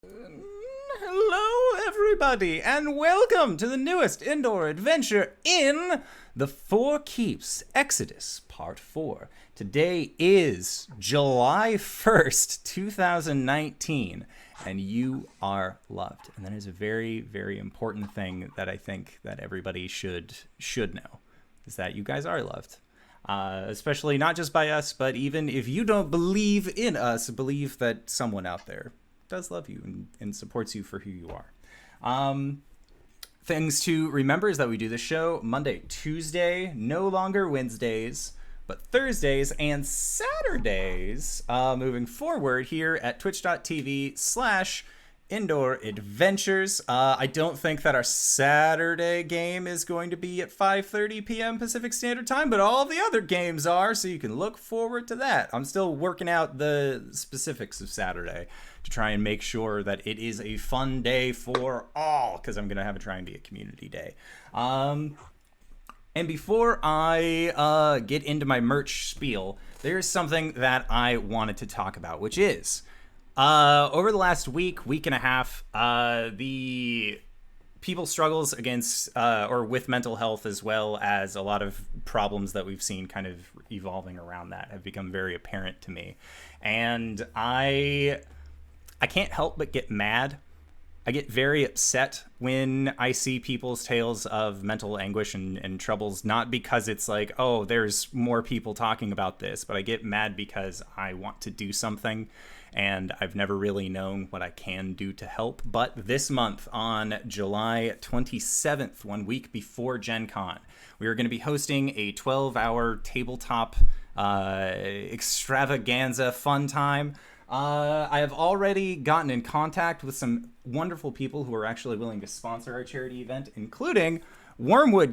Hello, everybody, and welcome to the newest indoor adventure in the Four Keeps Exodus Part 4. Today is July 1st, 2019, and you are loved. And that is a very, very important thing that I think that everybody should know, is that you guys are loved. Especially not just by us, but even if you don't believe in us, believe that someone out there does love you and supports you for who you are. Things to remember is that we do the show Monday, Tuesday, no longer Wednesdays, but Thursdays and Saturdays moving forward here at twitch.tv/Indoor Adventures. I don't think that our Saturday game is going to be at 5:30 p.m. Pacific Standard Time, but all the other games are, so you can look forward to that. I'm still working out the specifics of Saturday to try and make sure that it is a fun day for all, because I'm going to have it try and be a community day. And before I get into my merch spiel, there's something that I wanted to talk about, which is over the last week and a half, the people's struggles against or with mental health, as well as a lot of problems that we've seen kind of evolving around that, have become very apparent to me. And I can't help but get mad. I get very upset when I see people's tales of mental anguish and troubles, not because it's like, oh, there's more people talking about this, but I get mad because I want to do something, and I've never really known what I can do to help. But this month, on July 27th, 1 week before Gen Con, we are going to be hosting a 12-hour tabletop extravaganza fun time. I have already gotten in contact with some wonderful people who are actually willing to sponsor our charity event, including Wormwood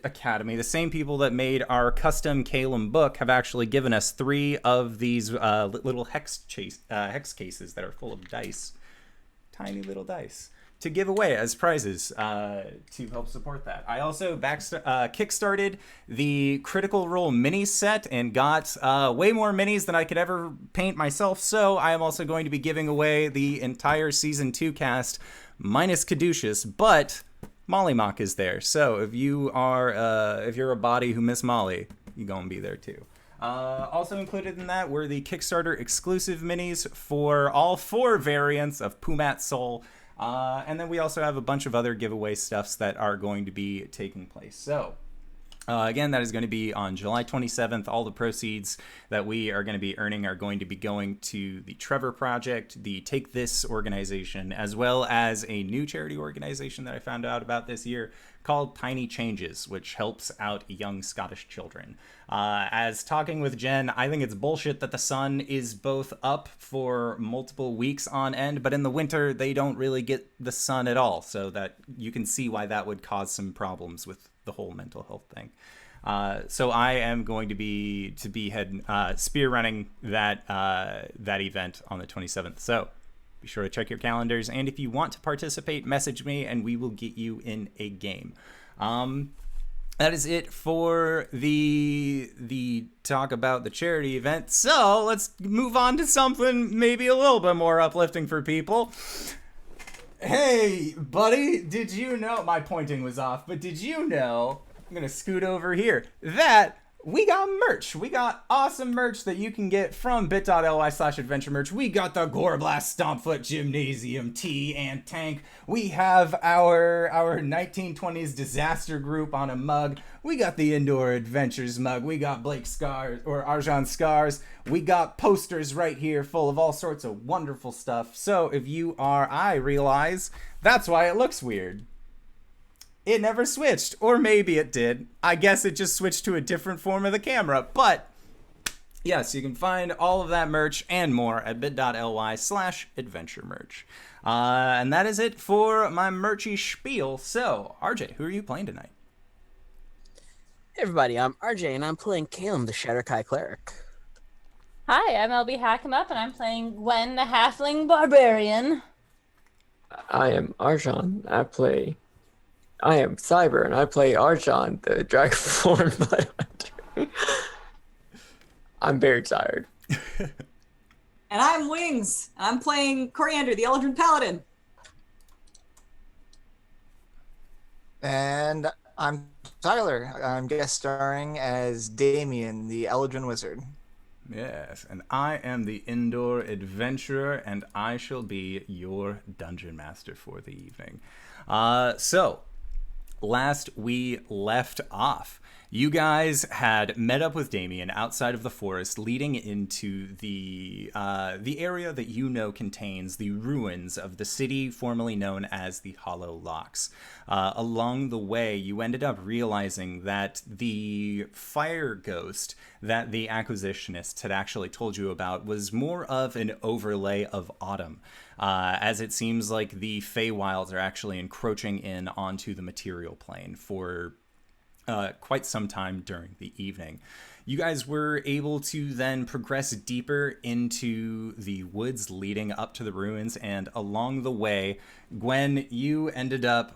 Academy. The same people that made our custom Caelum book have actually given us 3 of these little hex cases that are full of dice, tiny little dice, to give away as prizes to help support that. I also kickstarted the Critical Role mini set and got way more minis than I could ever paint myself, so I am also going to be giving away the entire Season 2 cast, minus Caduceus, but Molly Mock is there, so if you're a body who miss Molly, you're gonna be there too. Also included in that were the Kickstarter exclusive minis for all 4 variants of Pumat Soul. And then we also have a bunch of other giveaway stuffs that are going to be taking place. So, again, that is going to be on July 27th. All the proceeds that we are going to be earning are going to be going to the Trevor Project, the Take This organization, as well as a new charity organization that I found out about this year called Tiny Changes, which helps out young Scottish children. As talking with Jen, I think it's bullshit that the sun is both up for multiple weeks on end, but in the winter they don't really get the sun at all, so that you can see why that would cause some problems with the whole mental health thing. So I am going to be spear running that event on the 27th. So be sure to check your calendars, and if you want to participate, message me and we will get you in a game. That is it for the talk about the charity event. So let's move on to something maybe a little bit more uplifting for people. Hey, buddy, did you know, my pointing was off, but did you know, I'm going to scoot over here, that we got merch. We got awesome merch that you can get from bit.ly/adventure merch. We got the Goreblast Stompfoot Gymnasium tee and tank. We have our 1920s disaster group on a mug. We got the Indoor Adventures mug. We got Blake Scars, or Arjan Scars. We got posters right here full of all sorts of wonderful stuff. So if you are, I realize that's why it looks weird. It never switched, or maybe it did. I guess it just switched to a different form of the camera, but yes, you can find all of that merch and more at bit.ly/adventure merch. And that is it for my merchy spiel. So, RJ, who are you playing tonight? Hey everybody, I'm RJ and I'm playing Caelum, the Shatterkai Cleric. Hi, I'm LBHackEmUp and I'm playing Gwen, the Halfling Barbarian. I am Arjan. I am Cyber, and I play Arjan, the Dragonborn Bloodhunter. I'm very tired. And I'm Wings. I'm playing Coriander, the Eldrin Paladin. And I'm Tyler. I'm guest starring as Damien, the Eldrin Wizard. Yes, and I am the Indoor Adventurer, and I shall be your Dungeon Master for the evening. So, last we left off, you guys had met up with Damien outside of the forest, leading into the area that you know contains the ruins of the city formerly known as the Hollow Locks. Along the way, you ended up realizing that the fire ghost that the acquisitionists had actually told you about was more of an overlay of autumn, as it seems like the Feywilds are actually encroaching in onto the material plane for quite some time during the evening. You guys were able to then progress deeper into the woods leading up to the ruins, and along the way, Gwen, you ended up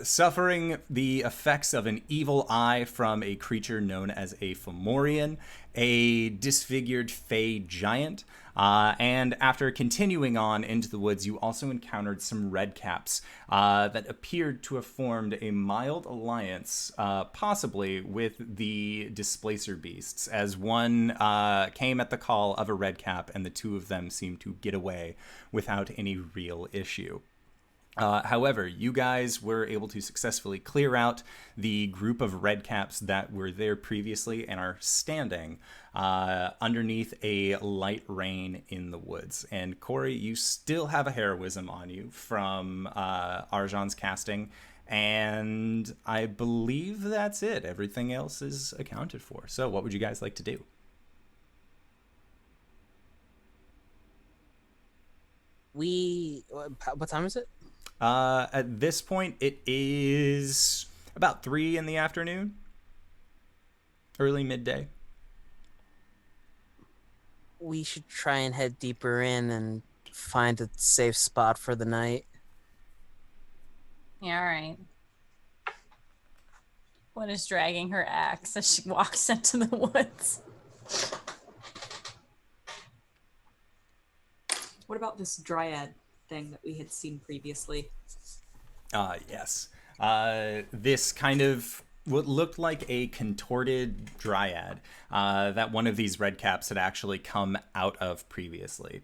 suffering the effects of an evil eye from a creature known as a Fomorian, a disfigured fey giant. And after continuing on into the woods, you also encountered some redcaps that appeared to have formed a mild alliance, possibly with the Displacer beasts, as one came at the call of a redcap, and the two of them seemed to get away without any real issue. However, you guys were able to successfully clear out the group of redcaps that were there previously and are standing underneath a light rain in the woods. And Cori, you still have a heroism on you from Arjan's casting, and I believe that's it. Everything else is accounted for. So what would you guys like to do? What time is it? At this point, it is about 3 in the afternoon, early midday. We should try and head deeper in and find a safe spot for the night. Yeah, all right. Gwen is dragging her axe as she walks into the woods. What about this dryad thing that we had seen previously? Yes. This kind of what looked like a contorted dryad that one of these redcaps had actually come out of previously.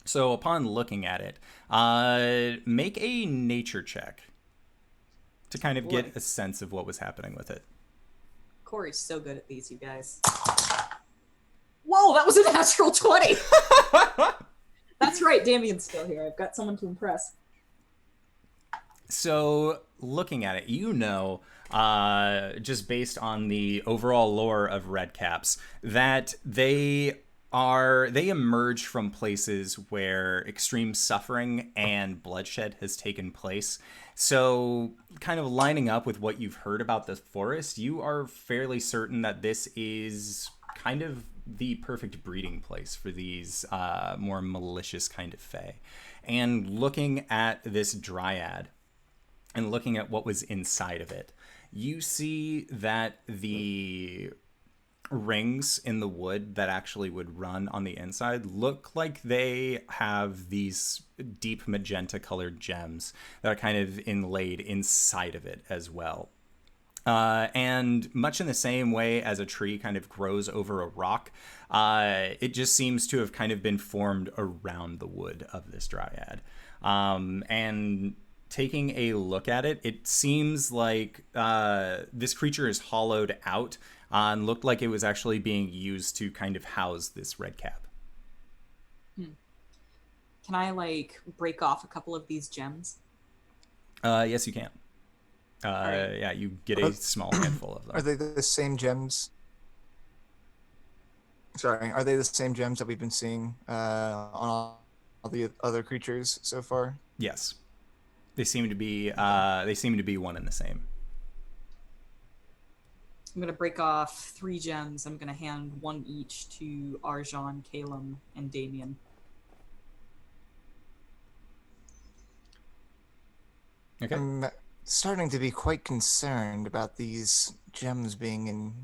So upon looking at it, make a nature check to kind of get a sense of what was happening with it. Cori's so good at these, you guys. Whoa, that was a natural 20! That's right, Damien's still here. I've got someone to impress. So, looking at it, you know, just based on the overall lore of redcaps, that they emerge from places where extreme suffering and bloodshed has taken place. So, kind of lining up with what you've heard about the forest, you are fairly certain that this is kind of the perfect breeding place for these more malicious kind of fae. And looking at this dryad, and looking at what was inside of it, you see that the rings in the wood that actually would run on the inside look like they have these deep magenta colored gems that are kind of inlaid inside of it as well. And much in the same way as a tree kind of grows over a rock, it just seems to have kind of been formed around the wood of this dryad. And taking a look at it, it seems like this creature is hollowed out and looked like it was actually being used to kind of house this redcap. Can I, like, break off a couple of these gems? Yes, you can. Right. Yeah, you get a small handful of them. Are they the same gems? Sorry, are they the same gems that we've been seeing on all the other creatures so far? Yes. They seem to be one and the same. I'm gonna break off 3 gems. I'm gonna hand 1 each to Arjan, Caelum, and Damien. Okay. I'm starting to be quite concerned about these gems being in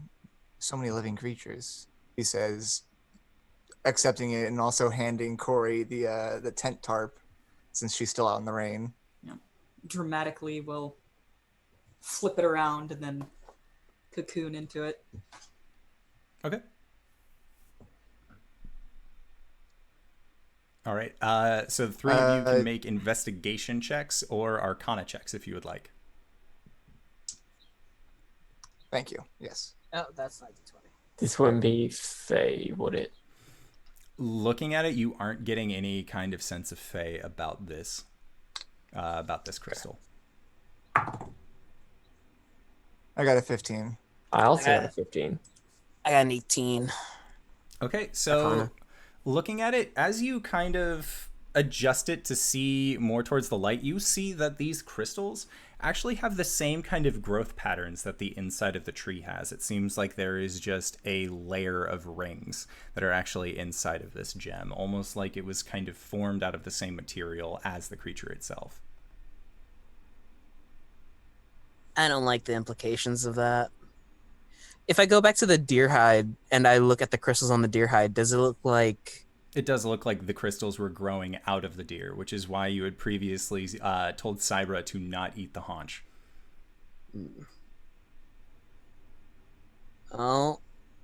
so many living creatures. He says, accepting it and also handing Cori the tent tarp, since she's still out in the rain. Dramatically will flip it around and then cocoon into it. Okay. All right. So the three of you can make investigation checks or arcana checks if you would like. Thank you. Yes. Oh, that's not the 20. This wouldn't be Fae, would it? Looking at it, you aren't getting any kind of sense of Fae about this crystal. I got a 15. I also got a 15. I got an 18. Okay, so Arcana. looking at it, as you kind of adjust it to see more towards the light, you see that these crystals actually have the same kind of growth patterns that the inside of the tree has. It seems like there is just a layer of rings that are actually inside of this gem, almost like it was kind of formed out of the same material as the creature itself. I don't like the implications of that. If I go back to the deer hide and I look at the crystals on the deer hide, does it look like... It does look like the crystals were growing out of the deer, which is why you had previously told Cybra to not eat the haunch. Oh,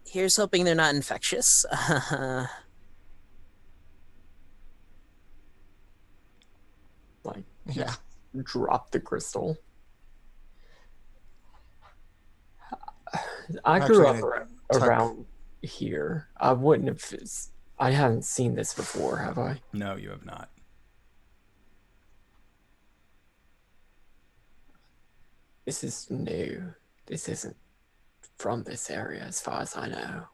here's hoping they're not infectious. Like, Yeah. drop the crystal. I I'm grew actually up gonna around here. I wouldn't have. I haven't seen this before, have I? No, you have not. This is new. This isn't from this area, as far as I know.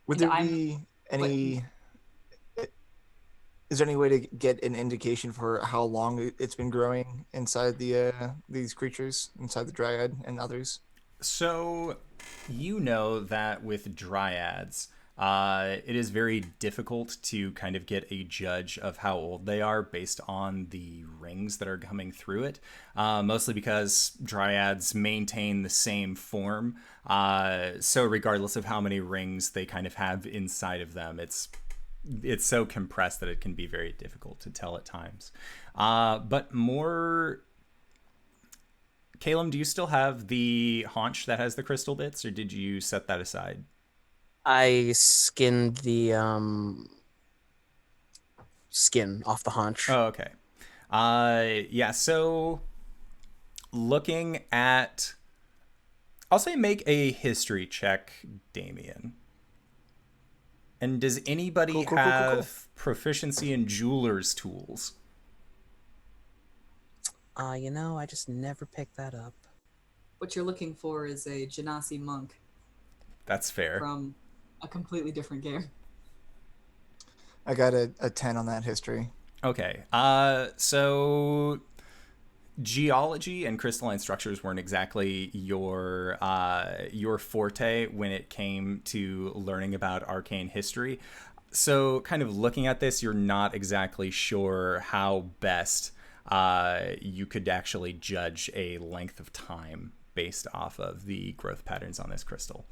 Would there be any? Is there any way to get an indication for how long it's been growing inside these creatures, inside the dryad and others? So, you know that with dryads, it is very difficult to kind of get a judge of how old they are based on the rings that are coming through it, mostly because dryads maintain the same form. So regardless of how many rings they kind of have inside of them, it's so compressed that it can be very difficult to tell at times. But more... Caelum, do you still have the haunch that has the crystal bits, or did you set that aside? I skinned the skin off the haunch. Oh, okay. Yeah, so looking at... I'll say make a history check, Damien. And does anybody have proficiency in jeweler's tools? You know, I just never picked that up. What you're looking for is a Genasi monk That's fair. from a completely different game. I got a 10 on that history. Okay. So geology and crystalline structures weren't exactly your forte when it came to learning about arcane history. So kind of looking at this, you're not exactly sure how best you could actually judge a length of time based off of the growth patterns on this crystal.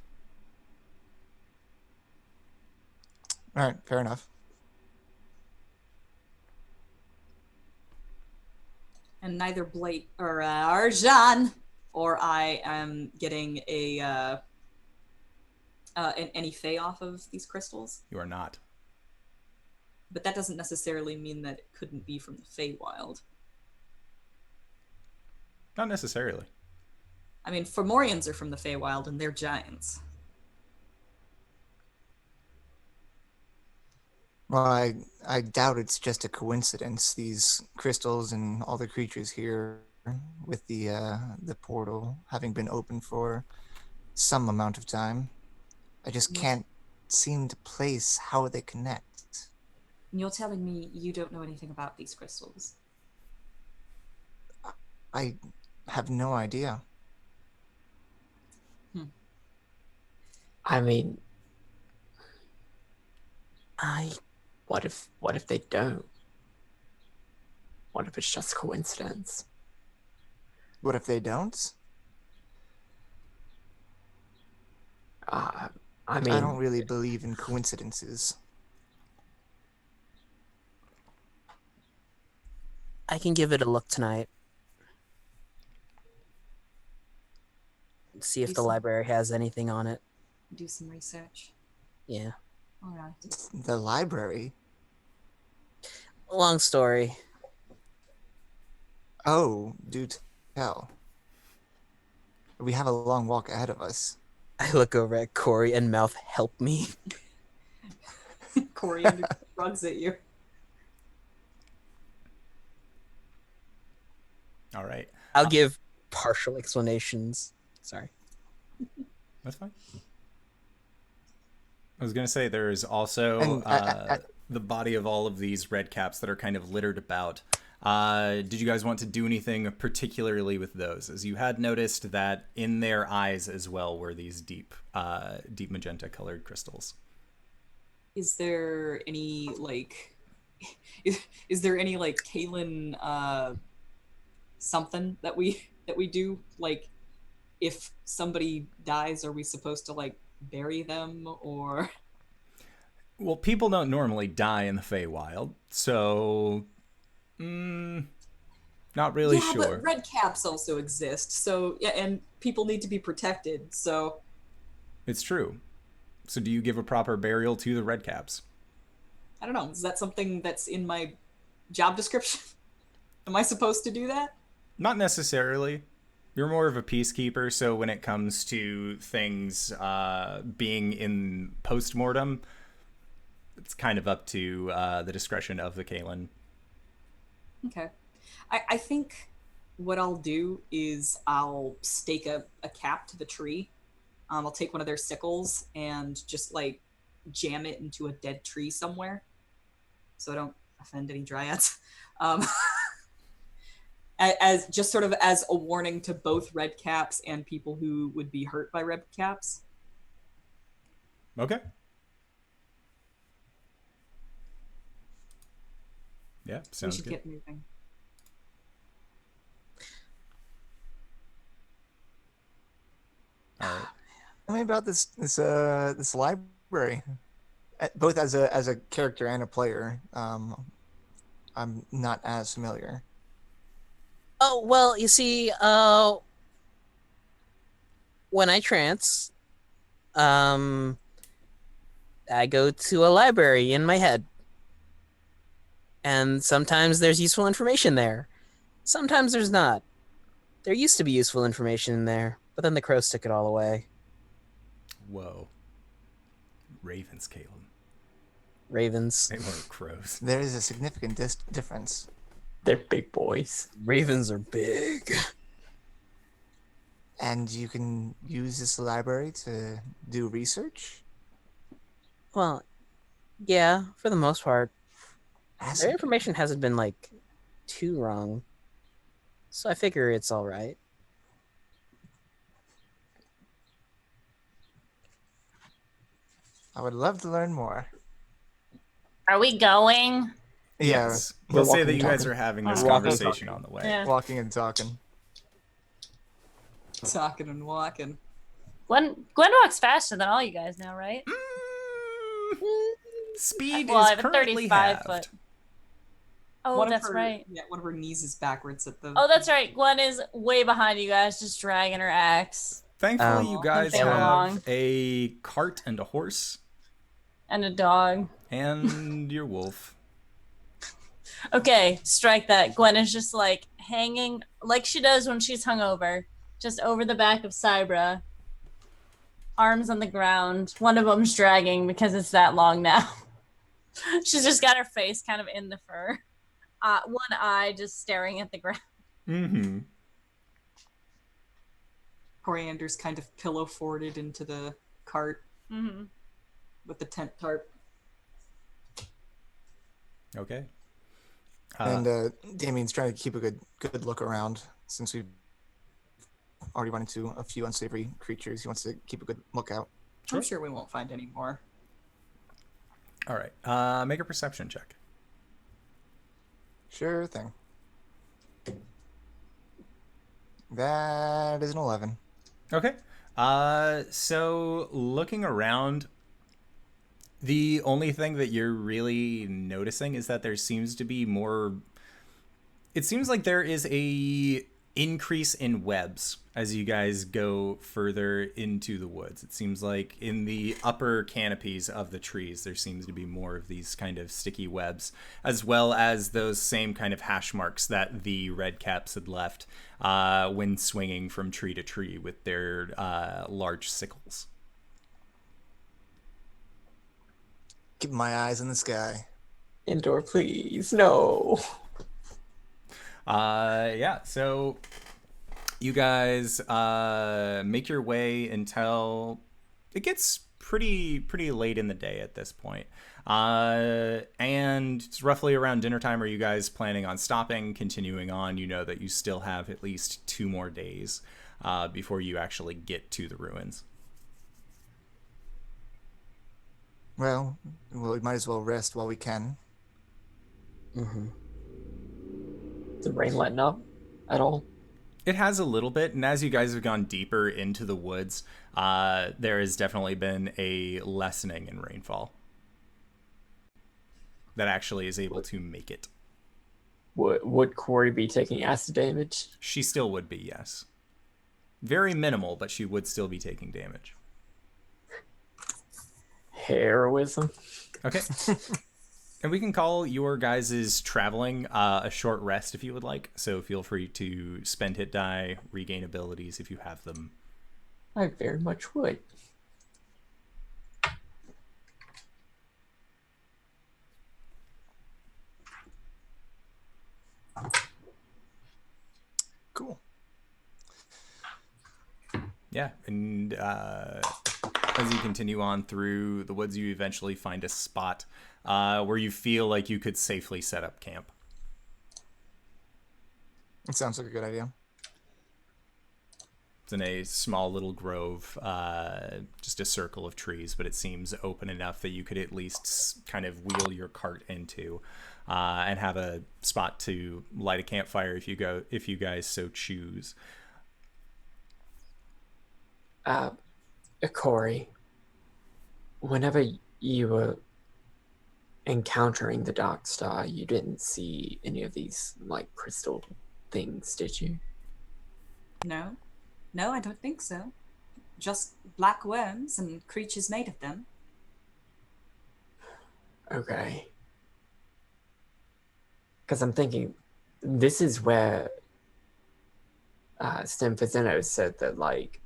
All right, fair enough. And neither Blake or Arjan or I am getting any Fae off of these crystals. You are not. But that doesn't necessarily mean that it couldn't be from the Feywild. Not necessarily. I mean, Fomorians are from the Feywild, and they're giants. Well, I doubt it's just a coincidence. These crystals and all the creatures here, with the portal having been open for some amount of time, I just can't seem to place how they connect. And you're telling me you don't know anything about these crystals? I have no idea. I mean, what if they don't? What if it's just coincidence? What if they don't? I I mean, don't really believe in coincidences. I can give it a look tonight. See if the library has anything on it. Do some research. Yeah. All right. The library? Long story. Oh, do tell. We have a long walk ahead of us. I look over at Cori and mouth, help me. Cori rugs at you. All right. I'll give partial explanations. Sorry. That's fine. I was going to say there's also And the body of all of these red caps that are kind of littered about. Did you guys want to do anything particularly with those? As you had noticed that in their eyes as well were these deep magenta colored crystals. Is there any is there any Caelum something that we do, like if somebody dies, are we supposed to bury them or? Well, people don't normally die in the Feywild, so not really Yeah, sure. but red caps also exist, so yeah, and people need to be protected, so. It's true. So do you give a proper burial to the red caps? I don't know, is that something that's in my job description? Am I supposed to do that? Not necessarily. You're more of a peacekeeper, so when it comes to things being in postmortem, it's kind of up to the discretion of the Caelum. Okay. I think what I'll do is I'll stake a cap to the tree. I'll take one of their sickles and just jam it into a dead tree somewhere, so I don't offend any dryads. As just sort of as a warning to both red caps and people who would be hurt by red caps. Okay. Yeah, We sounds should good. get moving. All right. Tell me about this library, both as a character and a player. I'm not as familiar. Oh, well, you see, when I trance, I go to a library in my head. And sometimes there's useful information there. Sometimes there's not. There used to be useful information in there, but then the crows took it all away. Whoa. Ravens, Caelum. Ravens. They weren't crows. There is a significant difference. they're big boys. Ravens are big. And you can use this library to do research? Well, yeah, for the most part. Their Fascinating. information hasn't been, too wrong. So I figure it's all right. I would love to learn more. Are we going? Yes. We're We'll say walking that and you guys talking. are having this We're walking and conversation on the way. Yeah. Walking and talking. Talking and walking. Gwen walks faster than all you guys now, right? Speed Well, I is have a currently 35 halved. foot. Oh, One of that's her- right. Yeah, one of her knees is backwards at the. Oh, that's right. Gwen is way behind you guys, just dragging her axe Thankfully, you guys Something have along. a cart and a horse and a dog. and your wolf. Okay, strike that. Gwen is just hanging like she does when she's hungover, just over the back of Cybra, arms on the ground. One of them's dragging because it's that long now. She's just got her face kind of in the fur, one eye just staring at the ground. Mm-hmm. Coriander's kind of pillow forwarded into the cart Mm-hmm. with the tent tarp. Okay. And Damien's trying to keep a good look around since we've already run into a few unsavory creatures. He wants to keep a good lookout. I'm sure we won't find any more. All right. Make a perception check. Sure thing. That is an 11. Okay. So looking around, the only thing that you're really noticing is that there seems to be more. It seems like there is a increase in webs as you guys go further into the woods. It seems like in the upper canopies of the trees, there seems to be more of these kind of sticky webs, as well as those same kind of hash marks that the red caps had left when swinging from tree to tree with their large sickles. Keep my eyes in the sky. Indoor, please. No. Yeah, so you guys make your way until it gets pretty late in the day at this point. And it's roughly around dinner time. Are you guys planning on stopping, continuing on? You know that you still have at least 2 more days before you actually get to the ruins. Well, we might as well rest while we can. Mm-hmm. Is the rain letting up at all? It has a little bit, and as you guys have gone deeper into the woods, there has definitely been a lessening in rainfall that actually is able to make it. Would Cori be taking acid damage? She still would be, yes. Very minimal, but she would still be taking damage. Heroism. Okay. And we can call your guys' traveling a short rest if you would like. So feel free to spend hit die, regain abilities if you have them. I very much would. Cool. Yeah, and as you continue on through the woods, you eventually find a spot where you feel like you could safely set up camp. It sounds like a good idea. It's in a small little grove, just a circle of trees, but it seems open enough that you could at least kind of wheel your cart into and have a spot to light a campfire if you guys so choose. Cori, whenever you were encountering the Dark Star, you didn't see any of these, like, crystal things, did you? No, I don't think so. Just black worms and creatures made of them. Okay. Because I'm thinking, this is where Stemfazeno said that, like,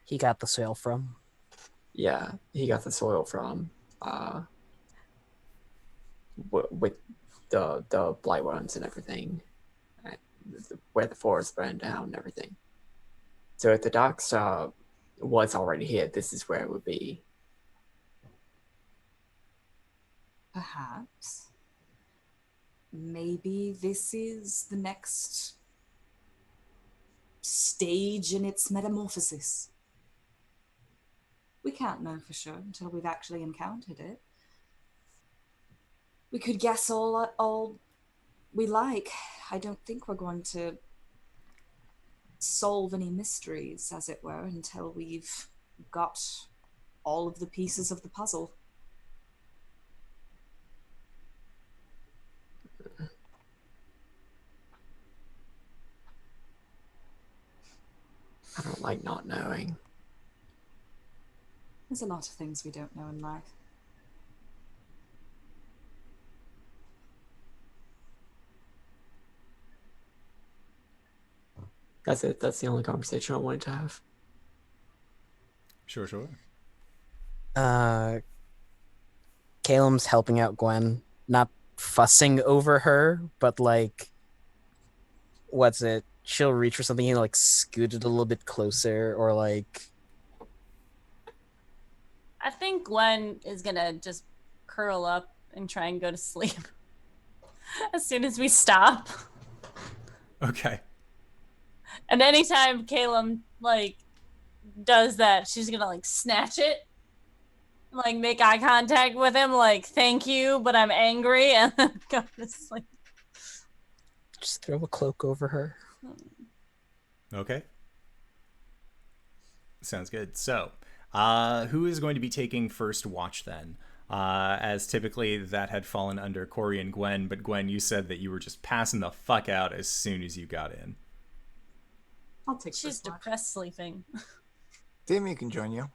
He got the soil from. yeah, he got the soil from with the blight worms and everything, where the forest burned down and everything. So if the Dark Star was already here, this is where it would be. Perhaps. Maybe this is the next stage in its metamorphosis. We can't know for sure until we've actually encountered it. We could guess all we like. I don't think we're going to solve any mysteries, as it were, until we've got all of the pieces of the puzzle. I don't like not knowing. There's a lot of things we don't know in life. That's it. That's the only conversation I wanted to have. Sure. Caelum's helping out Gwen, not fussing over her, but like, what's it? She'll reach for something and like scoot it a little bit closer, or like. I think Gwen is gonna just curl up and try and go to sleep as soon as we stop. Okay. And anytime Caelum like does that, she's gonna like snatch it, like make eye contact with him, like thank you, but I'm angry, and then go to sleep. Just throw a cloak over her. Okay. Sounds good. So, who is going to be taking first watch then? As typically that had fallen under Cori and Gwen, but Gwen, you said that you were just passing the fuck out as soon as you got in. I'll take She's first watch. depressed sleeping. Damien can join you.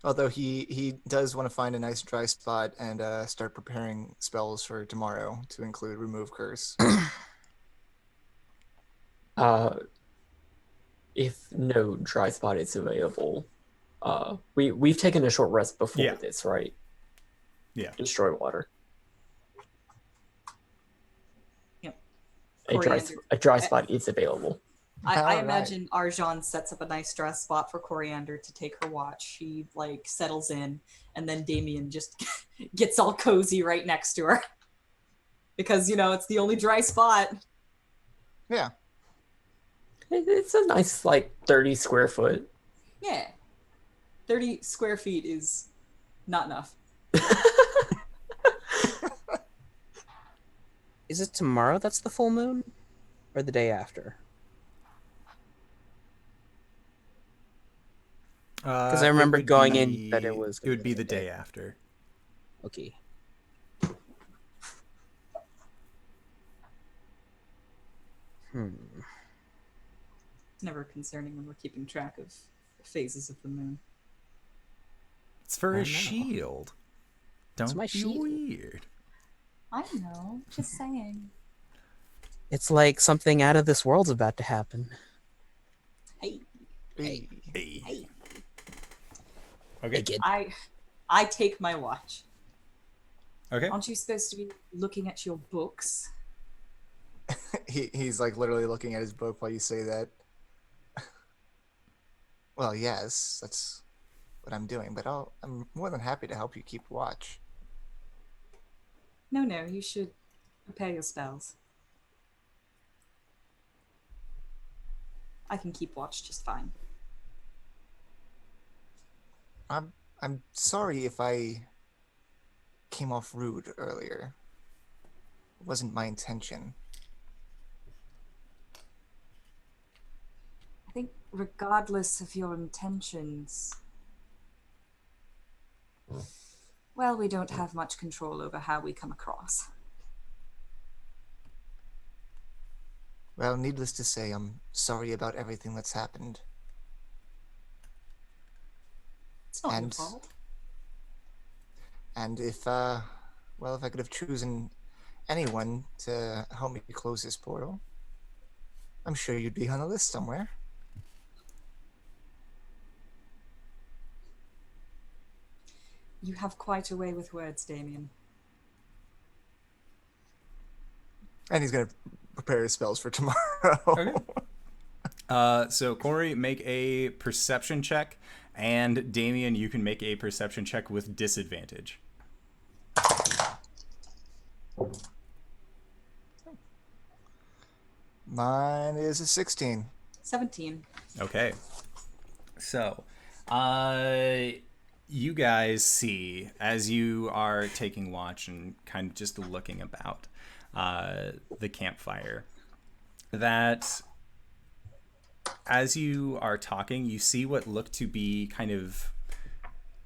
Although he does want to find a nice dry spot and start preparing spells for tomorrow to include remove curse. If no dry spot is available, we've taken a short rest before Yeah. this, right? Yeah. Destroy water. Yep. A dry spot is available. I Alright. imagine Arjan sets up a nice dress spot for Coriander to take her watch. She like settles in, and then Damien just gets all cozy right next to her. Because, you know, it's the only dry spot. Yeah. It's a nice, like, 30 square foot. Yeah. 30 square feet is not enough. Is it tomorrow that's the full moon? Or the day after? Because I remember going in that it was... It would be the day after. Okay. It's never concerning when we're keeping track of the phases of the moon. It's for I a know. shield. Don't my be shield. weird. I know, just saying. It's like something out of this world's about to happen. Hey, Hey. Hey. Okay. Hey, kid. I take my watch. Okay. Aren't you supposed to be looking at your books? He's like literally looking at his book while you say that. Well, yes, that's what I'm doing, but I'm more than happy to help you keep watch. No, you should prepare your spells. I can keep watch just fine. I'm sorry if I came off rude earlier. It wasn't my intention. I think regardless of your intentions, well, we don't have much control over how we come across. Well, needless to say, I'm sorry about everything that's happened. It's not your And- fault. And if I could have chosen anyone to help me close this portal, I'm sure you'd be on the list somewhere. You have quite a way with words, Damien. And he's gonna prepare his spells for tomorrow. Okay. So Cori, make a perception check, and Damien, you can make a perception check with disadvantage. Mine is a 16. 17. Okay. So, you guys see, as you are taking watch and kind of just looking about the campfire, that as you are talking, you see what look to be kind of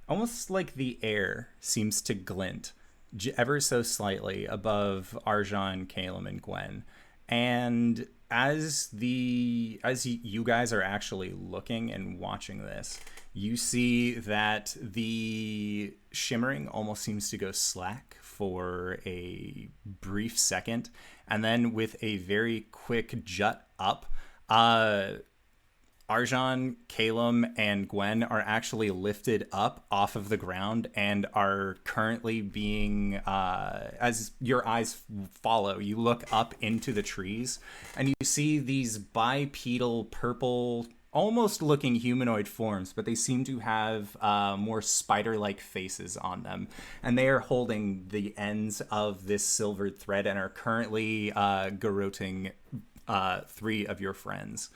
almost like the air seems to glint ever so slightly above Arjan, Caelum, and Gwen. And as you guys are actually looking and watching this, you see that the shimmering almost seems to go slack for a brief second, and then with a very quick jut up, Arjan, Caelum, and Gwen are actually lifted up off of the ground and are currently being, as your eyes follow, you look up into the trees and you see these bipedal purple, almost looking humanoid forms, but they seem to have more spider-like faces on them. And they are holding the ends of this silvered thread and are currently garroting three of your friends.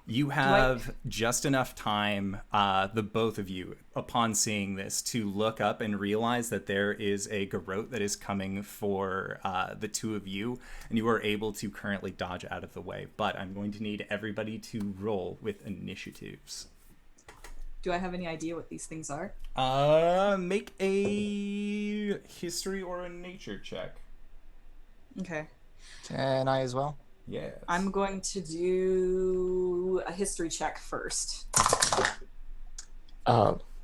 You have just enough time, the both of you, upon seeing this, to look up and realize that there is a garrote that is coming for the two of you, and you are able to currently dodge out of the way. But I'm going to need everybody to roll with initiatives. Do I have any idea what these things are? Make a history or a nature check. Okay. Can I as well? Yes. I'm going to do a history check first.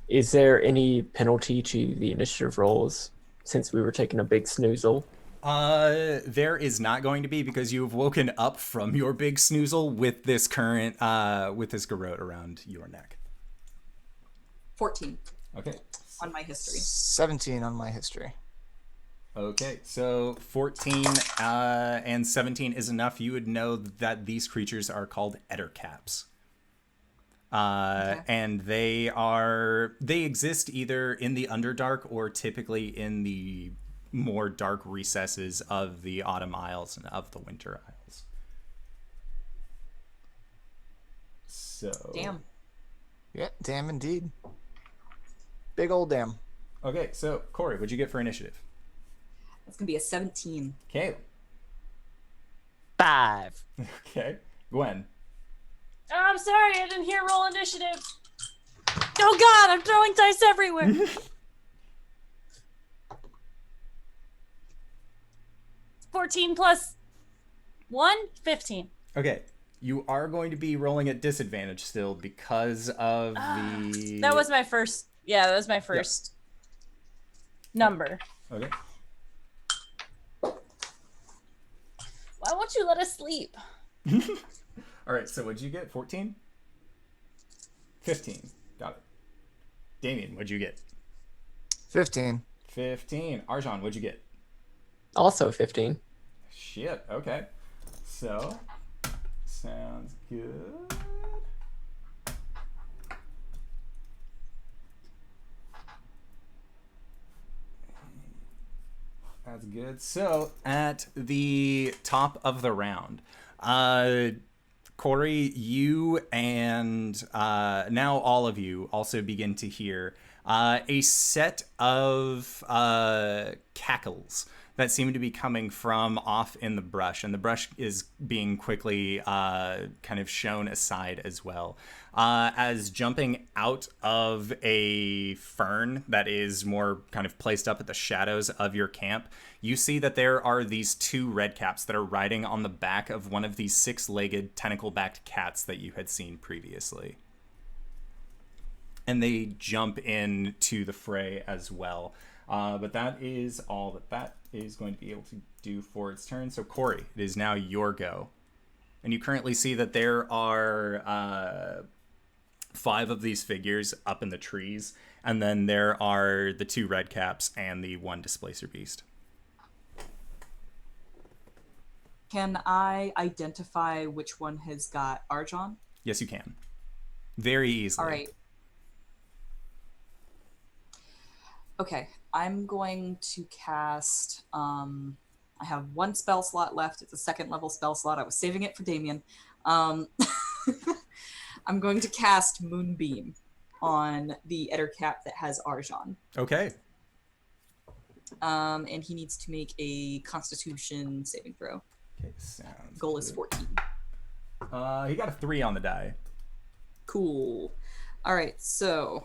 Is there any penalty to the initiative rolls since we were taking a big snoozle? There is not going to be, because you have woken up from your big snoozle with this current, with this garrote around your neck. 14 Okay. on my history. 17 on my history. Okay, so 14 and 17 is enough. You would know that these creatures are called ettercaps. And they exist either in the Underdark or typically in the more dark recesses of the Autumn Isles and of the Winter Isles. So Damn. Yeah, damn indeed. Big old damn. Okay, so Cori, what'd you get for initiative? That's going to be a 17. Caelum. 5. Okay. Gwen. Oh, I'm sorry, I didn't hear roll initiative. Oh god, I'm throwing dice everywhere. 14 plus 1, 15. Okay. You are going to be rolling at disadvantage still because of the... That was my first. Yeah, that was my first number. Okay. Why won't you let us sleep? All right, so what'd you get? 14? 15. Got it. Damien, what'd you get? 15. 15. Arjan, what'd you get? Also 15. Shit, okay. So, sounds good. That's good. So, at the top of the round, Cori, you and now all of you also begin to hear a set of cackles that seem to be coming from off in the brush, and the brush is being quickly kind of shown aside as well. As jumping out of a fern that is more kind of placed up at the shadows of your camp, you see that there are these two redcaps that are riding on the back of one of these 6-legged, tentacle-backed cats that you had seen previously. And they jump into the fray as well. But that is all that is going to be able to do for its turn. So, Cori, it is now your go. And you currently see that there are 5 of these figures up in the trees. And then there are the 2 redcaps and the 1 displacer beast. Can I identify which one has got Arjan? Yes, you can. Very easily. All right. Okay, I'm going to cast, I have 1 spell slot left. It's a 2nd level spell slot. I was saving it for Damien. I'm going to cast Moonbeam on the Ettercap that has Arjan. Okay. And he needs to make a Constitution saving throw. Okay, sounds Goal is good. 14. He got a 3 on the die. Cool. All right, so...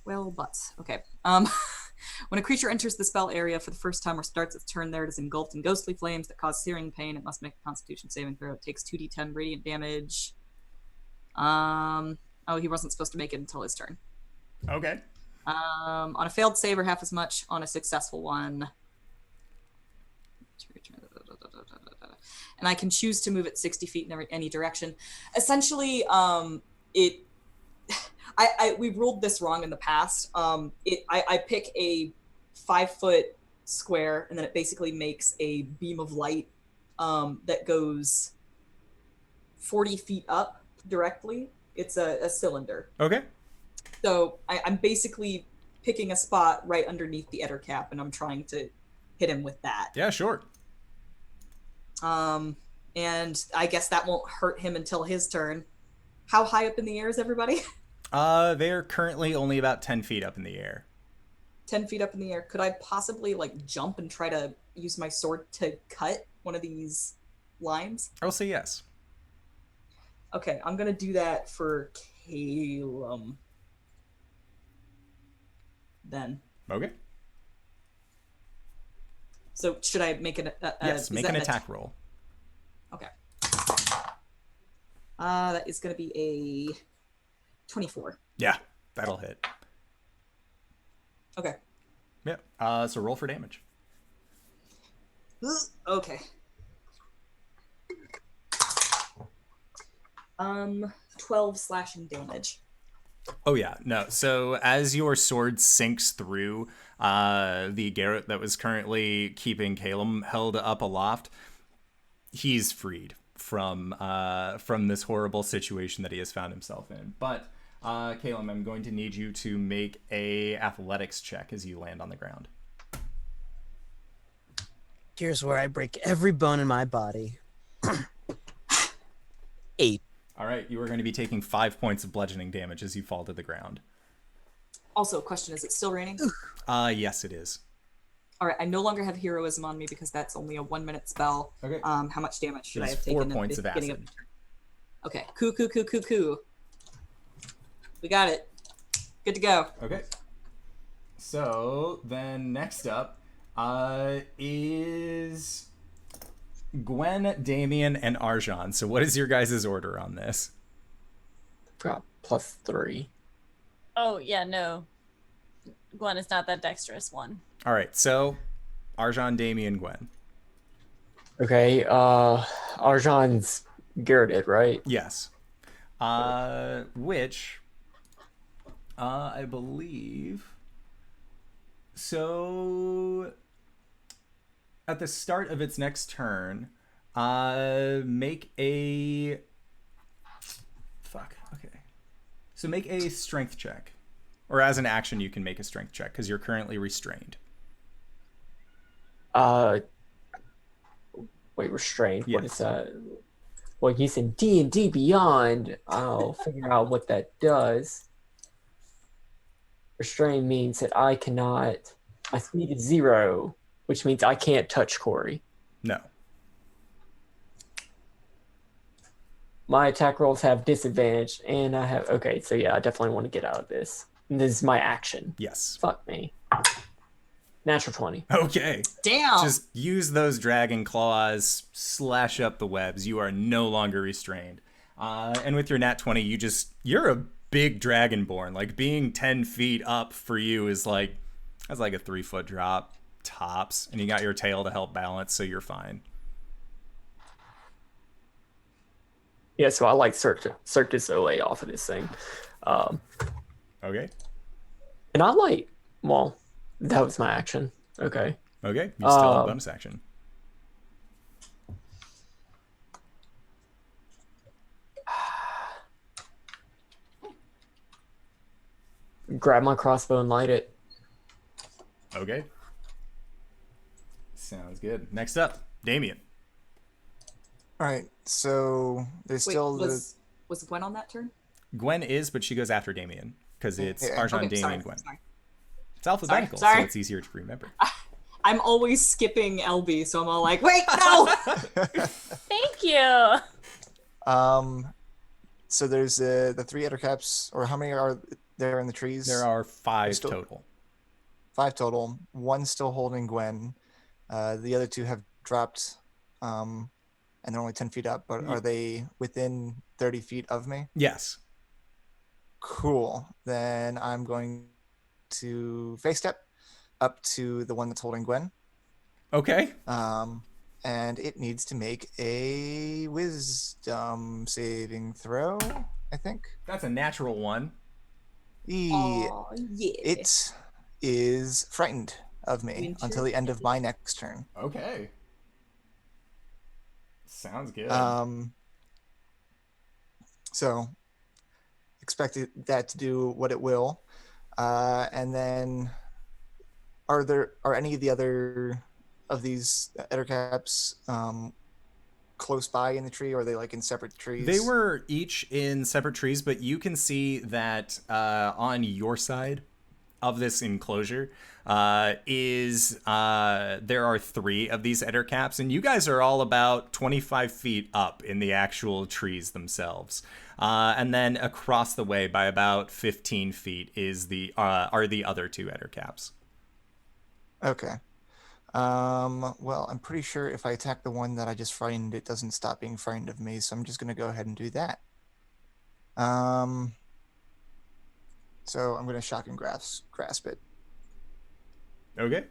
Well, but okay. When a creature enters the spell area for the first time or starts its turn there, it is engulfed in ghostly flames that cause searing pain. It must make a Constitution saving throw. It takes 2d10 radiant damage. Oh, he wasn't supposed to make it until his turn. Okay. On a failed save, or half as much on a successful one. And I can choose to move it 60 feet in any direction. Essentially, we've ruled this wrong in the past. I pick a 5-foot square, and then it basically makes a beam of light that goes 40 feet up directly. It's a cylinder. Okay. So I'm basically picking a spot right underneath the Ettercap, and I'm trying to hit him with that. Yeah, sure. And I guess that won't hurt him until his turn. How high up in the air is everybody? They're currently only about 10 feet up in the air. 10 feet up in the air. Could I possibly like jump and try to use my sword to cut one of these lines? I will say yes. Okay, I'm gonna do that for Caelum. Then. Okay. So should I make an Yes, make an attack roll. Okay. That is gonna be a 24. Yeah, that'll hit. Okay. Yeah. So roll for damage. Okay. 12 slashing damage. Oh yeah, no. So as your sword sinks through the garrote that was currently keeping Caelum held up aloft, he's freed from this horrible situation that he has found himself in. But Caelum, I'm going to need you to make a athletics check as you land on the ground. Here's where I break every bone in my body. 8. All right, you are going to be taking 5 points of bludgeoning damage as you fall to the ground. Also, question, is it still raining? Yes, it is. All right, I no longer have heroism on me because that's only a 1 minute spell. Okay. How much damage should I It's have 4 taken points at the of beginning acid. of the turn? Okay, cool. We got it. Good to go. Okay. So then next up is Gwen, Damien, and Arjan. So what is your guys' order on this? Got +3. Oh, yeah, no. Gwen is not that dexterous one. All right, so Arjan, Damien, Gwen. Okay, Arjan's garroted, right? Yes. Which I believe. So at the start of its next turn, make a okay. So make a strength check. Or as an action you can make a strength check because you're currently restrained. Wait, restrained. Yes. What is that? Well, using D&D Beyond, I'll figure out what that does. Restrained means that I cannot. My speed is 0, which means I can't touch Cori. No. My attack rolls have disadvantage, and I have. Okay, so yeah, I definitely want to get out of this. And this is my action. Yes. Fuck me. Natural 20. Okay. Damn. Just use those dragon claws, slash up the webs. You are no longer restrained. And with your nat 20, you're a big dragonborn. Like being 10 feet up for you that's like a 3-foot drop tops. And you got your tail to help balance, so you're fine. Yeah, so I like Circus Olay off of this thing. Okay. And I like, well, that was my action. Okay. Okay. You still have a bonus action. Grab my crossbow and light it. Okay. Sounds good. Next up, Damien. All right, so there's Wait, still was Gwen on that turn? Gwen is, but she goes after Damien because it's Yeah. Arjan, Okay, Damien, sorry, Gwen. sorry. It's alphabetical, Sorry. so it's easier to remember. I'm always skipping LB, so I'm all like, wait, no! Thank you. So there's the 3 other caps, or how many are there in the trees? There are 5 Still- total. 5 total. One's still holding Gwen. The other 2 have dropped, and they're only 10 feet up. But are they within 30 feet of me? Yes. Cool. Then I'm going to face step up to the one that's holding Gwen. Okay. And it needs to make a wisdom saving throw, I think. That's a natural one. Aw, yeah. It is frightened of me until the end of my next turn. Okay. Sounds good. So expect that to do what it will. And then are any of the other of these ettercaps close by in the tree, or are they like in separate trees? They were each in separate trees, but you can see that on your side of this enclosure there are 3 of these ettercaps, and you guys are all about 25 feet up in the actual trees themselves. And then across the way by about 15 feet are the other 2 ettercaps. Okay. Well, I'm pretty sure if I attack the one that I just frightened, it doesn't stop being frightened of me, so I'm just going to go ahead and do that. So I'm going to shotgun grasp it. Okay.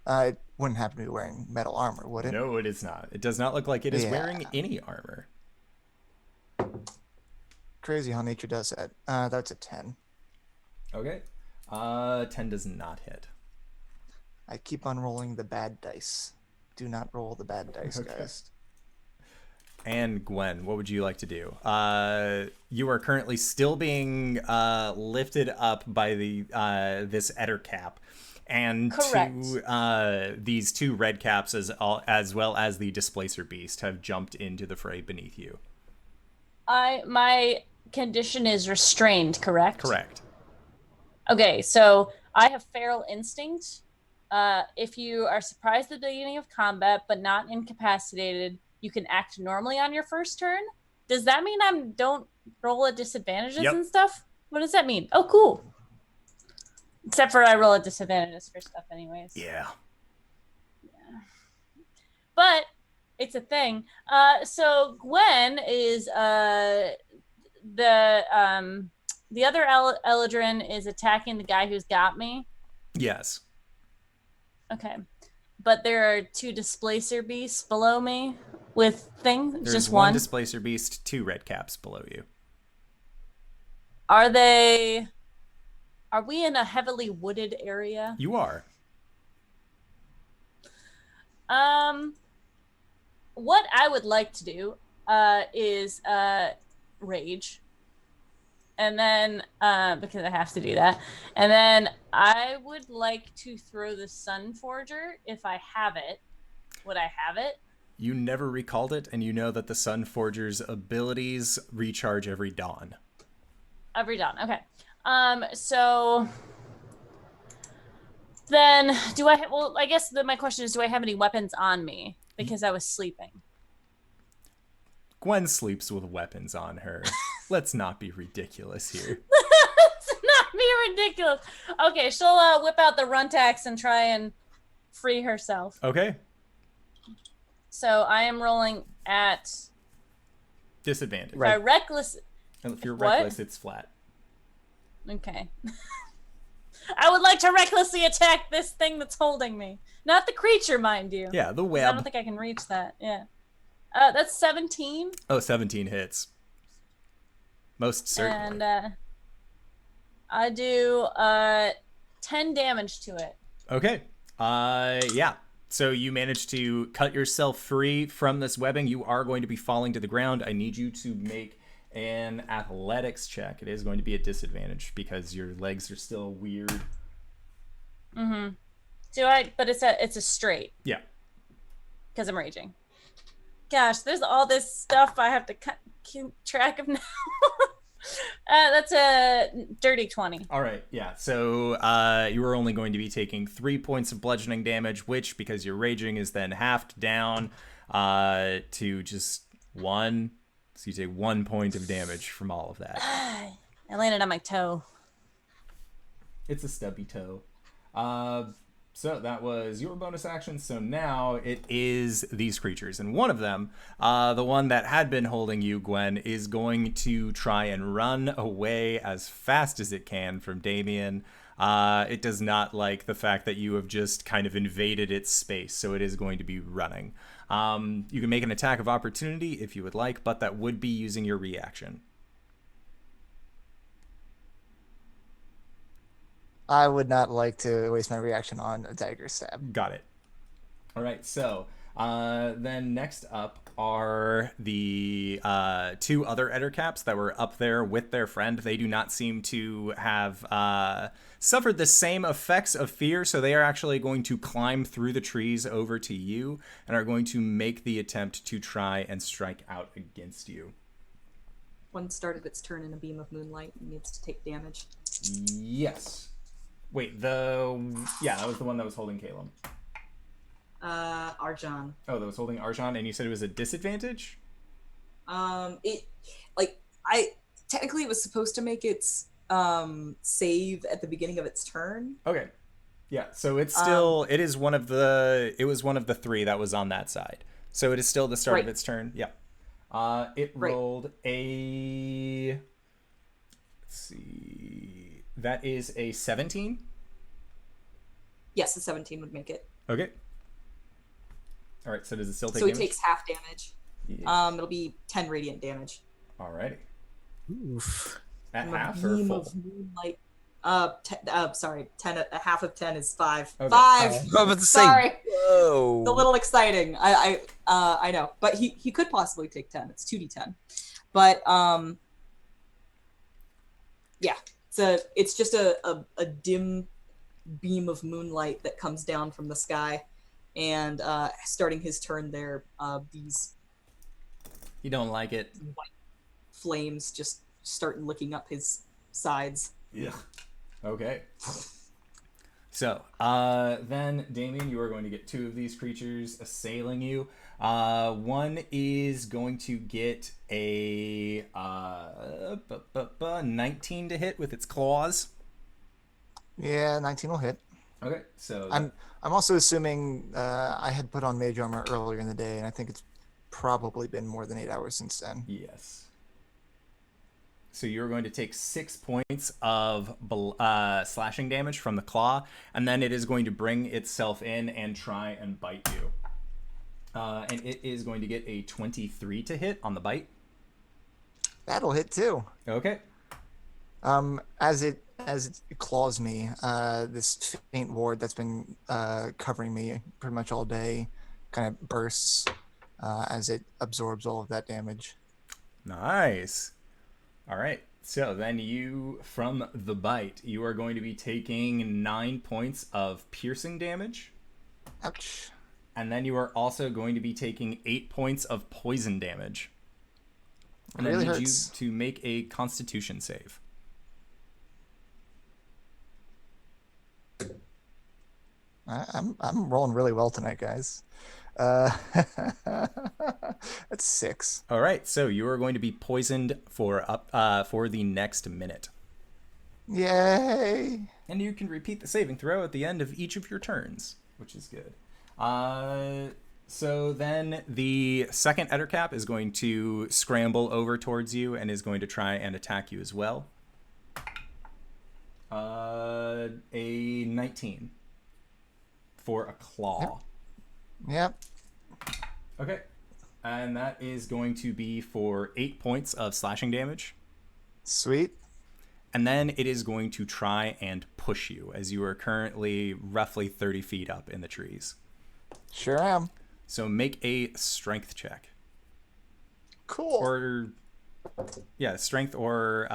It wouldn't happen to be wearing metal armor, would it? No, it is not. It does not look like it is wearing any armor. Crazy how nature does that. That's a 10. Okay. 10 does not hit. I keep on rolling the bad dice. Do not roll the bad dice, guys. And Gwen, what would you like to do? You are currently still being lifted up by this ettercap, and these 2 red caps, as well as the displacer beast, have jumped into the fray beneath you. My condition is restrained, correct? Correct. Okay, so I have feral instinct. If you are surprised at the beginning of combat but not incapacitated, you can act normally on your first turn. Does that mean I don't roll at disadvantages and stuff? What does that mean? Oh, cool. Except for I roll at disadvantages for stuff anyways. Yeah. But it's a thing. So Gwen is the other Eladrin is attacking the guy who's got me. Yes. Okay. But there are 2 displacer beasts below me with things. There's just one one displacer beast, 2 red caps below you. Are we in a heavily wooded area? You are. What I would like to do is rage. And then, because I have to do that. And then I would like to throw the Sun Forger if I have it. Would I have it? You never recalled it, and you know that the Sun Forger's abilities recharge every dawn. Every dawn, okay. So then I guess my question is, do I have any weapons on me? Because I was sleeping. Gwen sleeps with weapons on her. Let's not be ridiculous here. Let's not be ridiculous. Okay, she'll whip out the runtax and try and free herself. Okay. So I am rolling at Disadvantage. right. Reckless. And if you're What? reckless, it's flat. Okay. I would like to recklessly attack this thing that's holding me. Not the creature, mind you. Yeah, the 'Cause web. I don't think I can reach that. Yeah. That's 17. Oh, 17 hits. Most certainly. And I do 10 damage to it. Okay. Yeah. So you managed to cut yourself free from this webbing. You are going to be falling to the ground. I need you to make an athletics check. It is going to be a disadvantage because your legs are still weird. Mm-hmm. But it's a straight. Yeah. Because I'm raging. Gosh, there's all this stuff I have to keep track of now. That's a dirty 20. All right, yeah. So you are only going to be taking 3 points of bludgeoning damage, which, because you're raging, is then halved down to just 1. So you take 1 point of damage from all of that. I landed on my toe. It's a stubby toe. So that was your bonus action. So now it is these creatures. And one of them, the one that had been holding you, Gwen, is going to try and run away as fast as it can from Damien. It does not like the fact that you have just kind of invaded its space, so it is going to be running. You can make an attack of opportunity if you would like, but that would be using your reaction. I would not like to waste my reaction on a dagger stab. Got it. All right, so Then next up are the 2 other Ettercaps that were up there with their friend. They do not seem to have suffered the same effects of fear, so they are actually going to climb through the trees over to you and are going to make the attempt to try and strike out against you. One started its turn in a beam of moonlight and needs to take damage. Yes. Wait, that was the one that was holding Caelum. Arjan. Oh, that was holding Arjan, and you said it was a disadvantage? Technically it was supposed to make its save at the beginning of its turn. Okay. Yeah, so it's still it was one of the 3 that was on that side. So it is still the start of its turn. Yeah. It rolled a, let's see, that is a 17. Yes, a 17 would make it. Okay. All right, so does it still take So damage? it takes half damage. Yeah. It'll be 10 radiant damage. Alrighty. Oof. At From a half or beam full? of moonlight. Sorry, 10. A half of 10 is 5. Okay. 5. I was about to say, Sorry, whoa. a little exciting. I know, but he could possibly take 10. It's 2d10, but yeah. It's just a dim beam of moonlight that comes down from the sky, and starting his turn there, these You don't like it? white flames just start licking up his sides. Yeah. Okay. So, then, Damien, you are going to get 2 of these creatures assailing you. One is going to get a 19 to hit with its claws. Yeah, 19 will hit. Okay, so I'm also assuming I had put on mage armor earlier in the day, and I think it's probably been more than 8 hours since then. yes. So you're going to take 6 points of slashing damage from the claw, and then it is going to bring itself in and try and bite you. And it is going to get a 23 to hit on the bite. That'll hit too. Okay. As it claws me, this faint ward that's been covering me pretty much all day kind of bursts as it absorbs all of that damage. Nice. All right. So then you, from the bite, you are going to be taking 9 points of piercing damage. Ouch. And then you are also going to be taking 8 points of poison damage. And Really I need hurts. you to make a Constitution save. I'm rolling really well tonight, guys. That's 6. All right, so you are going to be poisoned for the next minute, Yay! and you can repeat the saving throw at the end of each of your turns, which is good. So then the second Ettercap is going to scramble over towards you and is going to try and attack you as well. A 19 for a claw. Yep. Okay. And that is going to be for 8 points of slashing damage. Sweet. And then it is going to try and push you as you are currently roughly 30 feet up in the trees. Sure am. So make a strength check. Cool. Or, yeah, strength or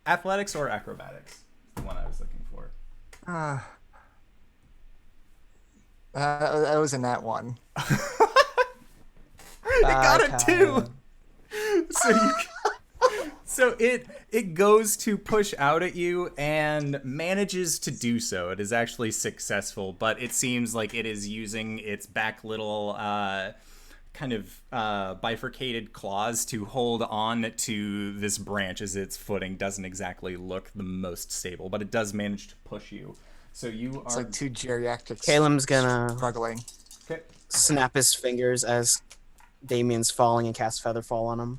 athletics or acrobatics. The one I was looking for. That was in that one. It got it too. So it goes to push out at you and manages to do so. It is actually successful, but it seems like it is using its back little kind of bifurcated claws to hold on to this branch as its footing doesn't exactly look the most stable, but it does manage to push you. So you It's are like 2 geriatrics Caelum's gonna struggling. okay. snap his fingers as Damien's falling and cast Featherfall on him.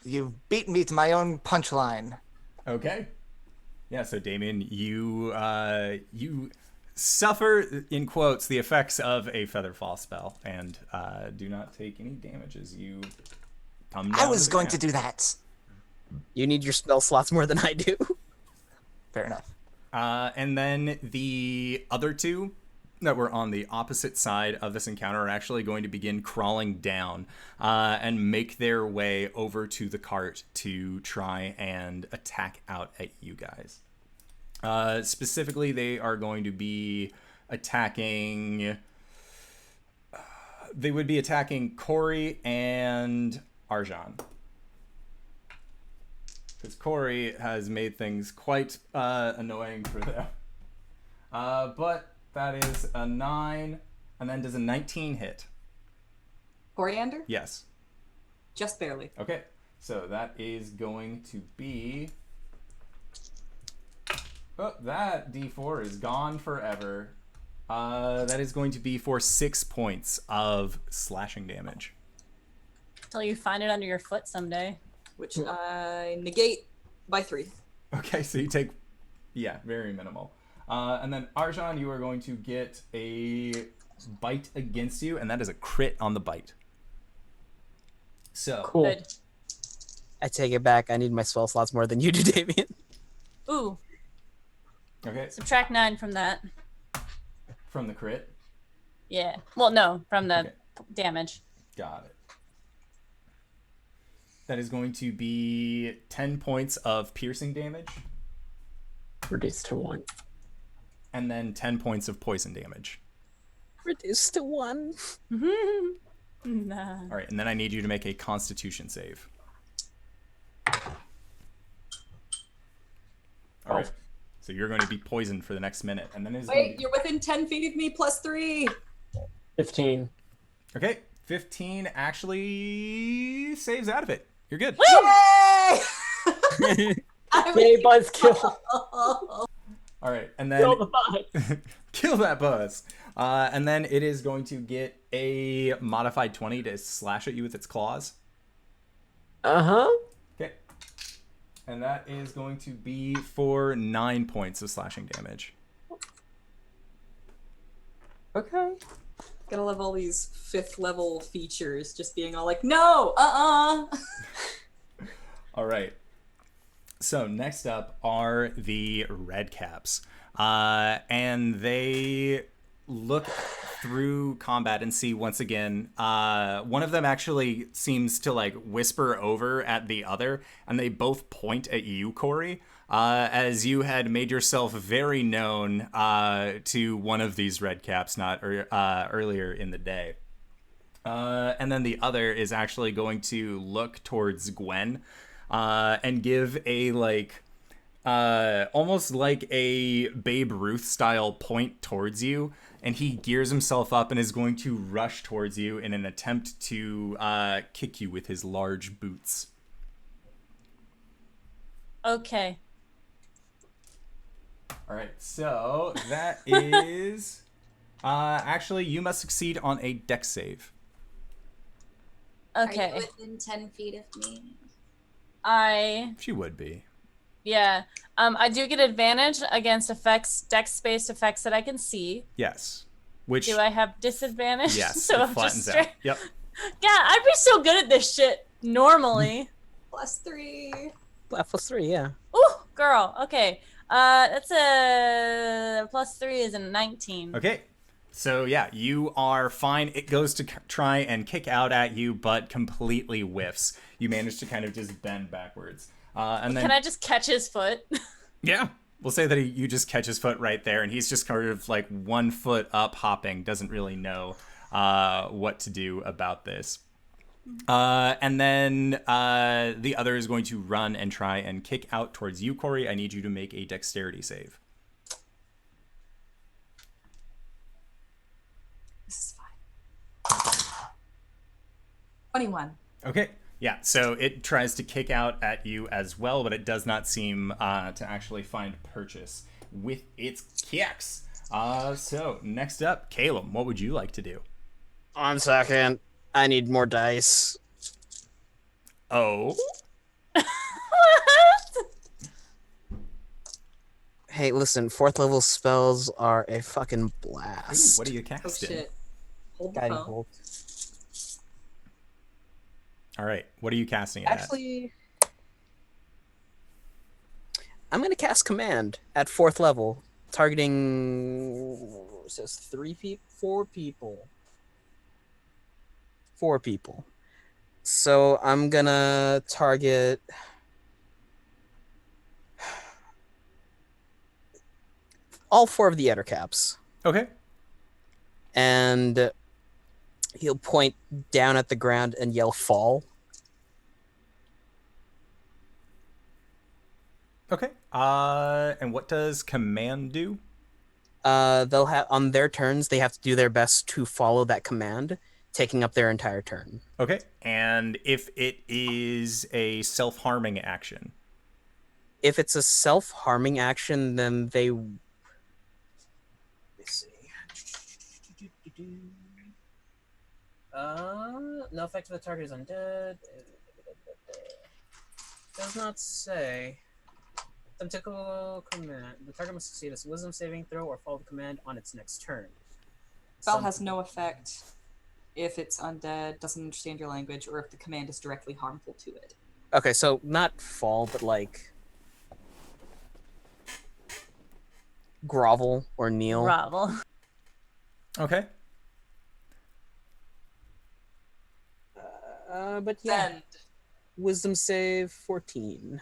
You've beaten me to my own punchline. Okay. Yeah, so Damien, you suffer, in quotes, the effects of a Featherfall spell and do not take any damage as you come down. I was the going ground. to do that. You need your spell slots more than I do. Fair enough. And then the other 2 that were on the opposite side of this encounter are actually going to begin crawling down and make their way over to the cart to try and attack out at you guys. Specifically, they are going to be attacking... they would be attacking Cori and Arjan. Because Cori has made things quite annoying for them. But that is a 9, and then does a 19 hit? Coriander? Yes. Just barely. Okay, so that is going to be... oh, that D4 is gone forever. That is going to be for 6 points of slashing damage. Till you find it under your foot someday. Which I negate by 3. Okay, so you take... yeah, very minimal. And then Arjan, you are going to get a bite against you, and that is a crit on the bite. So... Cool. Good. I take it back. I need my spell slots more than you do, Damien. Ooh, okay, subtract 9 from that. from the crit. Yeah. Well, no, from the Okay. damage. Got it. That is going to be 10 points of piercing damage, Reduced to 1. and then 10 points of poison damage. Reduced to 1. Nah. All right, and then I need you to make a Constitution save. All right. So you're going to be poisoned for the next minute, and then it's going to Wait, be... you're within 10 feet of me, plus 3. 15. Okay, 15 actually saves out of it. You're good. Yay! Yay, buzzkill. All right, and then Kill the buzz. kill that buzz. And then it is going to get a modified 20 to slash at you with its claws. Uh-huh. Okay. And that is going to be for 9 points of slashing damage. Okay. Gotta love all these 5th level features just being all like, no, All right. So next up are the red caps. And they look through combat and see once again, one of them actually seems to like whisper over at the other, and they both point at you, Cori, as you had made yourself very known to one of these red caps earlier in the day. And then the other is actually going to look towards Gwen and give a like almost like a Babe Ruth style point towards you, and he gears himself up and is going to rush towards you in an attempt to kick you with his large boots. Okay. All right, so that is actually you must succeed on a dex save. Okay. Are you within 10 feet of me? She would be. Yeah. I do get advantage against effects, dex-based effects that I can see. Yes. Which Do I have disadvantage? yes, So it I'm flattens just out. straight. Yep. God, I'd be so good at this shit normally. plus 3. Plus 3, yeah. Ooh, girl. Okay. That's a +3 is a 19. Okay. So yeah, you are fine. It goes to try and kick out at you, but completely whiffs. You manage to kind of just bend backwards. And then Can I just catch his foot? yeah, we'll say that you just catch his foot right there, and he's just kind of like 1 foot up hopping, doesn't really know what to do about this. And then the other is going to run and try and kick out towards you, Cori. I need you to make a dexterity save. This is fine. 21. Okay. Yeah, so it tries to kick out at you as well, but it does not seem to actually find purchase with its kicks. So next up, Caelum, what would you like to do? 1 second. I need more dice. Oh, What? Hey, listen, 4th level spells are a fucking ooh, blast. what are you Oh casting? shit. Hold the Guiding phone. bolt. All right, what are you casting it Actually, I'm gonna cast command at 4th level. targeting. It says 3 people, 4 people. 4 people. So I'm gonna target. All 4 of the Ettercaps. Okay. And he'll point down at the ground and yell "fall." Okay. And what does command do? They'll have on their turns. They have to do their best to follow that command, taking up their entire turn. Okay. And if it is a self-harming action? If it's a self-harming action, then they. Let me see. No effect to the target is undead. Does not say. Tentacle command. The target must succeed a wisdom saving throw or follow the command on its next turn. Spell has no effect if it's undead, doesn't understand your language, or if the command is directly harmful to it. Okay, so not fall, but like grovel or kneel. Grovel. Okay. But yeah, Send. wisdom save 14.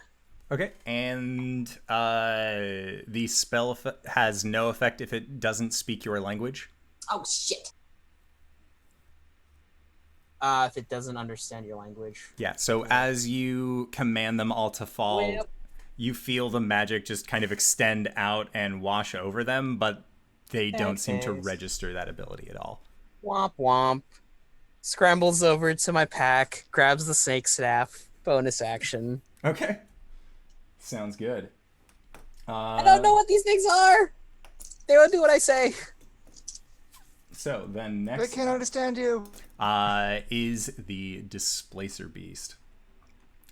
Okay. And the spell has no effect if it doesn't speak your language? Oh, shit. If it doesn't understand your language. Yeah, so as you command them all to fall, Yep. you feel the magic just kind of extend out and wash over them, but they don't seem to Okay. register that ability at all. Womp womp. Scrambles over to my pack, grabs the snake staff, bonus action. Okay. Sounds good. I don't know what these things are! They won't do what I say. So then I next can't understand you. is the Displacer Beast.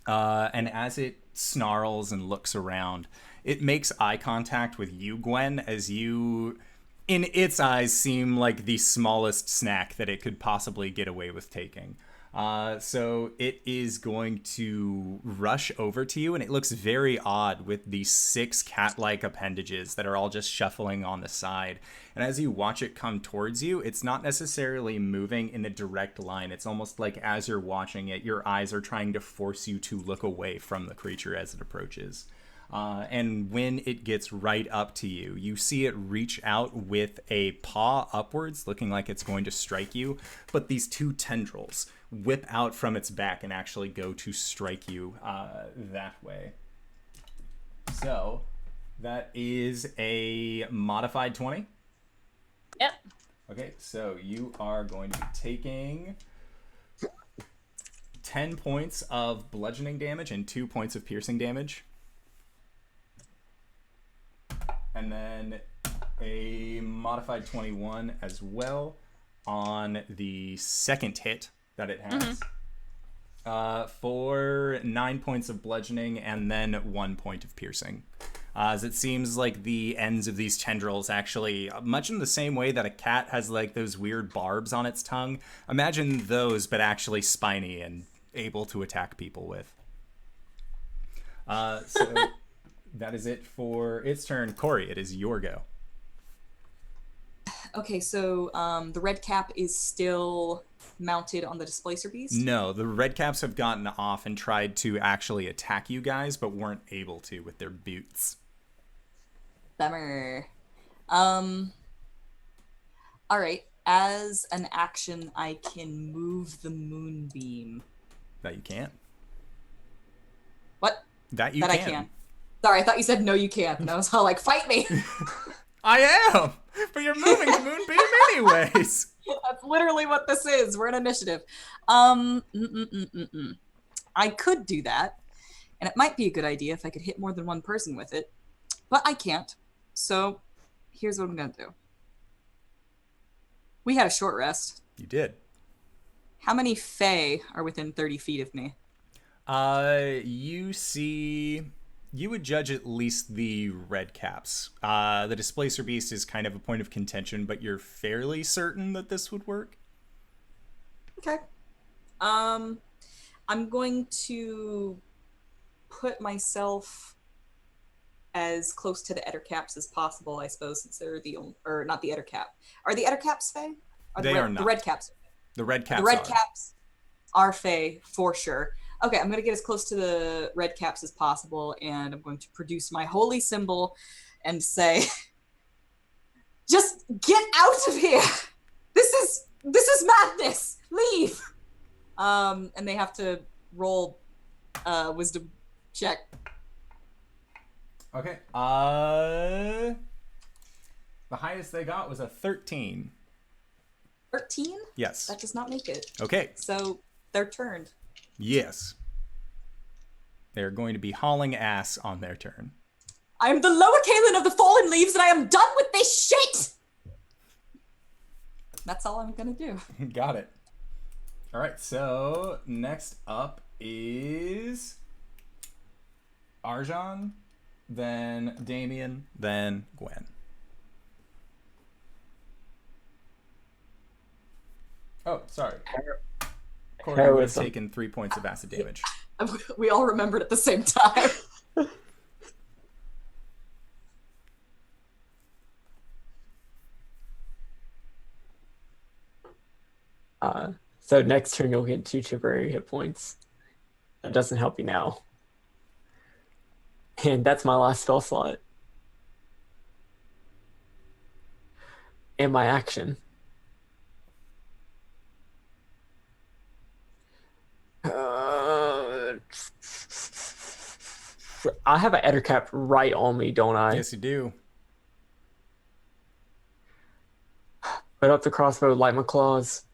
And as it snarls and looks around, it makes eye contact with you, Gwen, as you, in its eyes, seem like the smallest snack that it could possibly get away with taking. So it is going to rush over to you, and it looks very odd with the 6 cat-like appendages that are all just shuffling on the side. And as you watch it come towards you, it's not necessarily moving in a direct line. It's almost like as you're watching it, your eyes are trying to force you to look away from the creature as it approaches. And when it gets right up to you, you see it reach out with a paw upwards, looking like it's going to strike you. But these 2 tendrils whip out from its back and actually go to strike you that way. So that is a modified 20. Yep. Okay, so you are going to be taking 10 points of bludgeoning damage and 2 points of piercing damage. And then a modified 21 as well on the second hit that it has. For 9 points of bludgeoning and then 1 point of piercing. As it seems like the ends of these tendrils actually, much in the same way that a cat has like those weird barbs on its tongue, imagine those but actually spiny and able to attack people with. So that is it for its turn. Cori, it is your go. Okay, so the red cap is still mounted on the Displacer Beast? No, the red caps have gotten off and tried to actually attack you guys, but weren't able to with their boots. Bummer. Alright, as an action, I can move the moonbeam. That you can't. What? That you that can. I can. Sorry, I thought you said no you can't, and I was all like, fight me! I am! But you're moving the moonbeam anyways! That's literally what this is. We're an initiative. I could do that, and it might be a good idea if I could hit more than one person with it, but I can't. So here's what I'm gonna do. We had a short rest. You did. How many Fae are within 30 feet of me? You see... You would judge at least the red caps. The Displacer Beast is kind of a point of contention, but you're fairly certain that this would work? Okay. I'm going to put myself as close to the Ettercaps as possible, I suppose, since they're the only, or not the Ettercap. Are the Ettercaps Fae? They are not. The Red Caps. The red caps The Red are. Caps are Fae for sure. Okay, I'm going to get as close to the Red Caps as possible, and I'm going to produce my holy symbol and say, just get out of here! This is madness! Leave! And they have to roll wisdom check. Okay. The highest they got was a 13. 13? Yes. That does not make it. Okay. So they're turned. Yes. They're going to be hauling ass on their turn. I am the lower Caelum of the Fallen Leaves, and I am done with this shit! That's all I'm gonna do. Got it. All right, so next up is Arjan, then Damien, then Gwen. Oh, sorry. Cori would have Heroism. taken 3 points of acid damage. We all remembered at the same time. So next turn you'll get 2 temporary hit points. That doesn't help you now. And that's my last spell slot. And my action. I have an Ettercap right on me, don't I? Yes, you do. Put up the crossbow, light my claws.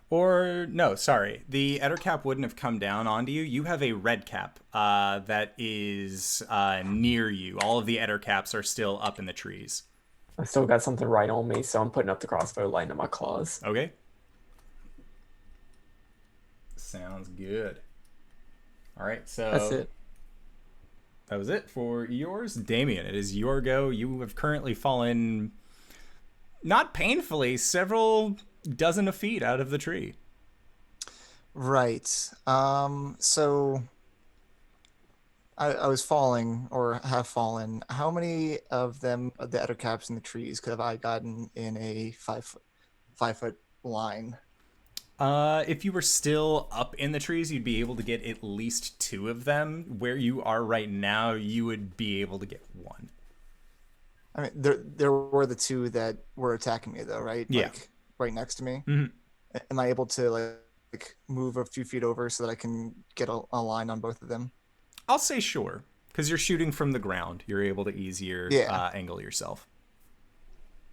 Or, no, sorry. The Ettercap wouldn't have come down onto you. You have a red cap that is near you. All of the Ettercaps are still up in the trees. I still got something right on me, so I'm putting up the crossbow, lighting up my claws. Okay. Sounds good. All right, so That's it. that was it for yours. Damien, it is your go. You have currently fallen, not painfully, several dozen of feet out of the tree. Right. So I was falling or have fallen. How many of them, of the Ettercaps in the trees, could have I gotten in a 5 foot line? If you were still up in the trees, you'd be able to get at least 2 of them. Where you are right now, you would be able to get 1. I mean, there were the 2 that were attacking me, though, right? Yeah. Like, right next to me. Mhm. Am I able to like move a few feet over so that I can get a line on both of them? I'll say sure, because you're shooting from the ground. You're able to easier angle yourself.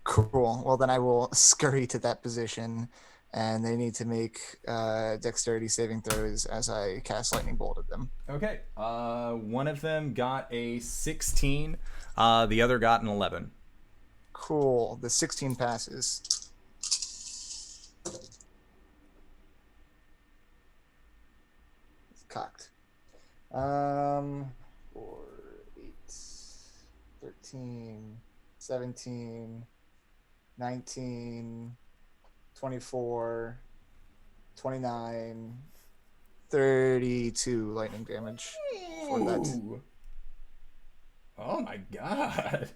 Cool. Well, then I will scurry to that position, and they need to make dexterity saving throws as I cast lightning bolt at them. Okay. One of them got a 16. The other got an 11. Cool. The 16 passes. It's cocked. 4, 8, 13, 17, 19, 24, 29, 32 lightning damage for that. Ooh. Oh my god.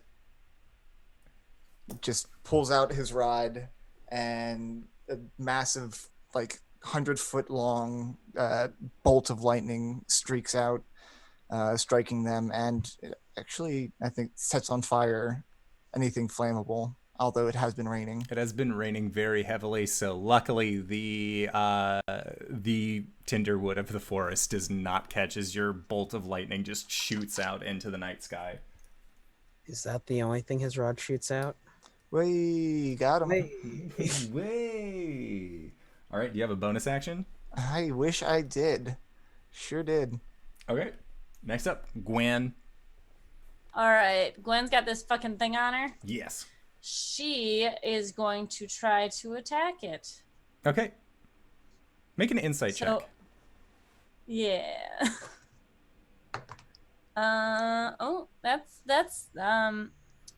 Just pulls out his rod, and a massive, like 100-foot long bolt of lightning streaks out, striking them, and it actually, I think, sets on fire anything flammable, although it has been raining. It has been raining very heavily, so luckily the tinder wood of the forest does not catch as your bolt of lightning just shoots out into the night sky. Is that the only thing his rod shoots out? We got him. Way. All right, do you have a bonus action? I wish I did. Sure did. Okay. Next up, Gwen. All right, Gwen's got this fucking thing on her. Yes. She is going to try to attack it. Okay. Make an insight check. Yeah.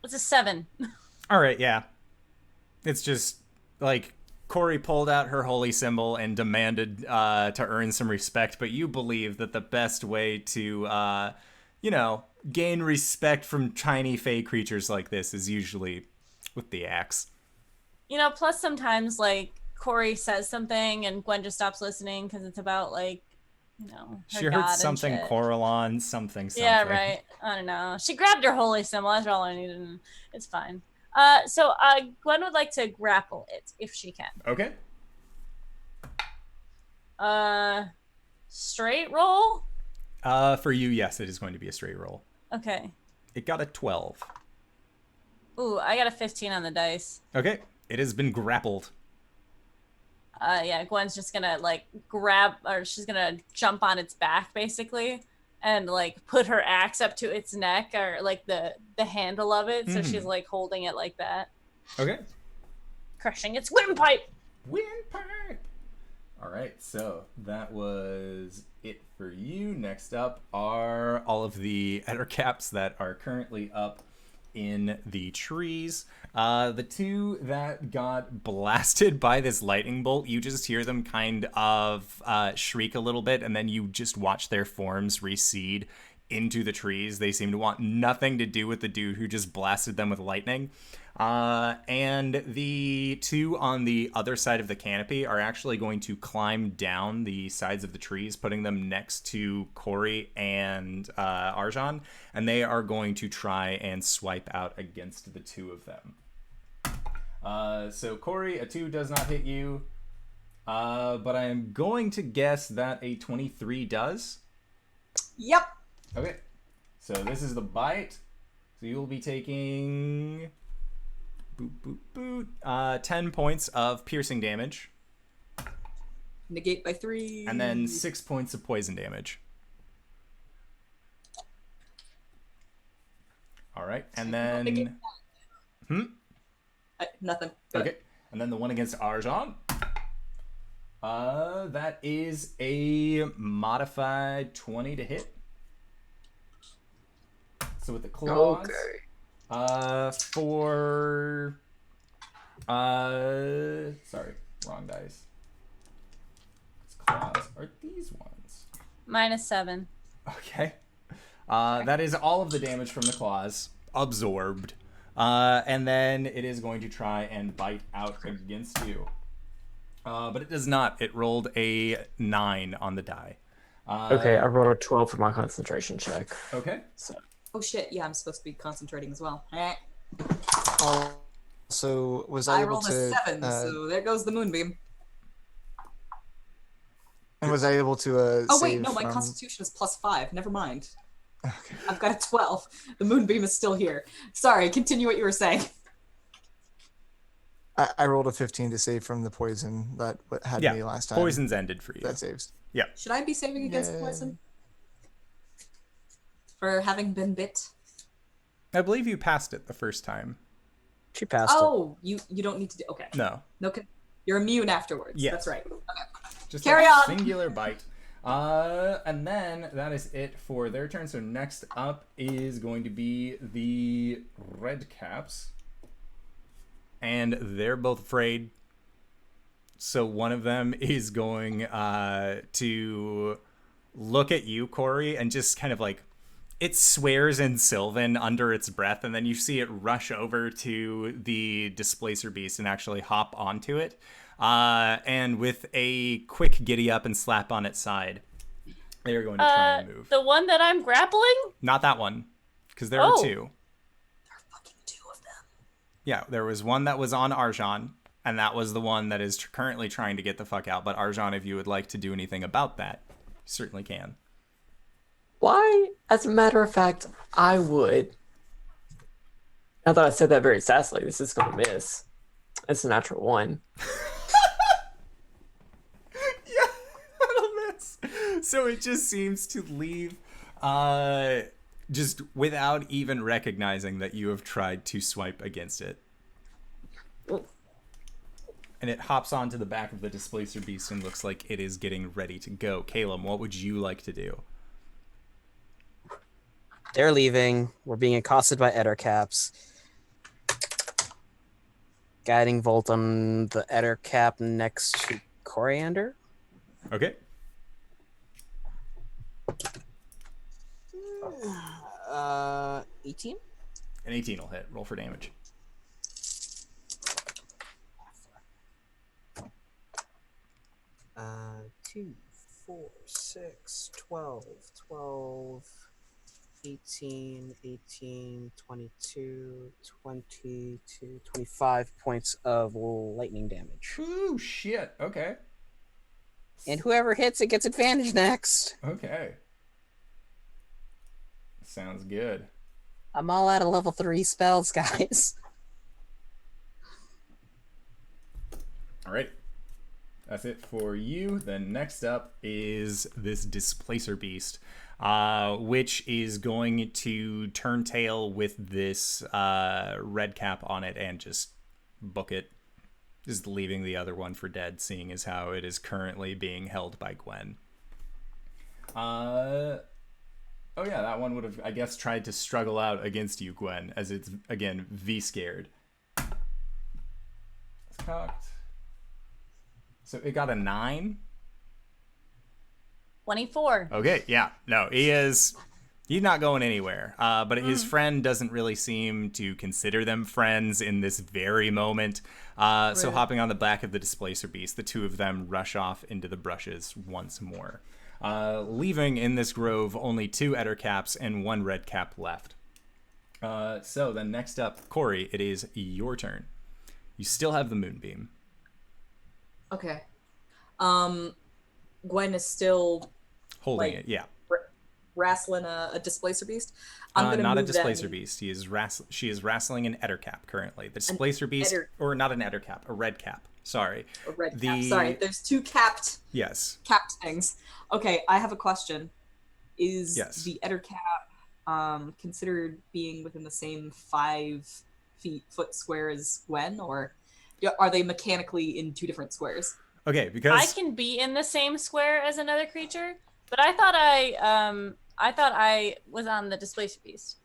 It's a 7. All right, yeah. It's just like Cori pulled out her holy symbol and demanded to earn some respect, but you believe that the best way to gain respect from tiny fey creatures like this is usually with the axe. Plus sometimes, like, Cori says something and Gwen just stops listening because it's about, like, her She god heard and something shit. Coralon, something. Yeah, right. I don't know. She grabbed her holy symbol. That's all I needed. It's fine. So Gwen would like to grapple it if she can. Okay. Straight roll? For you, yes, it is going to be a straight roll. Okay. It got a 12. Ooh, I got a 15 on the dice. Okay. It has been grappled. Yeah, Gwen's just gonna, like, she's gonna jump on its back, basically, and, like, put her axe up to its neck, or, like, the handle of it, so she's, like, holding it like that. Okay. Crushing its windpipe! Windpipe! Alright, so that was it for you. Next up are all of the ettercaps that are currently up in the trees. The two that got blasted by this lightning bolt, you just hear them kind of shriek a little bit, and then you just watch their forms recede into the trees. They seem to want nothing to do with the dude who just blasted them with lightning. And the two on the other side of the canopy are actually going to climb down the sides of the trees, putting them next to Cori and Arjan, and they are going to try and swipe out against the two of them. So Cori, a 2 does not hit you, but I am going to guess that a 23 does. Yep. Okay, so this is the bite. So you will be taking 10 points of piercing damage. Negate by 3. And then 6 points of poison damage. All right, and then... Nothing. Okay, and then the one against Arjan. That is a modified 20 to hit. So with the claws... Okay. Sorry, wrong dice. Its claws are these ones. -7. Okay. That is all of the damage from the claws absorbed. And then it is going to try and bite out against you. But it does not. It rolled a 9 on the die. Okay, I rolled a 12 for my concentration check. Okay. So. Oh shit, yeah, I'm supposed to be concentrating as well. Also, was I I able rolled to... a 7, so there goes the moonbeam. And was I able to Oh wait, save no, my from... constitution is +5. Never mind. Okay. I've got a 12. The moonbeam is still here. Sorry, continue what you were saying. I rolled a 15 to save from the poison that had me last time. Poison's ended for you. That saves. Yeah. Should I be saving against poison? For having been bit? I believe you passed it the first time. She passed it. Oh, you don't need to do... Okay. No. No, you're immune afterwards. Yes. That's right. Okay. Just Carry a on. singular bite. And then that is it for their turn. So next up is going to be the red caps. And they're both afraid. So one of them is going to look at you, Cori, and just kind of like, it swears in Sylvan under its breath, and then you see it rush over to the displacer beast and actually hop onto it. And with a quick giddy up and slap on its side, they are going to try and move. The one that I'm grappling? Not that one, because there are 2. There are fucking 2 of them. Yeah, there was one that was on Arjan, and that was the one that is currently trying to get the fuck out. But Arjan, if you would like to do anything about that, you certainly can. Why, as a matter of fact, I would. I thought I said that very sassily. This is going to miss. It's a natural 1. Yeah, that'll miss. So it just seems to leave just without even recognizing that you have tried to swipe against it. And it hops onto the back of the displacer beast and looks like it is getting ready to go. Caelum, what would you like to do? They're leaving. We're being accosted by ettercaps. Guiding Volt on the ettercap next to Coriander. Okay. 18. An 18 will hit. Roll for damage. Uh, 2, 4, 6, 12, 12, 18, 18, 22, 22, 25 points of lightning damage. Ooh, shit. Okay. And whoever hits it gets advantage next. Okay. Sounds good. I'm all out of level 3 spells, guys. All right. That's it for you. Then next up is this Displacer Beast, which is going to turn tail with this red cap on it and just book it. Just leaving the other one for dead, seeing as how it is currently being held by Gwen. Oh yeah, that one would have, I guess, tried to struggle out against you, Gwen, as it's, again, V-scared. It's cocked. So it got a 9? 24. Okay, yeah. No, he's not going anywhere. But his friend doesn't really seem to consider them friends in this very moment. So hopping on the back of the Displacer Beast, the two of them rush off into the brushes once more. Leaving in this grove only 2 Ettercaps and 1 red cap left. So then next up, Cori, it is your turn. You still have the Moonbeam. Okay. Gwen is still Holding like, it, yeah. wrestling a Displacer Beast. I'm gonna not a move Displacer that- Beast. She is wrestling an Ettercap currently. The Displacer Beast, or not an Ettercap, a red cap. Sorry. A red cap. Sorry, there's 2 capped things. Okay, I have a question. Is the Ettercap considered being within the same 5-foot square as Gwen, or are they mechanically in 2 different squares? Okay, because I can be in the same square as another creature, but I thought I was on the Displacer Beast.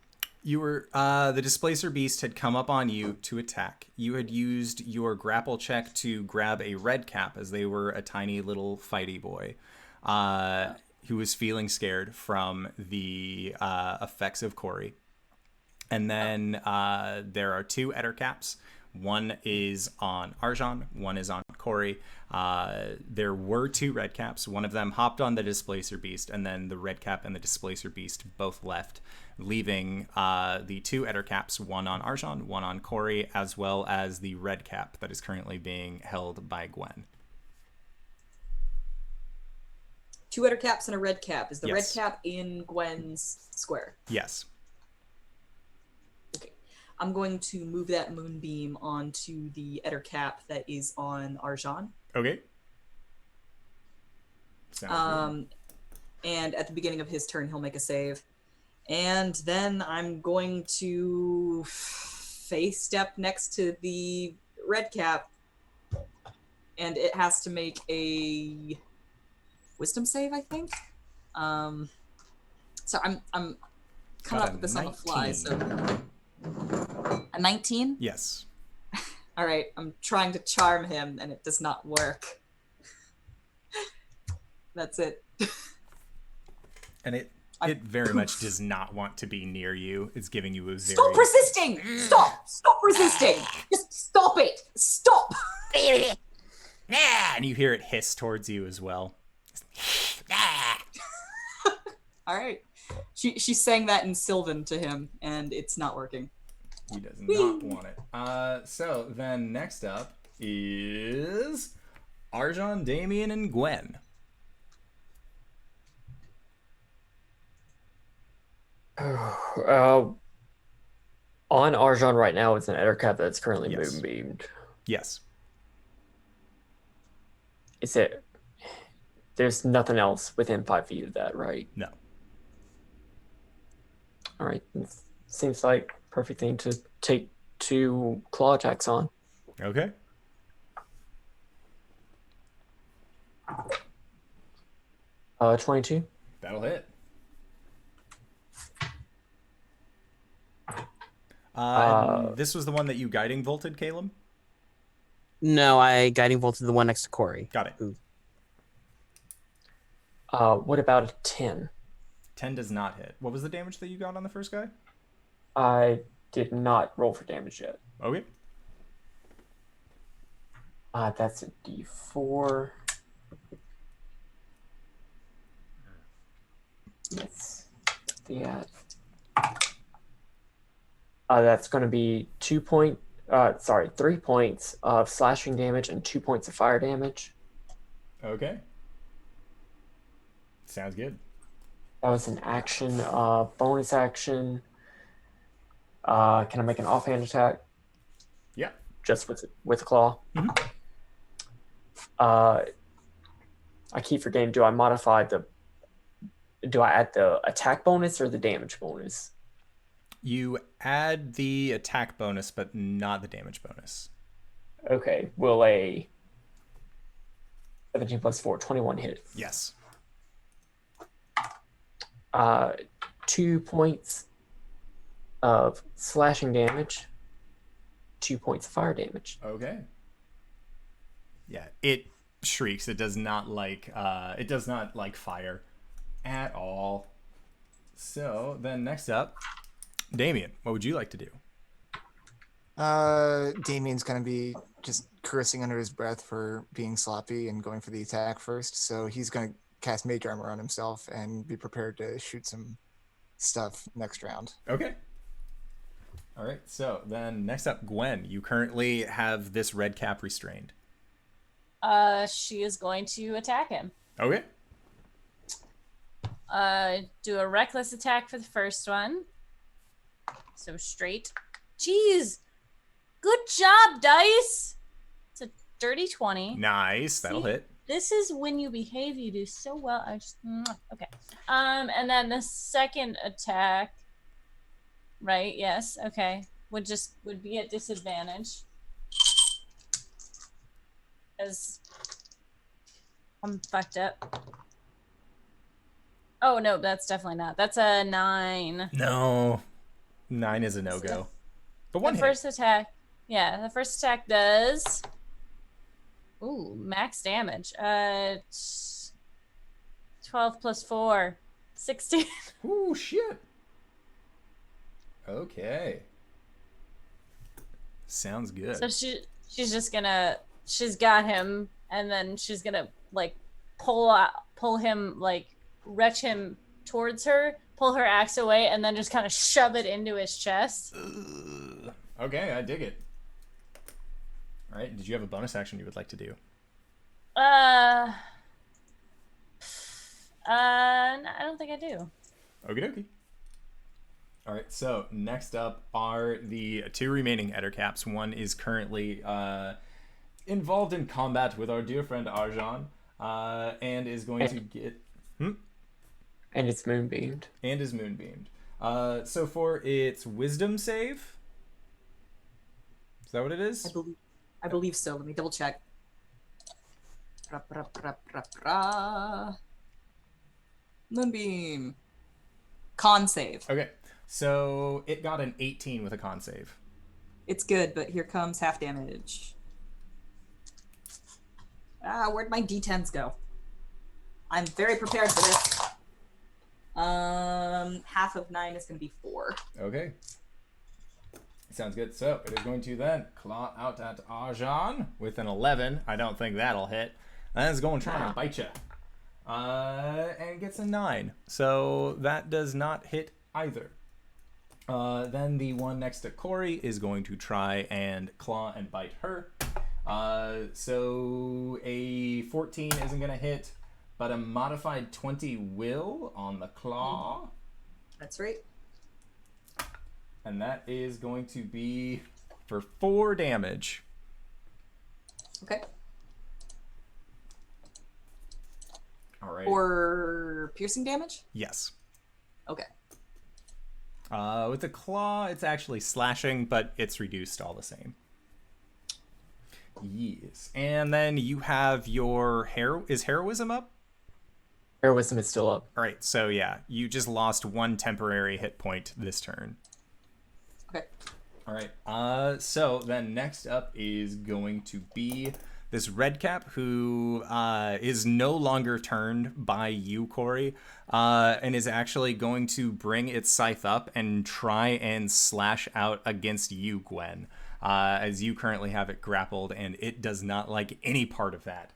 you were the Displacer Beast had come up on you to attack. You had used your grapple check to grab a red cap, as they were a tiny little fighty boy who was feeling scared from the effects of Cori. And then there are 2 Ettercaps. One is on Arjan, one is on Cori. There were 2 red caps. One of them hopped on the Displacer Beast, and then the red cap and the Displacer Beast both left, leaving the 2 Ettercaps, one on Arjan, one on Cori, as well as the red cap that is currently being held by Gwen. 2 Ettercaps and a red cap. Is the red Yes. cap in Gwen's square? Yes. Okay. I'm going to move that Moonbeam onto the Ettercap that is on Arjan. Okay. Sounds And at the beginning of his turn, he'll make a save. And then I'm going to face step next to the red cap, and it has to make a wisdom save, I think. So I'm coming up with this on the fly. So a 19. Yes. All right, I'm trying to charm him, and it does not work. That's it. And it very much does not want to be near you. It's giving you a very... Stop resisting! Stop! Stop resisting! Just stop it! Stop! And you hear it hiss towards you as well. All right. She sang that in Sylvan to him, and it's not working. He does not want it. So then next up is Arjan, Damien, and Gwen. On Arjan right now, it's an Ettercap that's currently Yes. moonbeamed. Yes. Is it? There's nothing else within 5 feet of that, right? No. All right. Seems like perfect thing to take 2 claw attacks on. Okay. Uh, 22. That'll hit. And this was the one that you guiding vaulted, Caelum? No, I guiding bolted the one next to Cori. Got it. Ooh. What about a 10? 10 does not hit. What was the damage that you got on the first guy? I did not roll for damage yet. Okay. That's a D4. Yes. That's going to be 3 points of slashing damage and 2 points of fire damage. Okay. Sounds good. That was an action. Bonus action. Can I make an offhand attack? Yeah. Just with claw. Mm-hmm. I keep forgetting. Do I add the attack bonus or the damage bonus? You add the attack bonus, but not the damage bonus. Okay. Will a 17 plus 4, 21 hit? Yes. 2 points of slashing damage, 2 points of fire damage. Okay. Yeah, it shrieks. It does not like fire at all. So then next up, Damien, what would you like to do? Damien's gonna be just cursing under his breath for being sloppy and going for the attack first. So he's gonna cast Mage Armor on himself and be prepared to shoot some stuff next round. Okay. All right. So then next up, Gwen, you currently have this red cap restrained. She is going to attack him. Okay. Do a reckless attack for the first one. So straight. Jeez. Good job, dice. It's a dirty 20. Nice. That'll See? hit. This is when you behave. You do so well. Okay. And then the second attack. Right. Yes. Okay. Would be at disadvantage. As I'm fucked up. Oh no, that's definitely not. That's a 9. No. 9 is a no-go. But one The hit. first attack. Yeah, the first attack does. Ooh, max damage. 12 plus 4. 16. Ooh, shit. Okay. Sounds good. So she's just gonna, she's got him, and then she's gonna like pull him, like retch him towards her, pull her axe away, and then just kind of shove it into his chest. Okay, I dig it. All right, did you have a bonus action you would like to do? I don't think I do. Okie dokie. All right, so next up are the 2 remaining Ettercaps. One is currently involved in combat with our dear friend Arjan, and is going to get... And it's moonbeamed. And is moonbeamed. So for its wisdom save... Is that what it is? I believe so. Let me double check. Moonbeam. Con save. Okay, so it got an 18 with a con save. It's good, but here comes half damage. Where'd my d10s go? I'm very prepared for this. Half of 9 is going to be 4. Okay. Sounds good. So it is going to then claw out at Arjan with an 11. I don't think that'll hit. And it's going to try and bite you. And gets a 9. So that does not hit either. Then the one next to Cori is going to try and claw and bite her. So a 14 isn't going to hit, but a modified 20 will on the claw. That's right. And that is going to be for 4 damage. Okay. All right. Or piercing damage? Yes. Okay. With the claw, it's actually slashing, but it's reduced all the same. Yes. And then you have your is heroism up? Heroism is still up. All right. So yeah, you just lost 1 temporary hit point this turn. Okay. All right. So then next up is going to be this red cap who is no longer turned by you, Cori, and is actually going to bring its scythe up and try and slash out against you, Gwen, as you currently have it grappled, and it does not like any part of that.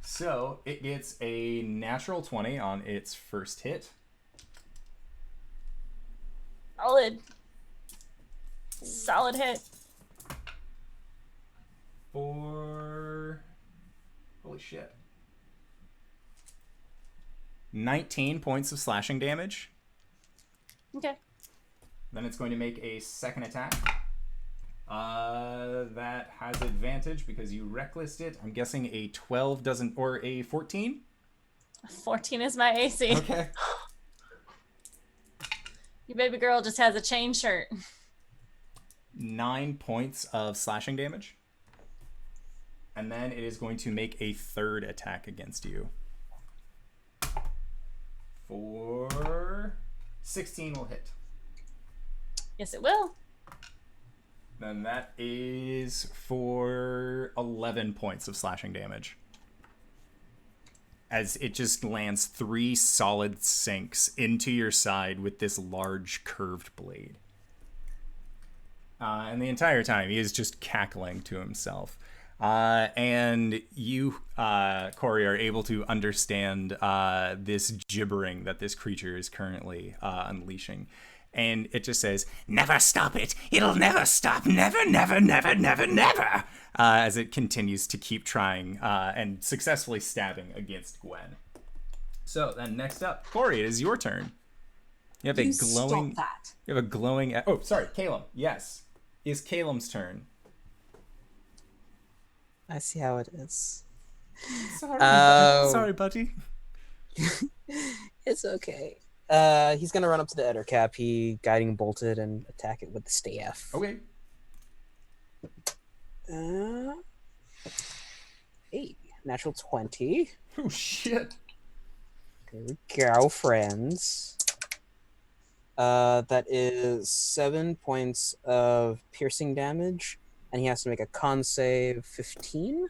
So it gets a natural 20 on its first hit. Solid hit. For... holy shit. 19 points of slashing damage. Okay. Then it's going to make a second attack. That has advantage because you recklessed it. I'm guessing a 12 doesn't, or a 14? 14 is my AC. Okay. Your baby girl just has a chain shirt. 9 points of slashing damage. And then it is going to make a third attack against you. For 16 will hit. Yes, it will. Then that is for 11 points of slashing damage. As it just lands 3 solid sinks into your side with this large curved blade. And the entire time he is just cackling to himself. And you, Cori, are able to understand this gibbering that this creature is currently unleashing. And it just says, "Never stop it! It'll never stop! Never, never, never, never, never!" As it continues to keep trying and successfully stabbing against Gwen. So then next up, Cori, it is your turn. You have a glowing... Stop that. You have a glowing... Oh, sorry, Caelum. Yes. It's Caelum's turn. I see how it is. Sorry, sorry, buddy. It's okay. He's gonna run up to the Eder Cap. He guiding bolted and attack it with the staff. Okay. Hey, natural 20. Oh, shit. There we go, friends. That is 7 points of piercing damage, and he has to make a con save 15.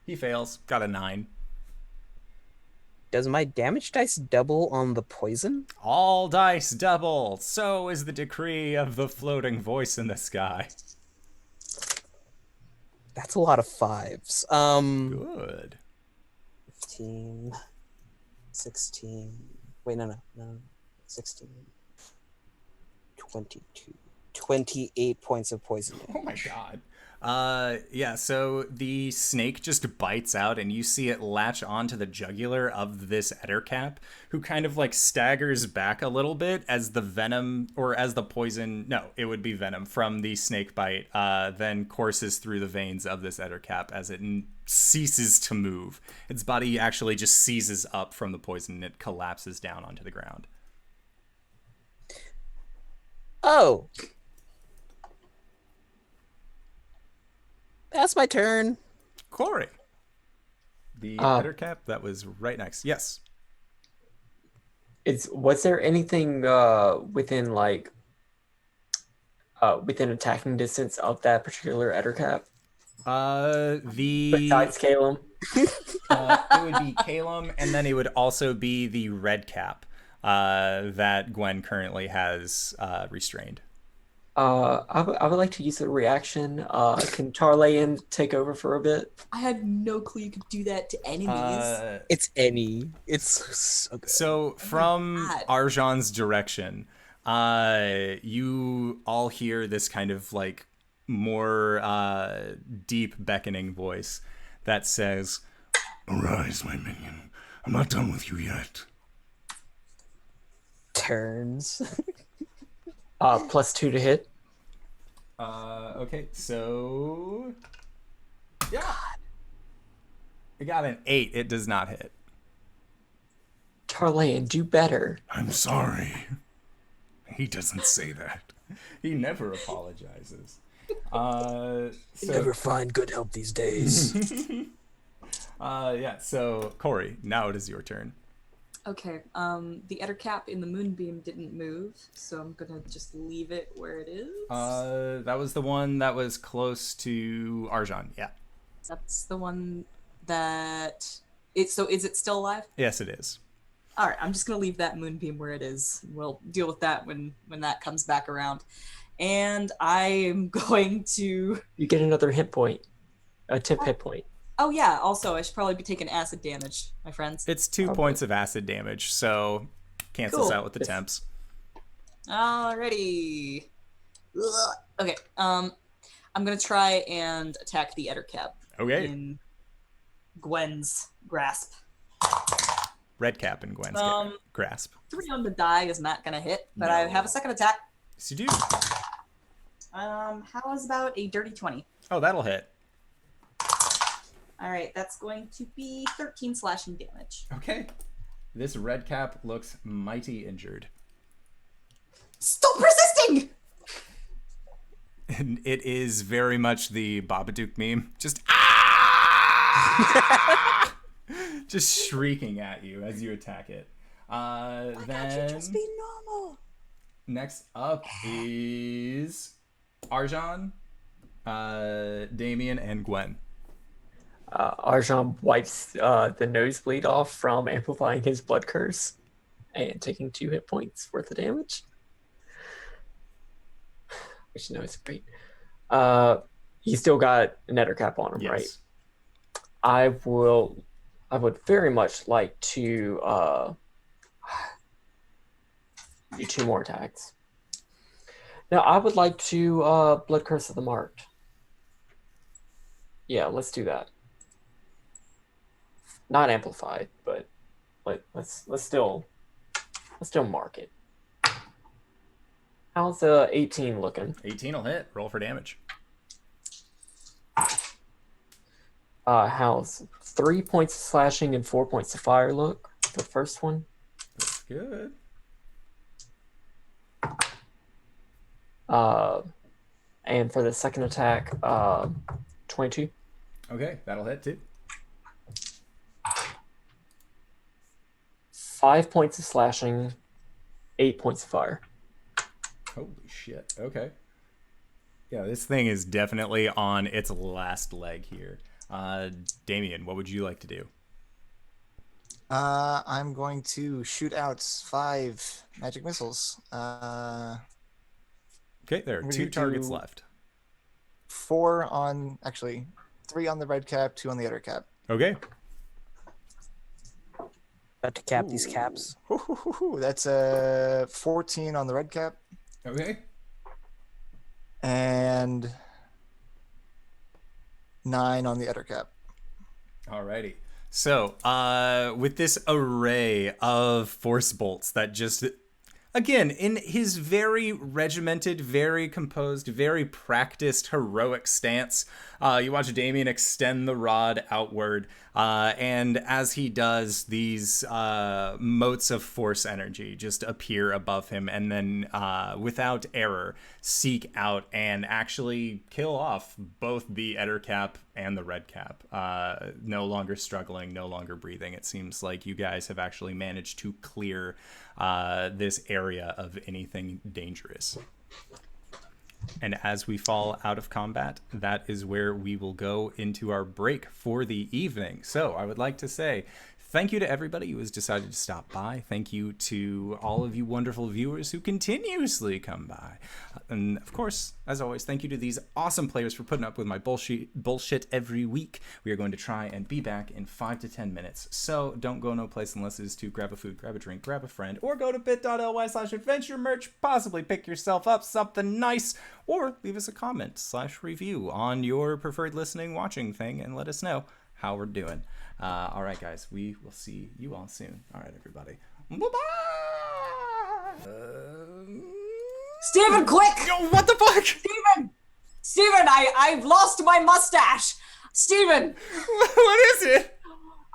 He fails. Got a 9. Does my damage dice double on the poison? All dice double. So is the decree of the floating voice in the sky. That's a lot of 5s. Good. 15, 16. Wait, no. 16, 22, 28 points of poison damage. Oh my god. Yeah, so the snake just bites out and you see it latch onto the jugular of this Ettercap, who kind of like staggers back a little bit as the venom, or as the poison, no, it would be venom from the snake bite, then courses through the veins of this Ettercap as it ceases to move. Its body actually just seizes up from the poison and it collapses down onto the ground. Oh! That's my turn. Cori. The Ettercap that was right next. Yes. Was there anything within within attacking distance of that particular Ettercap? Besides Caelum? It would be Caelum, and then it would also be the red cap that Gwen currently has restrained. I would like to use a reaction. Can Tarlayan take over for a bit? I had no clue you could do that to enemies. It's any. It's so good. So from God. Arjan's direction, you all hear this kind of like more deep beckoning voice that says, "Arise, my minion. I'm not done with you yet." Turns. +2 to hit. Okay, so yeah, I got an 8. It does not hit. Tarlayan, do better. I'm sorry. He doesn't say that. He never apologizes. Never find good help these days. Yeah. So Cori, now it is your turn. Okay. The Ettercap in the moonbeam didn't move, so I'm gonna just leave it where it is. That was the one that was close to Arjan. Yeah. That's the one that it's. So is it still alive? Yes, it is. All right. I'm just gonna leave that moonbeam where it is. We'll deal with that when that comes back around. And I am going to. You get another hit point. A temp hit point. Oh yeah. Also, I should probably be taking acid damage, my friends. It's 2 points of acid damage, so cancels Cool. out with the temps. Alrighty. Ugh. Okay. I'm gonna try and attack the Ettercap. Okay. In Gwen's grasp. Red cap and Gwen's grasp. 3 on the die is not gonna hit, but I have a second attack. Yes, you do. How is about a dirty 20? Oh, that'll hit. All right, that's going to be 13 slashing damage. Okay. This red cap looks mighty injured. Still persisting! And it is very much the Babadook meme. Just ah! Just shrieking at you as you attack it. Then Can't you just be normal? next up is Arjan, Damien, and Gwen. Arjan wipes the nosebleed off from amplifying his blood curse and taking 2 hit points worth of damage. Which is great. He's still got a netter cap on him, Yes. right? I would very much like to do 2 more attacks. Now I would like to blood curse of the marked. Yeah, let's do that. Not amplified, but let's still mark it. How's 18 looking? 18 will hit. Roll for damage. How's 3 points of slashing and 4 points of fire look? The first one. That's good. And for the second attack, 22. Okay, that'll hit too. 5 points of slashing, 8 points of fire. Holy shit. Okay. Yeah, this thing is definitely on its last leg here. Damien, what would you like to do? I'm going to shoot out 5 magic missiles. Okay, there are I'm 2 gonna targets do- left. 4 on, actually, 3 on the red cap, 2 on the other cap. Okay. About to cap these caps. That's 14 on the red cap Okay. and 9 on the other cap. Alrighty. So, with this array of force bolts that just, again, in his very regimented, very composed, very practiced, heroic stance, you watch Damien extend the rod outward, and as he does, these motes of force energy just appear above him, and then, without error, seek out and actually kill off both the Ettercap and the red cap. No longer struggling, no longer breathing. It seems like you guys have actually managed to clear this area of anything dangerous. And as we fall out of combat, that is where we will go into our break for the evening. So I would like to say thank you to everybody who has decided to stop by. Thank you to all of you wonderful viewers who continuously come by. And of course, as always, thank you to these awesome players for putting up with my bullshit every week. We are going to try and be back in 5 to 10 minutes. So don't go no place unless it is to grab a food, grab a drink, grab a friend, or go to bit.ly/adventure merch, possibly pick yourself up something nice, or leave us a comment/review on your preferred listening, watching thing, and let us know how we're doing. All right, guys, we will see you all soon. All right, everybody. Bye-bye! Steven, quick! Yo, what the fuck? Steven, I've lost my mustache! Steven! What is it?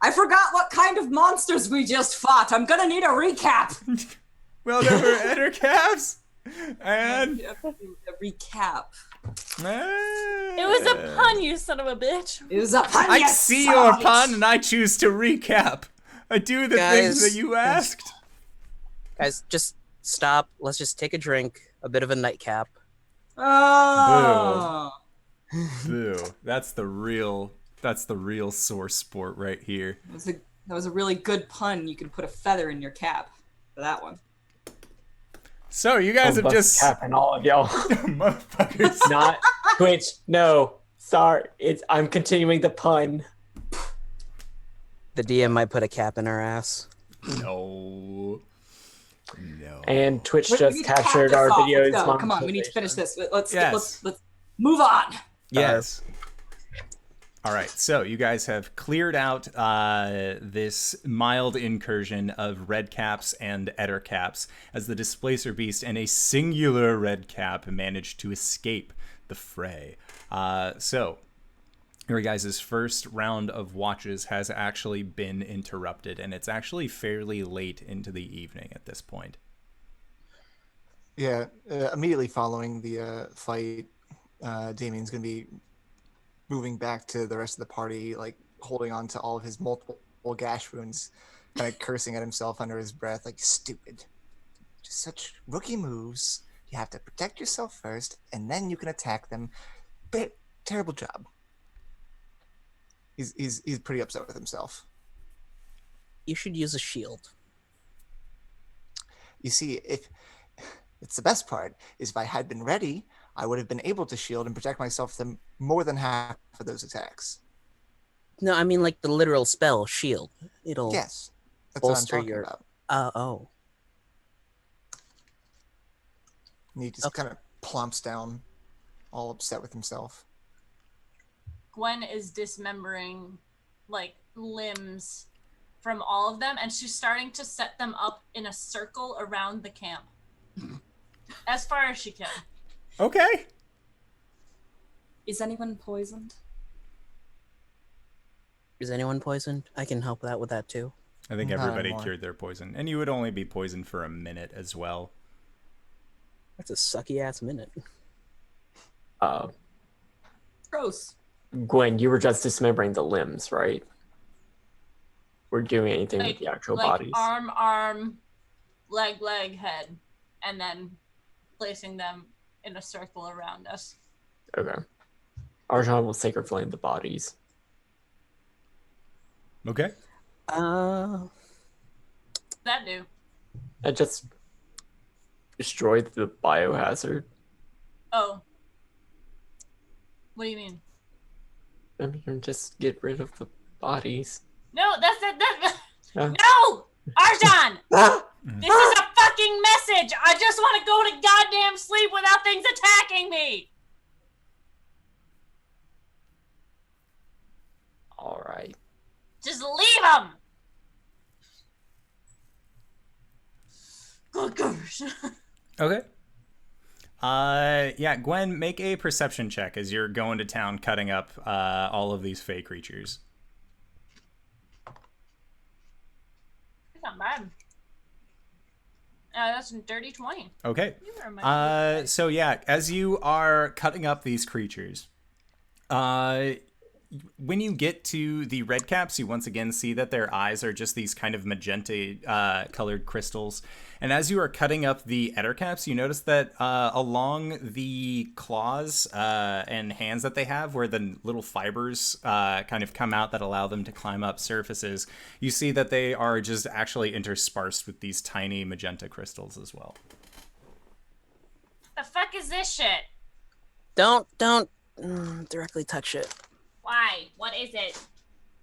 I forgot what kind of monsters we just fought. I'm gonna need a recap. Well, there were Ettercaps, and... A recap. It was a pun, you son of a bitch. It was a pun. I you see son your of a pun, bitch. and I choose to recap. I do the Guys. things that you asked. Guys, just stop. Let's just take a drink. A bit of a nightcap. Oh. Boo. That's the real sore sport right here. That was a really good pun. You can put a feather in your cap for that one. So you guys have just capping all of y'all. motherfuckers. Not Twitch. No, sorry. I'm continuing the pun. The DM might put a cap in her ass. No. And Twitch We just need to cap captured this our off. videos. Let's go. Come on, we need to finish this. Let's Yes. let's move on. Yes. All right, so you guys have cleared out this mild incursion of red caps and Etter caps as the Displacer Beast and a singular red cap managed to escape the fray. So your guys' first round of watches has actually been interrupted, and it's actually fairly late into the evening at this point. Yeah, immediately following the fight, Damien's going to be moving back to the rest of the party, like holding on to all of his multiple gash wounds, kind of cursing at himself under his breath, like, stupid. Just such rookie moves. You have to protect yourself first, and then you can attack them. But terrible job. He's pretty upset with himself. You should use a shield. You see, if it's the best part, is if I had been ready, I would have been able to shield and protect myself from more than half of those attacks. No, I mean like the literal spell, shield. It'll Yes, that's what I'm bolster talking your. about. Oh. And he just kind of plumps down, all upset with himself. Gwen is dismembering like limbs from all of them, and she's starting to set them up in a circle around the camp as far as she can. Okay. Is anyone poisoned? Is anyone poisoned? I can help out with that too. I think Not everybody anymore. cured their poison, and you would only be poisoned for a minute as well. That's a sucky ass minute. Gross. Gwen, you were just dismembering the limbs, right? We're doing anything Like, with the actual like bodies. arm, leg, head, and then placing them in a circle around us. Okay. Arjan will sacred flame the bodies. Okay. Uh, That do. And just destroy the biohazard. Oh. What do you mean? I mean, just get rid of the bodies. No, that's it. Yeah. No! Arjan! Ah! This is a fucking message! I just want to go to goddamn sleep without things attacking me! All right. Just leave them! Good gosh. Okay. Yeah, Gwen, make a perception check as you're going to town cutting up all of these fey creatures. That's not bad. That's a dirty 20. Okay. You were my So yeah, as you are cutting up these creatures, when you get to the red caps, you once again see that their eyes are just these kind of magenta colored crystals. And as you are cutting up the Etter caps, you notice that along the claws and hands that they have, where the little fibers kind of come out that allow them to climb up surfaces, you see that they are just actually interspersed with these tiny magenta crystals as well. The fuck is this shit? don't directly touch it. Why? What is it?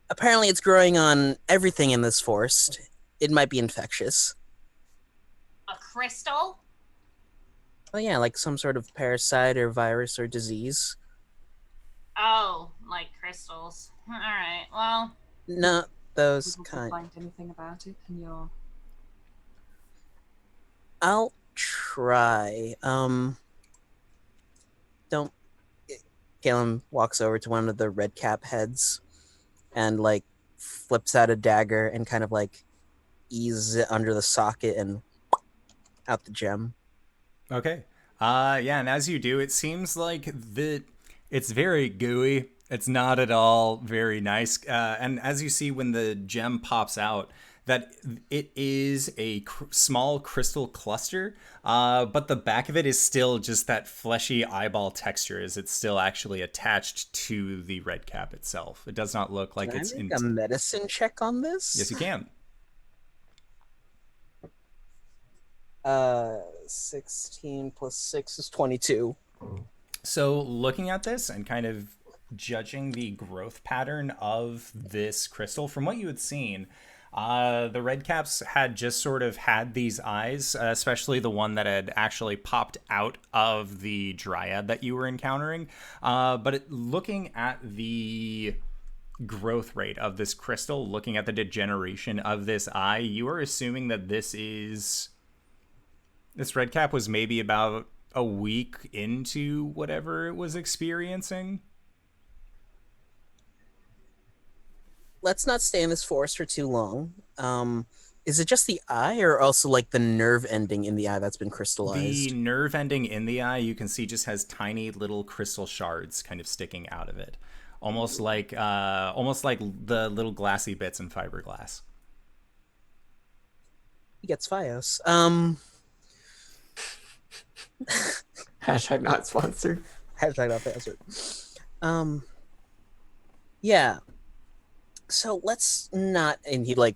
Apparently, it's growing on everything in this forest. It might be infectious. A crystal? Oh yeah, like some sort of parasite or virus or disease. Oh, like crystals. Alright, well, Not those People can kind. find anything about it in your... I'll try. Don't. Caelum walks over to one of the red cap heads and like flips out a dagger and kind of like eases it under the socket and out the gem. Okay. Yeah, and as you do, it seems like it's very gooey. It's not at all very nice. And as you see, when the gem pops out, that it is a small crystal cluster, but the back of it is still just that fleshy eyeball texture, as it's still actually attached to the red cap itself. It does not look like Can it's I make a medicine check on this? Yes, you can. 16 plus 6 is 22. So looking at this and kind of judging the growth pattern of this crystal, from what you had seen, the red caps had just sort of had these eyes, especially the one that had actually popped out of the dryad that you were encountering. But looking at the growth rate of this crystal, looking at the degeneration of this eye, you are assuming that this red cap was maybe about a week into whatever it was experiencing. Let's not stay in this forest for too long. Is it just the eye, or also like the nerve ending in the eye that's been crystallized? The nerve ending in the eye, you can see, just has tiny little crystal shards kind of sticking out of it, almost like the little glassy bits in fiberglass. He gets Fios. Hashtag not sponsored. Hashtag not sponsored. Yeah. So let's not. And he like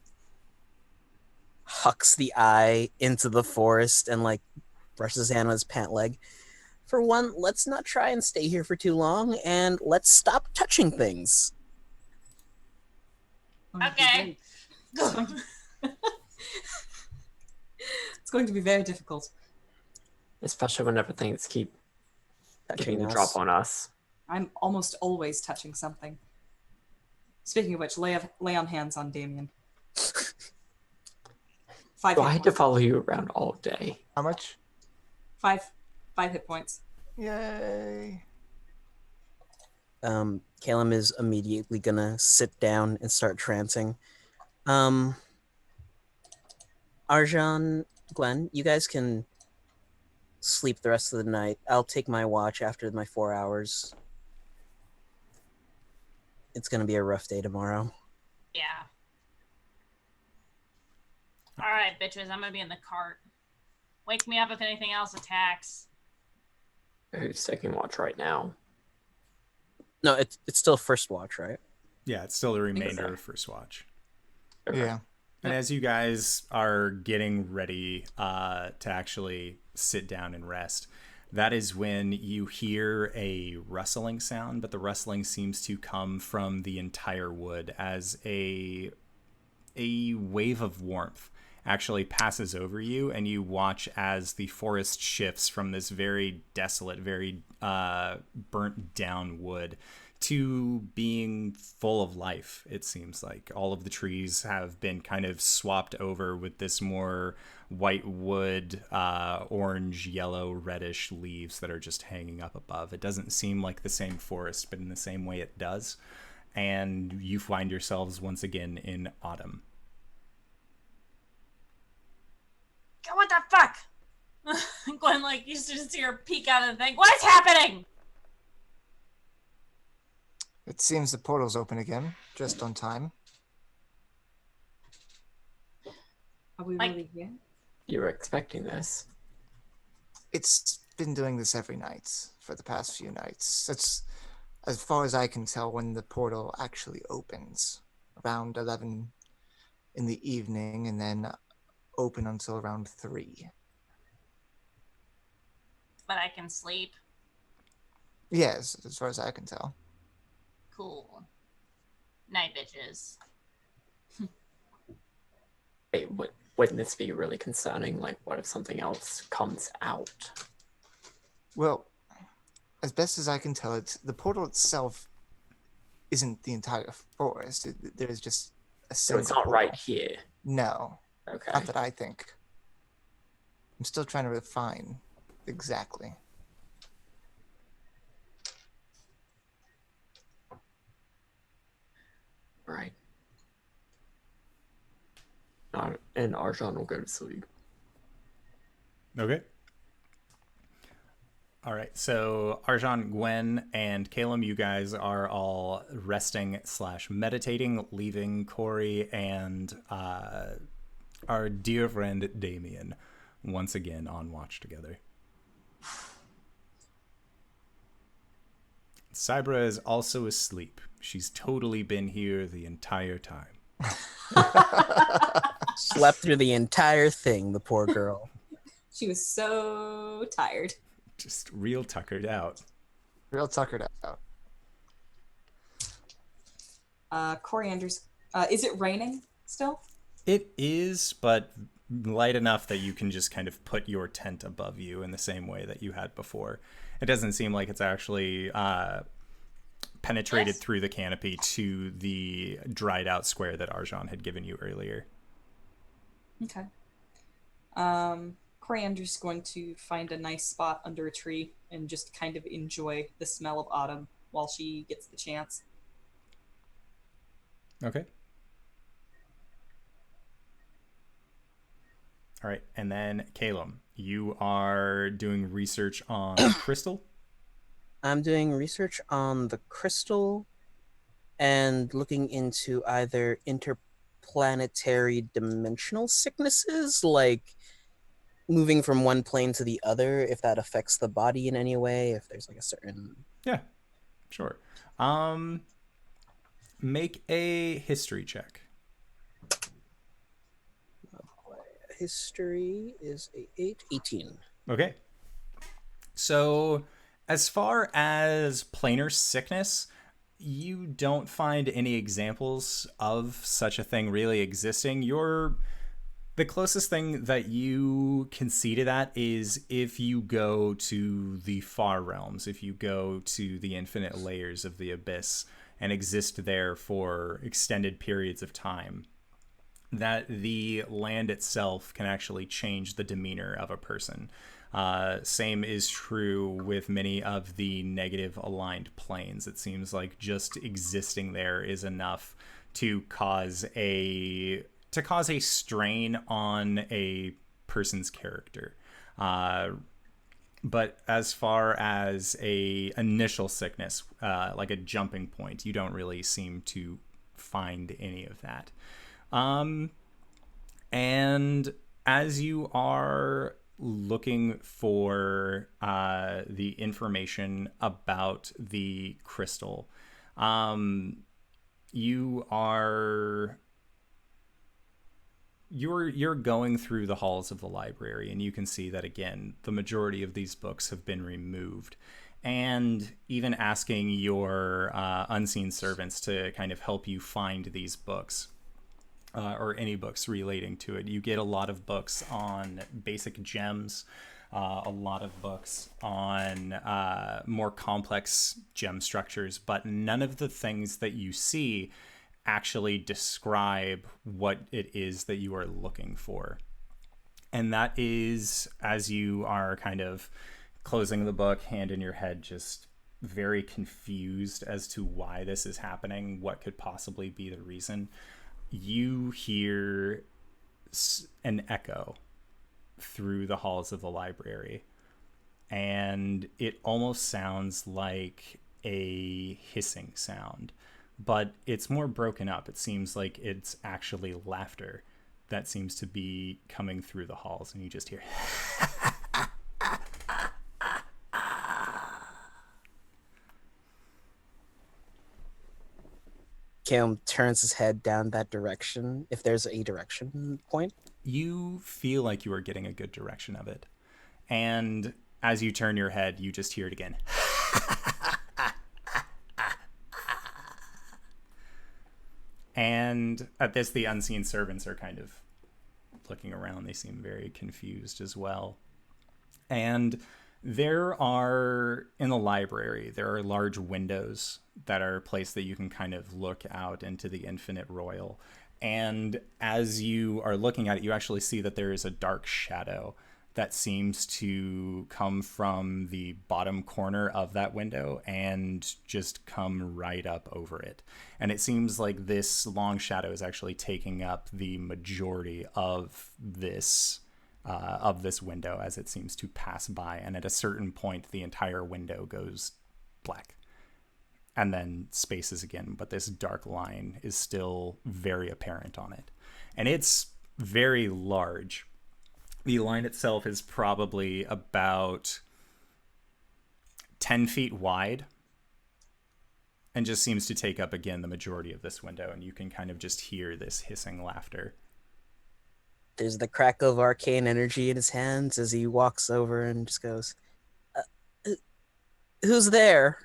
hucks the eye into the forest and like brushes his hand on his pant leg. For one, let's not try and stay here for too long, and let's stop touching things. Okay. It's going to be very difficult. Especially whenever things keep getting Touching the us. drop on us. I'm almost always touching something. Speaking of which, lay on hands on Damien. 5 Do hit I have to points. follow you around all day? How much? 5 hit points. Yay. Caelum is immediately gonna sit down and start trancing. Arjan, Gwen, you guys can sleep the rest of the night. I'll take my watch after my 4 hours. It's gonna be a rough day tomorrow. Yeah. All right, bitches. I'm gonna be in the cart. Wake me up if anything else attacks. Who's taking watch right now? No, it's still first watch, right? Yeah, it's still the remainder so. of first watch. Okay. Yeah. And as you guys are getting ready to actually sit down and rest, that is when you hear a rustling sound, but the rustling seems to come from the entire wood as a wave of warmth actually passes over you, and you watch as the forest shifts from this very desolate, very burnt down wood to being full of life. It seems like all of the trees have been kind of swapped over with this more white wood, orange, yellow, reddish leaves that are just hanging up above. It doesn't seem like the same forest, but in the same way it does. And you find yourselves once again in autumn. What the fuck? Gwen, like, you just see her peek out of the thing. What is happening? It seems the portal's open again, just on time. Are we Like- really here? You were expecting this. It's been doing this every night for the past few nights. That's as far as I can tell when the portal actually opens. Around 11 in the evening, and then open until around 3. But I can sleep. Yes, as far as I can tell. Cool. Night, bitches. Wait, wouldn't this be really concerning? Like, what if something else comes out? Well, as best as I can tell, the portal itself isn't the entire forest. There's just a So single it's not portal. right here. No, Okay. not that I think. I'm still trying to refine exactly. Right. And Arjan will go to sleep. Okay. All right, so Arjan, Gwen, and Caelum, you guys are all resting / meditating, leaving Cori and our dear friend Damien once again on watch together. Cybra is also asleep. She's totally been here the entire time. Slept through the entire thing, the poor girl. She was so tired. Just real tuckered out. Real tuckered out. Coriander's. Is it raining still? It is, but light enough that you can just kind of put your tent above you in the same way that you had before. It doesn't seem like it's actually penetrated through the canopy to the dried out square that Arjan had given you earlier. Okay. Coriander's going to find a nice spot under a tree and just kind of enjoy the smell of autumn while she gets the chance. Okay. All right, and then Caelum, you are doing research on crystal. I'm doing research on the crystal and looking into either interplanetary dimensional sicknesses, like moving from one plane to the other, if that affects the body in any way, if there's like a certain... Yeah, sure. Make a history check. History is 18. Okay. So as far as planar sickness, you don't find any examples of such a thing really existing. The closest thing that you can see to that is if you go to the far realms, if you go to the infinite layers of the abyss and exist there for extended periods of time, that the land itself can actually change the demeanor of a person. Same is true with many of the negative aligned planes. It seems like just existing there is enough to cause a strain on a person's character. But as far as a initial sickness, like a jumping point, you don't really seem to find any of that. And as you are looking for the information about the crystal, you're going through the halls of the library, and you can see that again the majority of these books have been removed, and even asking your unseen servants to kind of help you find these books, or any books relating to it. You get a lot of books on basic gems, a lot of books on more complex gem structures, but none of the things that you see actually describe what it is that you are looking for. And that is, as you are kind of closing the book, hand in your head, just very confused as to why this is happening, what could possibly be the reason, you hear an echo through the halls of the library, and it almost sounds like a hissing sound, but it's more broken up. It seems like it's actually laughter that seems to be coming through the halls, and you just hear Caelum turns his head down that direction, if there's a direction point. You feel like you are getting a good direction of it, and as you turn your head, you just hear it again. And at this, the unseen servants are kind of looking around. They seem very confused as well. And there are, in the library, there are large windows that are placed that you can kind of look out into the infinite royal. And as you are looking at it, you actually see that there is a dark shadow that seems to come from the bottom corner of that window and just come right up over it. And it seems like this long shadow is actually taking up the majority of this of this window as it seems to pass by. And at a certain point, the entire window goes black and then spaces again. But this dark line is still very apparent on it. And it's very large. The line itself is probably about 10 feet wide and just seems to take up again the majority of this window. And you can kind of just hear this hissing laughter. There's the crackle of arcane energy in his hands as he walks over and just goes, who's there?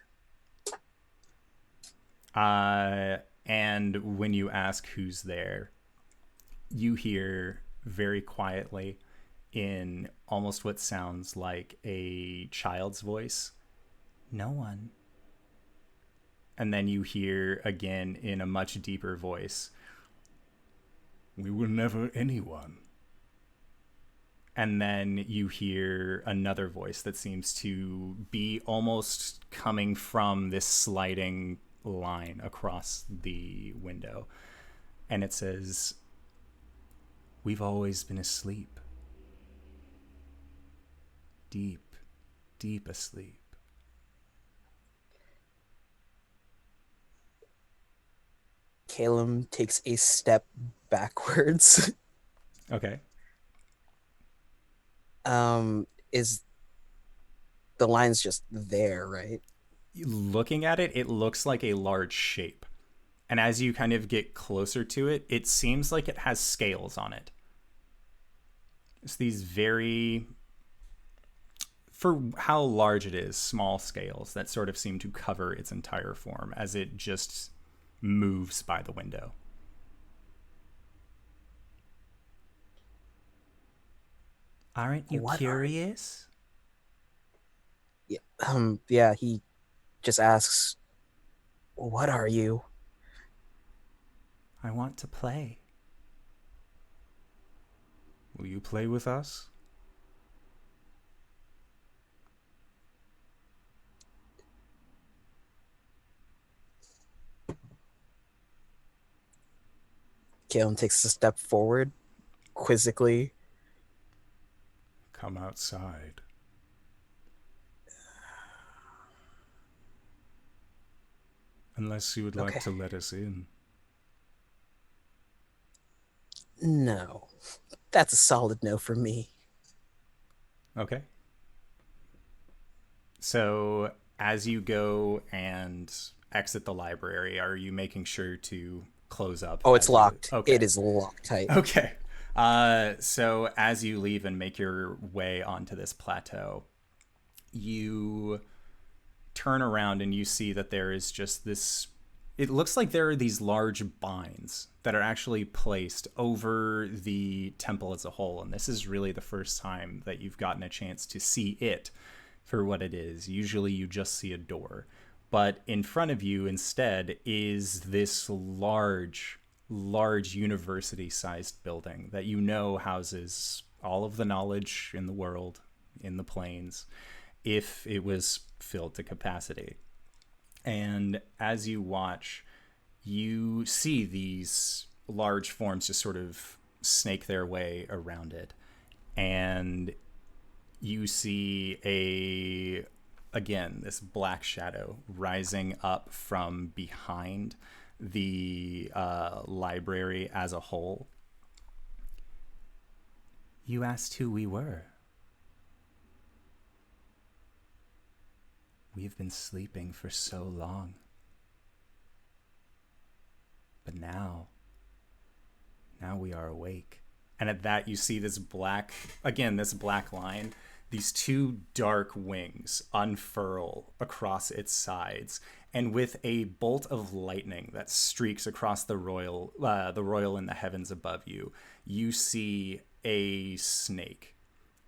And when you ask who's there, you hear very quietly in almost what sounds like a child's voice, "No one." And then you hear again in a much deeper voice, "We were never anyone." And then you hear another voice that seems to be almost coming from this sliding line across the window. And it says, "We've always been asleep. Deep, deep asleep." Caelum takes a step backwards. Okay. Is the line's just there, right? Looking at it, it looks like a large shape. And as you kind of get closer to it, it seems like it has scales on it. It's these very, for how large it is, small scales that sort of seem to cover its entire form as it just moves by the window. Aren't you curious? Yeah, he just asks, "What are you?" I want to play. Will you play with us? Caelum takes a step forward, quizzically. Come outside. Unless you would like to let us in. No. That's a solid no for me. Okay. So as you go and exit the library, are you making sure to close up? Oh, it's locked. Okay. It is locked tight. Okay. So as you leave and make your way onto this plateau, you turn around and you see that there is just this, it looks like there are these large binds that are actually placed over the temple as a whole. And this is really the first time that you've gotten a chance to see it for what it is. Usually you just see a door, but in front of you instead is this large university-sized building that you know houses all of the knowledge in the world, in the planes, if it was filled to capacity. And as you watch, you see these large forms just sort of snake their way around it. And you see again, this black shadow rising up from behind the library as a whole. You asked who we were. We've been sleeping for so long. But now we are awake. And at that, you see this black line, these two dark wings unfurl across its sides. And with a bolt of lightning that streaks across the royal in the heavens above you, you see a snake,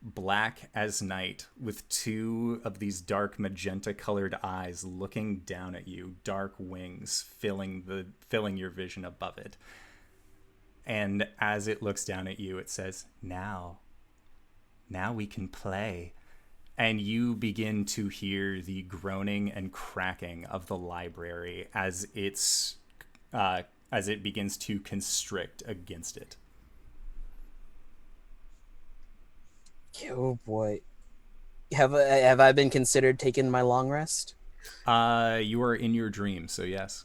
black as night, with two of these dark magenta colored eyes looking down at you, dark wings filling your vision above it. And as it looks down at you, it says, now we can play. And you begin to hear the groaning and cracking of the library as it begins to constrict against it. Oh boy. Have I been considered taking my long rest? You are in your dream, so yes.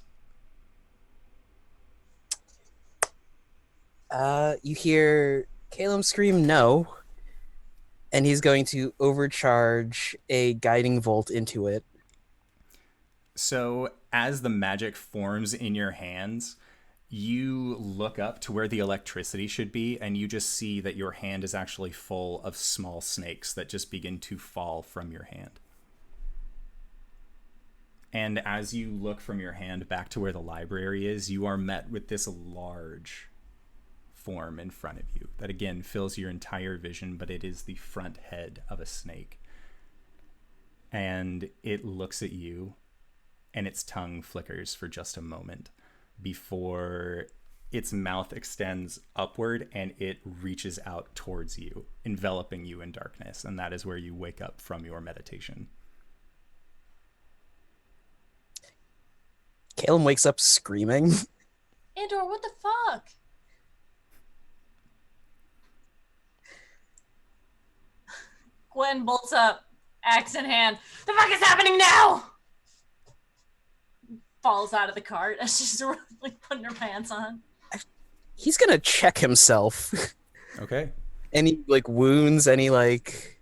You hear Caelum scream no, and he's going to overcharge a guiding bolt into it. So as the magic forms in your hands, you look up to where the electricity should be, and you just see that your hand is actually full of small snakes that just begin to fall from your hand. And as you look from your hand back to where the library is, you are met with this large form in front of you that again fills your entire vision, but it is the front head of a snake. And it looks at you, and its tongue flickers for just a moment before its mouth extends upward and it reaches out towards you, enveloping you in darkness. And that is where you wake up from your meditation. Caelum wakes up screaming. Andor, what the fuck? Gwen bolts up, axe in hand. The fuck is happening now? Falls out of the cart as she's like putting her pants on. He's gonna check himself. Okay. Any like wounds, any like...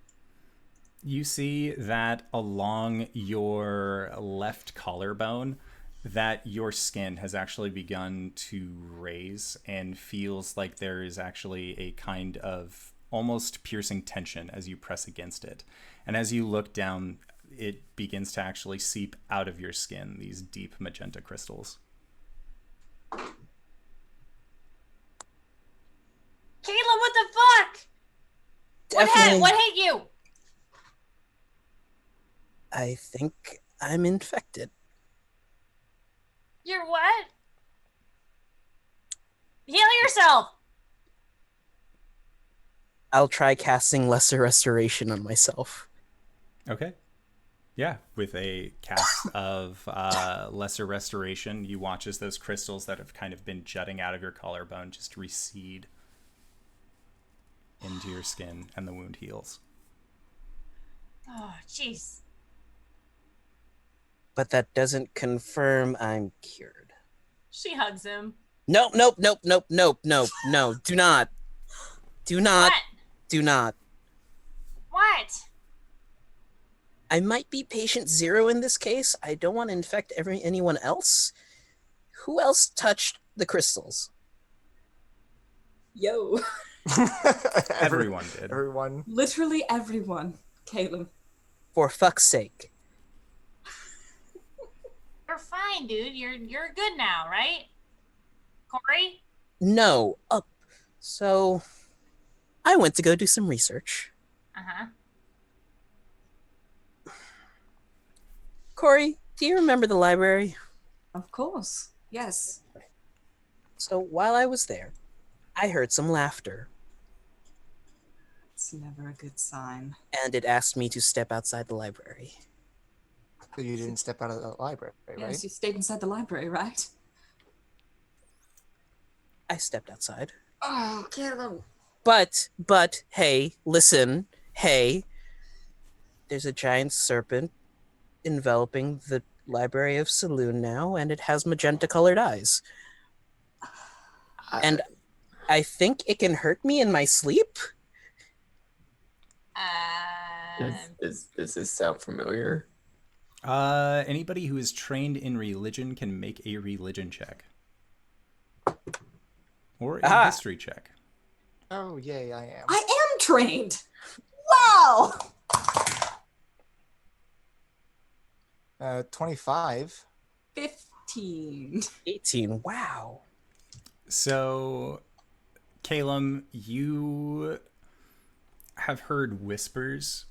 You see that along your left collarbone, that your skin has actually begun to raise and feels like there is actually a kind of almost piercing tension as you press against it. And as you look down, it begins to actually seep out of your skin, these deep magenta crystals. Caelum, what the fuck? Definitely. What hit you? I think I'm infected. You're what? Heal yourself. I'll try casting Lesser Restoration on myself. Okay. Yeah, with a cast of Lesser Restoration, you watch as those crystals that have kind of been jutting out of your collarbone just recede into your skin, and the wound heals. Oh, jeez. But that doesn't confirm I'm cured. She hugs him. Nope. Do not. Do not. What? Do not. What? I might be patient zero in this case. I don't want to infect anyone else. Who else touched the crystals? Yo. Everyone did. Everyone. Literally everyone, Caelum. For fuck's sake. You're fine, dude. You're good now, right? Cori? No. So, I went to go do some research. Uh-huh. Cori, do you remember the library? Of course. Yes. So, while I was there, I heard some laughter, It's never a good sign. and it asked me to step outside the library. So you didn't step out of the library, right? Yes, you stayed inside the library, right? I stepped outside. Oh, Caelum. But, hey, listen, hey. There's a giant serpent enveloping the Library of Saloon now, and it has magenta-colored eyes. And I think it can hurt me in my sleep? Does this sound familiar? Anybody who is trained in religion can make a religion check. Or a history check. Oh, yay, I am. I am trained. Wow. 25. 15. 18, wow. So, Caelum, you have heard whispers,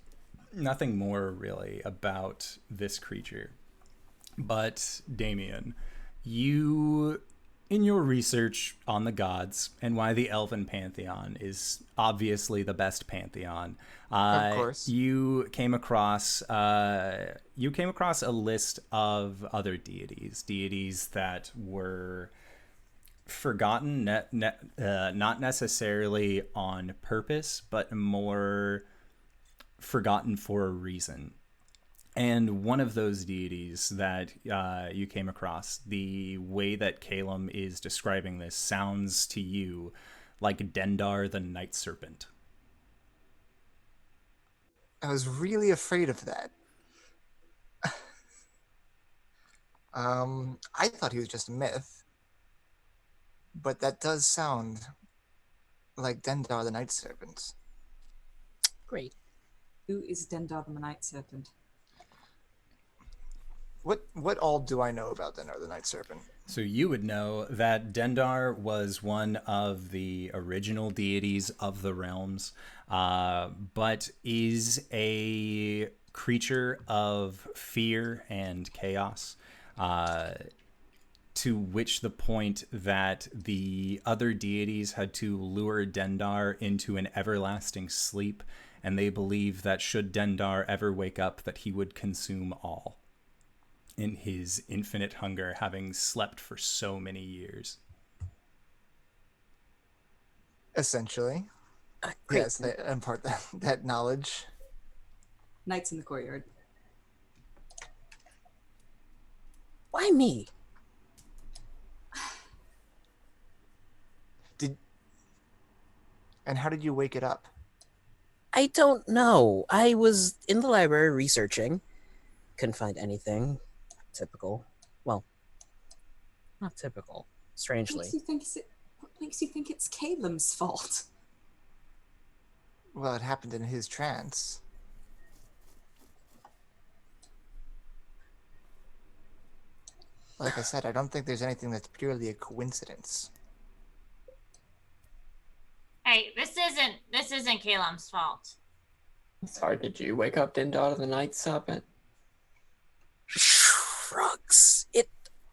nothing more really, about this creature. But, Damien, you, in your research on the gods and why the Elven Pantheon is obviously the best pantheon, Of course. you came across a list of other deities that were forgotten, not necessarily on purpose, but more forgotten for a reason. And one of those deities that you came across, the way that Caelum is describing this sounds to you like Dendar the Night Serpent. I was really afraid of that. I thought he was just a myth, but that does sound like Dendar the Night Serpent. Great. Who is Dendar the Night Serpent? What all do I know about Dendar the Night Serpent? So you would know that Dendar was one of the original deities of the realms, but is a creature of fear and chaos, to which the point that the other deities had to lure Dendar into an everlasting sleep, and they believe that should Dendar ever wake up, that he would consume all in his infinite hunger, having slept for so many years. Essentially. Great. Yes, I impart that knowledge. Knights in the courtyard. Why me? And how did you wake it up? I don't know. I was in the library researching. Couldn't find anything. Typical. Well, not typical. Strangely. What makes you think it's Caelum's fault? Well, it happened in his trance. Like I said, I don't think there's anything that's purely a coincidence. Hey, this isn't Caelum's fault. Sorry, did you wake up Dendar the Night Serpent? Shrugs.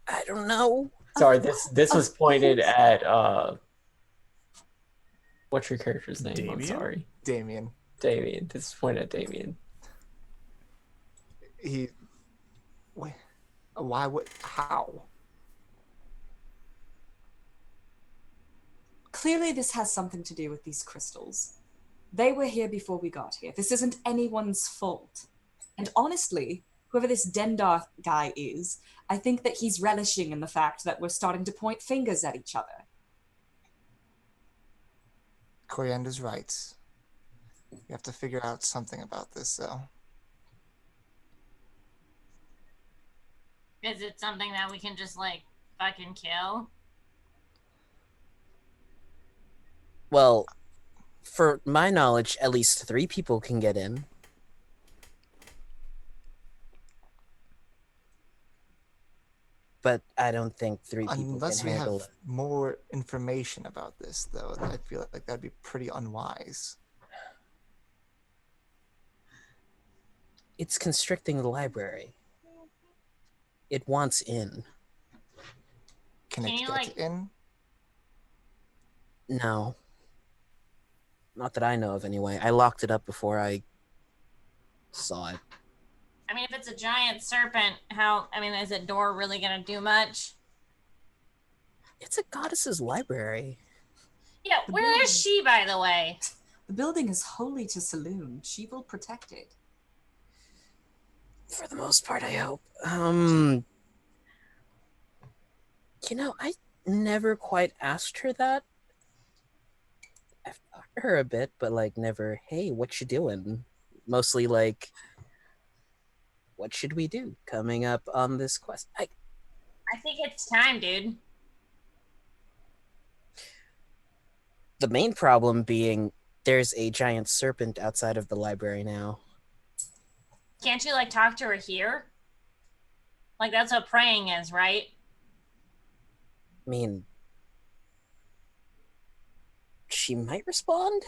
I don't know. Sorry, this was pointed at what's your character's name? Damien? I'm sorry. Damien. Damien. This is pointed at Damien. Why would... How? Clearly this has something to do with these crystals. They were here before we got here. This isn't anyone's fault. And honestly, whoever this Dendar guy is, I think that he's relishing in the fact that we're starting to point fingers at each other. Coriander's right. You have to figure out something about this, though. Is it something that we can just, like, fucking kill? Well, for my knowledge, at least 3 people can get in. But I don't think 3 people Unless can we handle have it. more information about this, though, I feel like that'd be pretty unwise. It's constricting the library. It wants in. Can Can it you, get like- in? No. Not that I know of, anyway. I locked it up before I saw it. I mean, if it's a giant serpent, is a door really gonna do much? It's a goddess's library. Yeah, where is she, by the way? The building is holy to Saloon. She will protect it. For the most part, I hope. I never quite asked her that. I've talked to her a bit, but, like, never, hey, what you doing? Mostly, like, what should we do coming up on this quest? I think it's time, dude. The main problem being there's a giant serpent outside of the library now. Can't you, like, talk to her here? Like, that's what praying is, right? I mean, she might respond.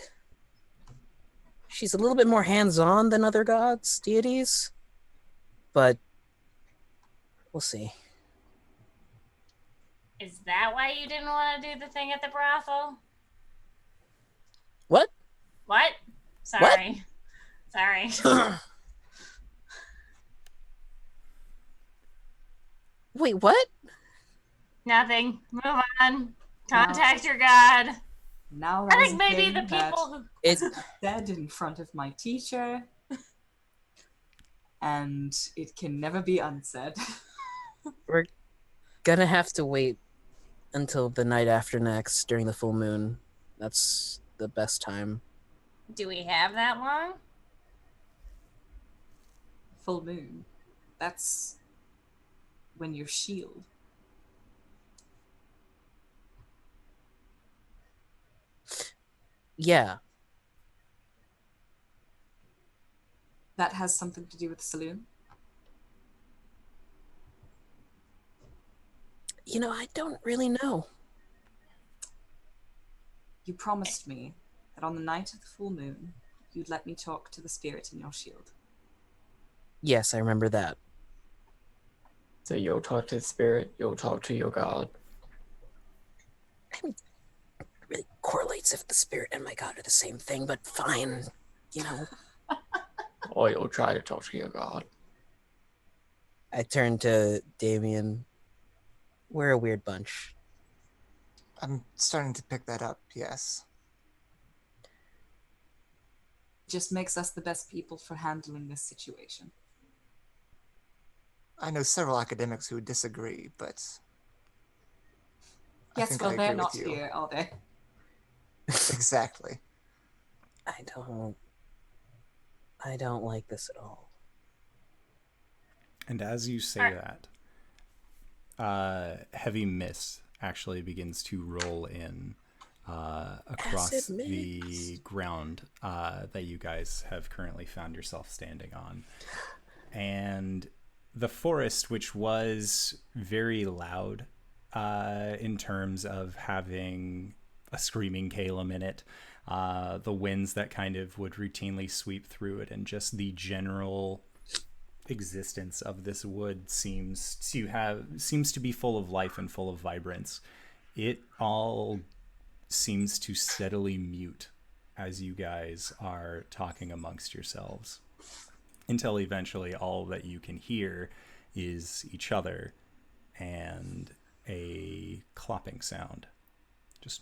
She's a little bit more hands-on than other gods, deities. But we'll see. Is that why you didn't want to do the thing at the brothel? What? What? Sorry. Sorry. Wait, what? Nothing. Move on. Contact your god. Now I that think maybe the people who... It's dead in front of my teacher. and it can never be unsaid. We're gonna have to wait until the night after next during the full moon. That's the best time. Do we have that long? Full moon. That's when your shield. Yeah, That has something to do with the saloon. I don't really know. You promised me that on the night of the full moon, you'd let me talk to the spirit in your shield. Yes, I remember that. So you'll talk to the spirit, you'll talk to your god. It really correlates if the spirit and my god are the same thing, but fine. Or you'll try to talk to your god. I turn to Damien. We're a weird bunch. I'm starting to pick that up, yes. Just makes us the best people for handling this situation. I know several academics who would disagree, but I Yes, think well, I they're agree not with you. here, are they? Exactly. I don't like this at all. And as you say that, heavy mist actually begins to roll in across Acid the mist. ground that you guys have currently found yourself standing on. And the forest, which was very loud in terms of having a screaming Caelum in it, the winds that kind of would routinely sweep through it, and just the general existence of this wood seems to be full of life and full of vibrance. It all seems to steadily mute as you guys are talking amongst yourselves, until eventually all that you can hear is each other and a clopping sound. Just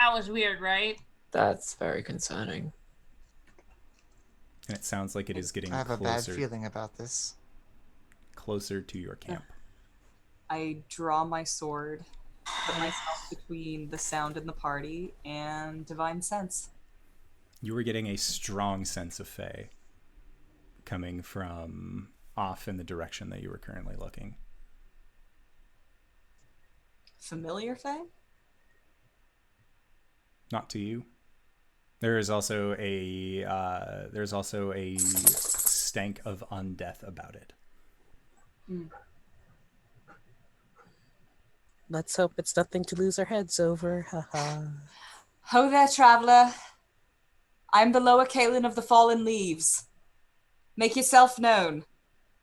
That was weird, right? That's very concerning. and it sounds like it is getting I have a bad closer feeling about this. to your camp. I draw my sword, put myself between the sound and the party, and divine sense. You were getting a strong sense of Fae coming from off in the direction that you were currently looking. Familiar Fae? Not to you. There is also a stank of undeath about it. Let's hope it's nothing to lose our heads over. Haha. Ho there, traveler. I'm the lower Caelum of the fallen leaves. Make yourself known.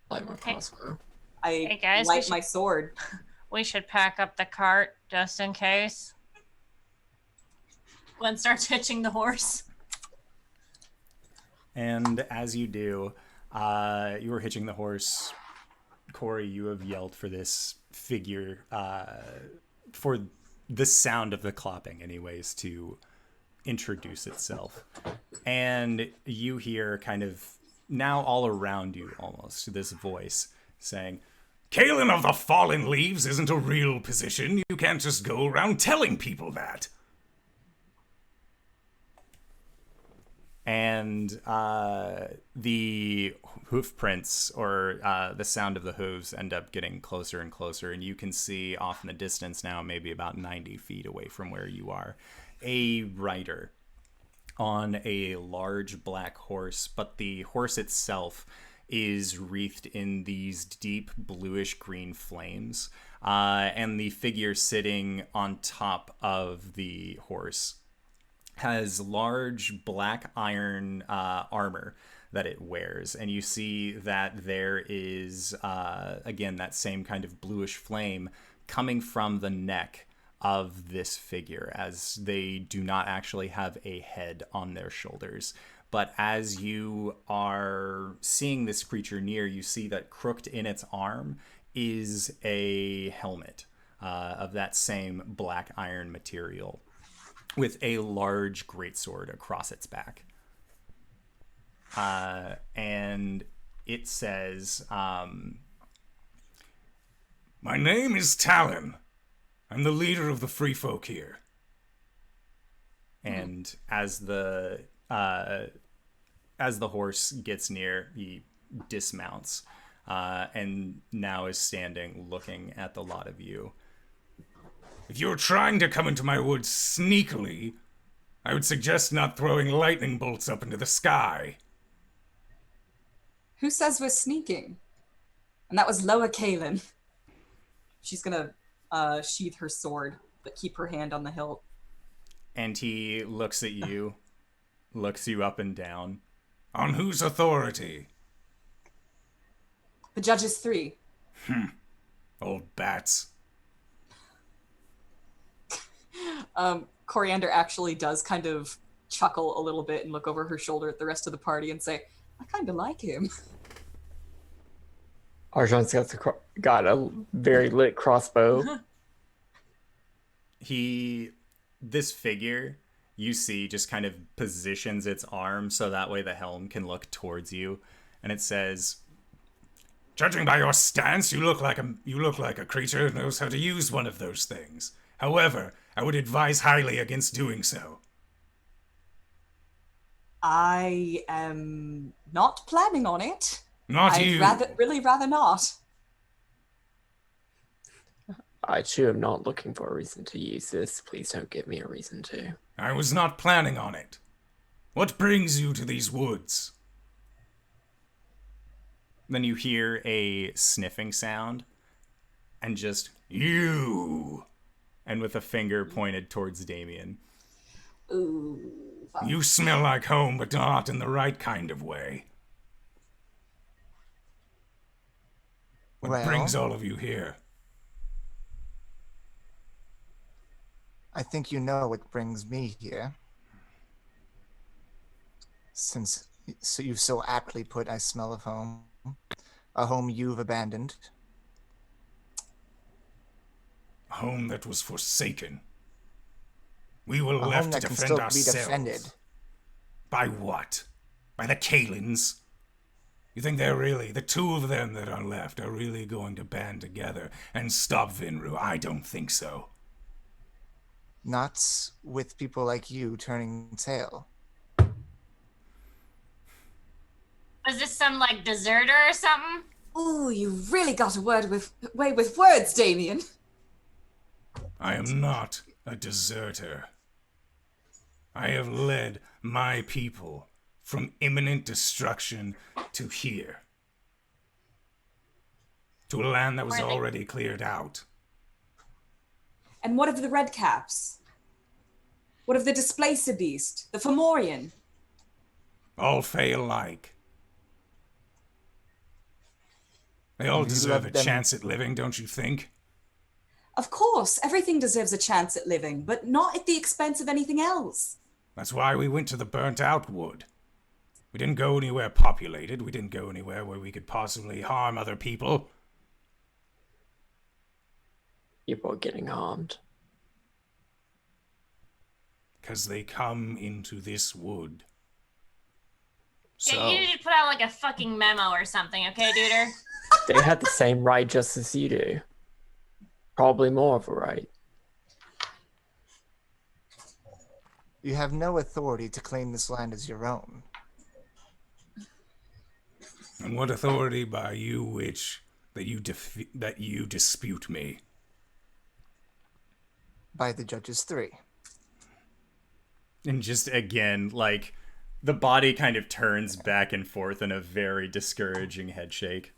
Like my crossbow. I Hey, guys, light we my sword. We should pack up the cart just in case. Gwen starts hitching the horse. And as you do, you are hitching the horse. Cori, you have yelled for this figure, for the sound of the clopping, anyways, to introduce itself. And you hear kind of now all around you almost this voice saying, "Caelum of the Fallen Leaves isn't a real position. You can't just go around telling people that." And the hoof prints, or the sound of the hooves, end up getting closer and closer, and you can see off in the distance now, maybe about 90 feet away from where you are, a rider on a large black horse, but the horse itself is wreathed in these deep bluish green flames, and the figure sitting on top of the horse has large black iron armor that it wears, and you see that there is again that same kind of bluish flame coming from the neck of this figure, as they do not actually have a head on their shoulders. But as you are seeing this creature near, you see that crooked in its arm is a helmet of that same black iron material. with a large greatsword across its back. And it says, "My name is Talon. I'm the leader of the free folk here." And as the horse gets near, he dismounts, and now is standing looking at the lot of you. "If you're trying to come into my woods sneakily, I would suggest not throwing lightning bolts up into the sky." Who says we're sneaking? And that was Loa Caelum. She's gonna sheath her sword, but keep her hand on the hilt. And he looks at you, looks you up and down. "On whose authority?" The judges 3. Old bats. Coriander actually does kind of chuckle a little bit and look over her shoulder at the rest of the party and say, "I kind of like him." Arjan's got a very lit crossbow. This figure, you see, just kind of positions its arm so that way the helm can look towards you, and it says, "Judging by your stance, you look like a creature who knows how to use one of those things. However, I would advise highly against doing so." I am not planning on it. Not you. I'd really rather not. I too am not looking for a reason to use this. Please don't give me a reason to. I was not planning on it. What brings you to these woods? Then you hear a sniffing sound, and just, "You," and with a finger pointed towards Damien. Ooh. "You smell like home, but not in the right kind of way. What brings all of you here?" I think you know what brings me here. Since you've so aptly put, "I smell of home." A home you've abandoned. A home that was forsaken. We were A left home to that can defend still ourselves. be defended. By what? By the Caelums? You think they're really, the two of them that are left, are really going to band together and stop Vinru? I don't think so. Not with people like you turning tail. Was this some like deserter or something? Ooh, you really got away with words, Damien. I am not a deserter. I have led my people from imminent destruction to here. To a land that was already cleared out. And what of the Red Caps? What of the Displacer Beast? The Fomorian? All fey alike. They all deserve a chance at living, don't you think? Of course, everything deserves a chance at living, but not at the expense of anything else. That's why we went to the burnt-out wood. We didn't go anywhere populated. We didn't go anywhere where we could possibly harm other people. People are getting harmed. Because they come into this wood. Yeah, you need to put out like a fucking memo or something, okay, Duder? They have the same right just as you do. Probably more of a right. You have no authority to claim this land as your own. And what authority by you which that you dispute me? By the judges 3. And just again, like, the body kind of turns back and forth in a very discouraging head shake.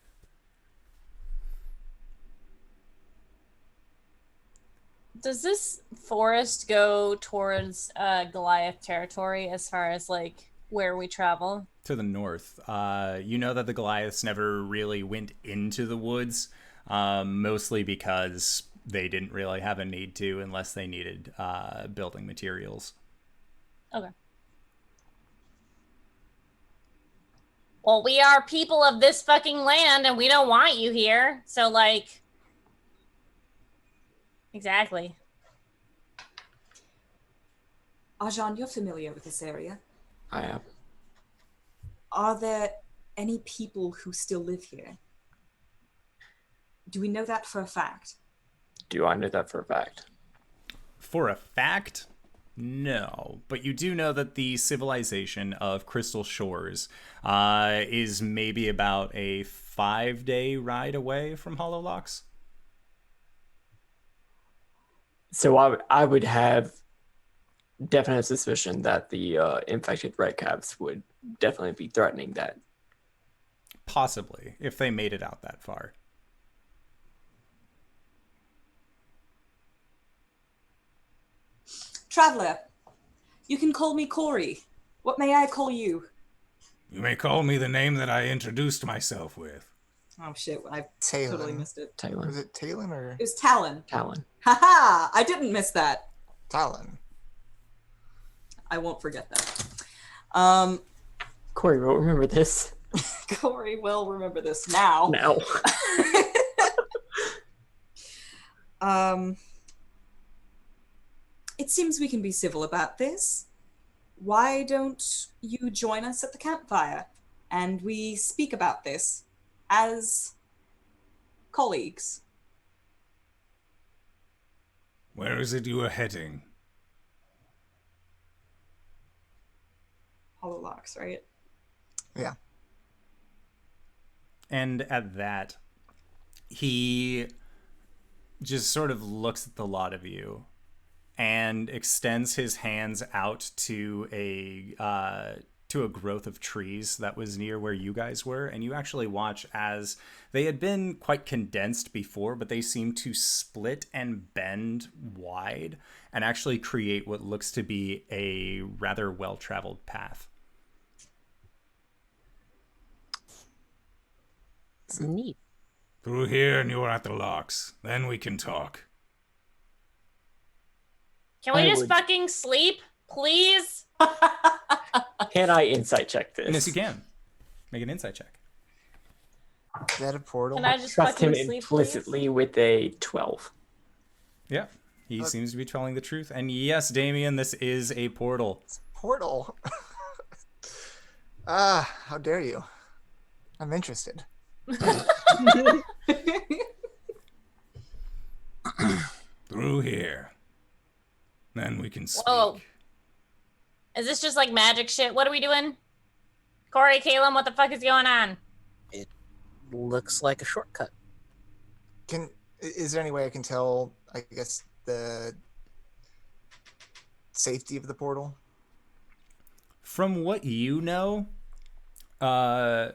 Does this forest go towards Goliath territory as far as like where we travel? To the north. You know that the Goliaths never really went into the woods, mostly because they didn't really have a need to unless they needed building materials. Okay. Well, we are people of this fucking land and we don't want you here. So like, exactly. Arjan, you're familiar with this area. I am. Are there any people who still live here? Do we know that for a fact? Do I know that for a fact? For a fact, no. But you do know that the civilization of Crystal Shores is maybe about a 5-day ride away from Hollow Locks. So I would have definite suspicion that the infected redcaps would definitely be threatening that. Possibly, if they made it out that far. Traveler, you can call me Cori. What may I call you? You may call me the name that I introduced myself with. Oh shit, I Talon. totally missed it. Was Talon. it Talon or It was Talon. Talon. Haha! I didn't miss that. Talon? I won't forget that. Corey will remember this Cori will remember this now. now. It seems we can be civil about this. Why don't you join us at the campfire and we speak about this as colleagues? Where is it you are heading? Hollow Locks, right? Yeah. And at that, he just sort of looks at the lot of you and extends his hands out to a growth of trees that was near where you guys were, and you actually watch as they had been quite condensed before, but they seem to split and bend wide and actually create what looks to be a rather well-traveled path. Neat. Through here and you are at the locks. Then we can talk. Can we I just would- fucking sleep, please? Can I insight check this? Yes, you can. Make an insight check. Is that a portal? Can I just Trust him fucking sleep, implicitly with a 12. Yeah, he seems to be telling the truth. And yes, Damien, this is a portal. Portal. How dare you? I'm interested. Through here. Then we can speak. Whoa. Is this just like magic shit? What are we doing? Cori, Caelum, what the fuck is going on? Looks like a shortcut. Is there any way I can tell, I guess, the safety of the portal? From what you know,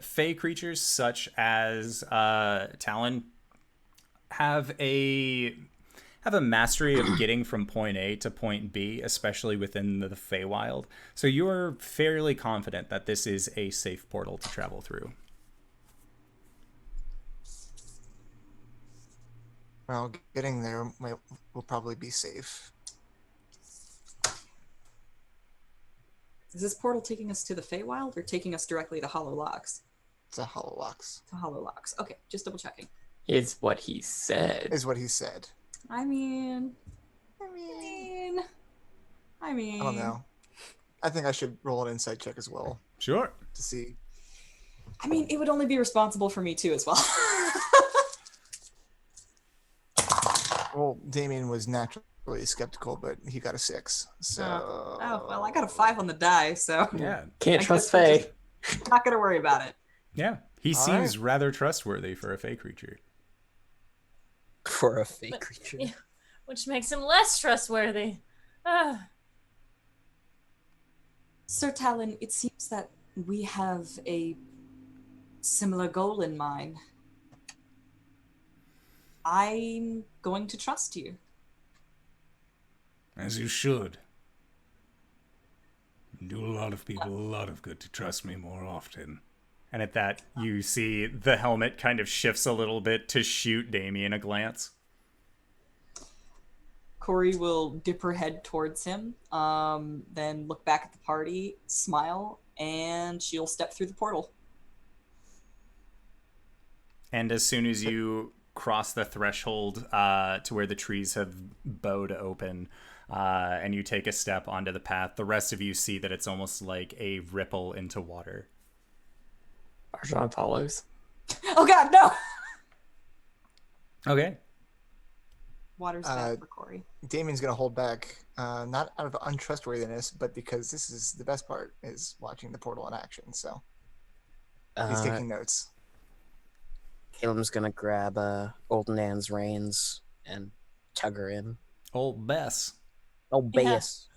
fey creatures such as Talon have a mastery of getting from point A to point B, especially within the Feywild. So you're fairly confident that this is a safe portal to travel through. Well, getting there will probably be safe. Is this portal taking us to the Feywild or taking us directly to Hollow Locks? It's a Hollow Locks, To Hollow Locks. Okay, just double checking. Is what he said. is what he said. I mean, I mean, I mean, I don't know. I think I should roll an insight check as well Sure. to see. I mean, it would only be responsible for me too, as well. Well, Damien was naturally skeptical, but he got a 6. So. Oh, well, I got a 5 on the die, so Yeah. Can't I trust guess we'll Faye. just- not gonna worry about it. Yeah. He All seems rather trustworthy for a fey creature. For a fake creature. Yeah. Which makes him less trustworthy. Ah. Sir Talon, it seems that we have a similar goal in mind. I'm going to trust you. As you should. You do a lot of people a lot of good to trust me more often. And at that, you see the helmet kind of shifts a little bit to shoot Damien a glance. Cori will dip her head towards him, then look back at the party, smile, and she'll step through the portal. And as soon as you cross the threshold to where the trees have bowed open, and you take a step onto the path. The rest of you see that it's almost like a ripple into water. Arjan follows. Oh God, no! Okay. Water's bad for Cori. Damien's gonna hold back, not out of untrustworthiness, but because this is the best part, is watching the portal in action. So he's taking notes. Caelum's gonna grab Old Nan's reins and tug her in. Old Bess. Oh, Bass.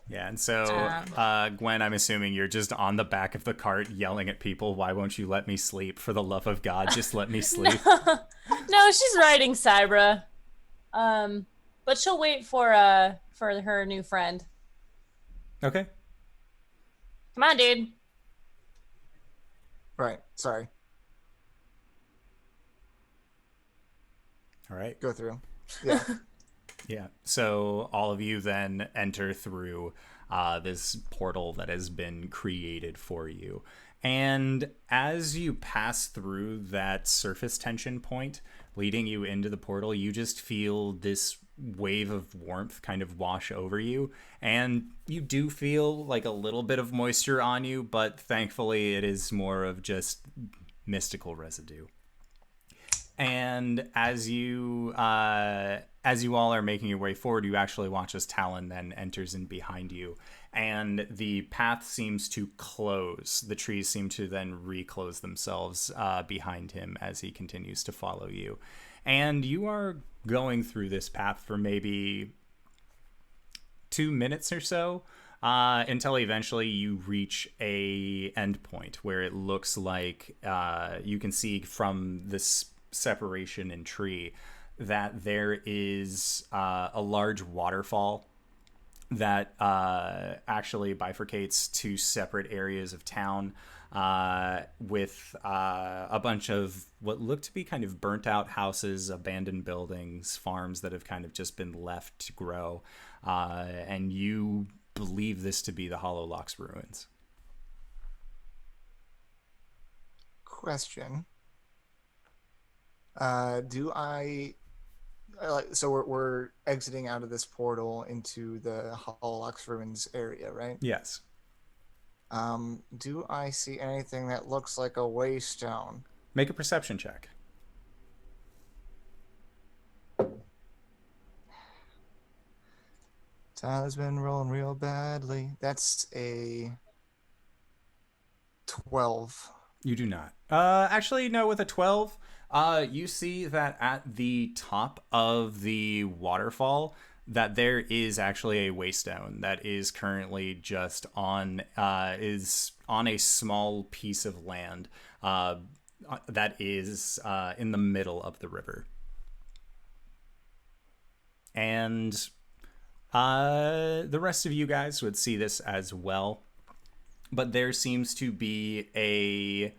Yeah, and so, Gwen, I'm assuming you're just on the back of the cart yelling at people, why won't you let me sleep? For the love of God, just let me sleep. No, she's riding Cybra. But she'll wait for her new friend. Okay. Come on, dude. Right. Sorry. All right. Go through. Yeah. Yeah. So all of you then enter through this portal that has been created for you. And as you pass through that surface tension point leading you into the portal, you just feel this wave of warmth kind of wash over you. And you do feel like a little bit of moisture on you, but thankfully it is more of just mystical residue. And as you all are making your way forward, you actually watch as Talon then enters in behind you, and the path seems to close. The trees seem to then reclose themselves behind him as he continues to follow you. And you are going through this path for maybe 2 minutes or so, until eventually you reach a endpoint where it looks like you can see from this separation in tree that there is a large waterfall that actually bifurcates two separate areas of town with a bunch of what look to be kind of burnt out houses, abandoned buildings, farms that have kind of just been left to grow, and you believe this to be the Hollow Lock's ruins. Question. So we're exiting out of this portal into the Hollow Lock's ruins area, right? Yes. Do I see anything that looks like a waystone? Make a perception check. Tyler's been rolling real badly. That's a 12. You do not. Actually, no, with a 12, you see that at the top of the waterfall, that there is actually a waystone that is currently just on a small piece of land that is in the middle of the river. And the rest of you guys would see this as well. But there seems to be a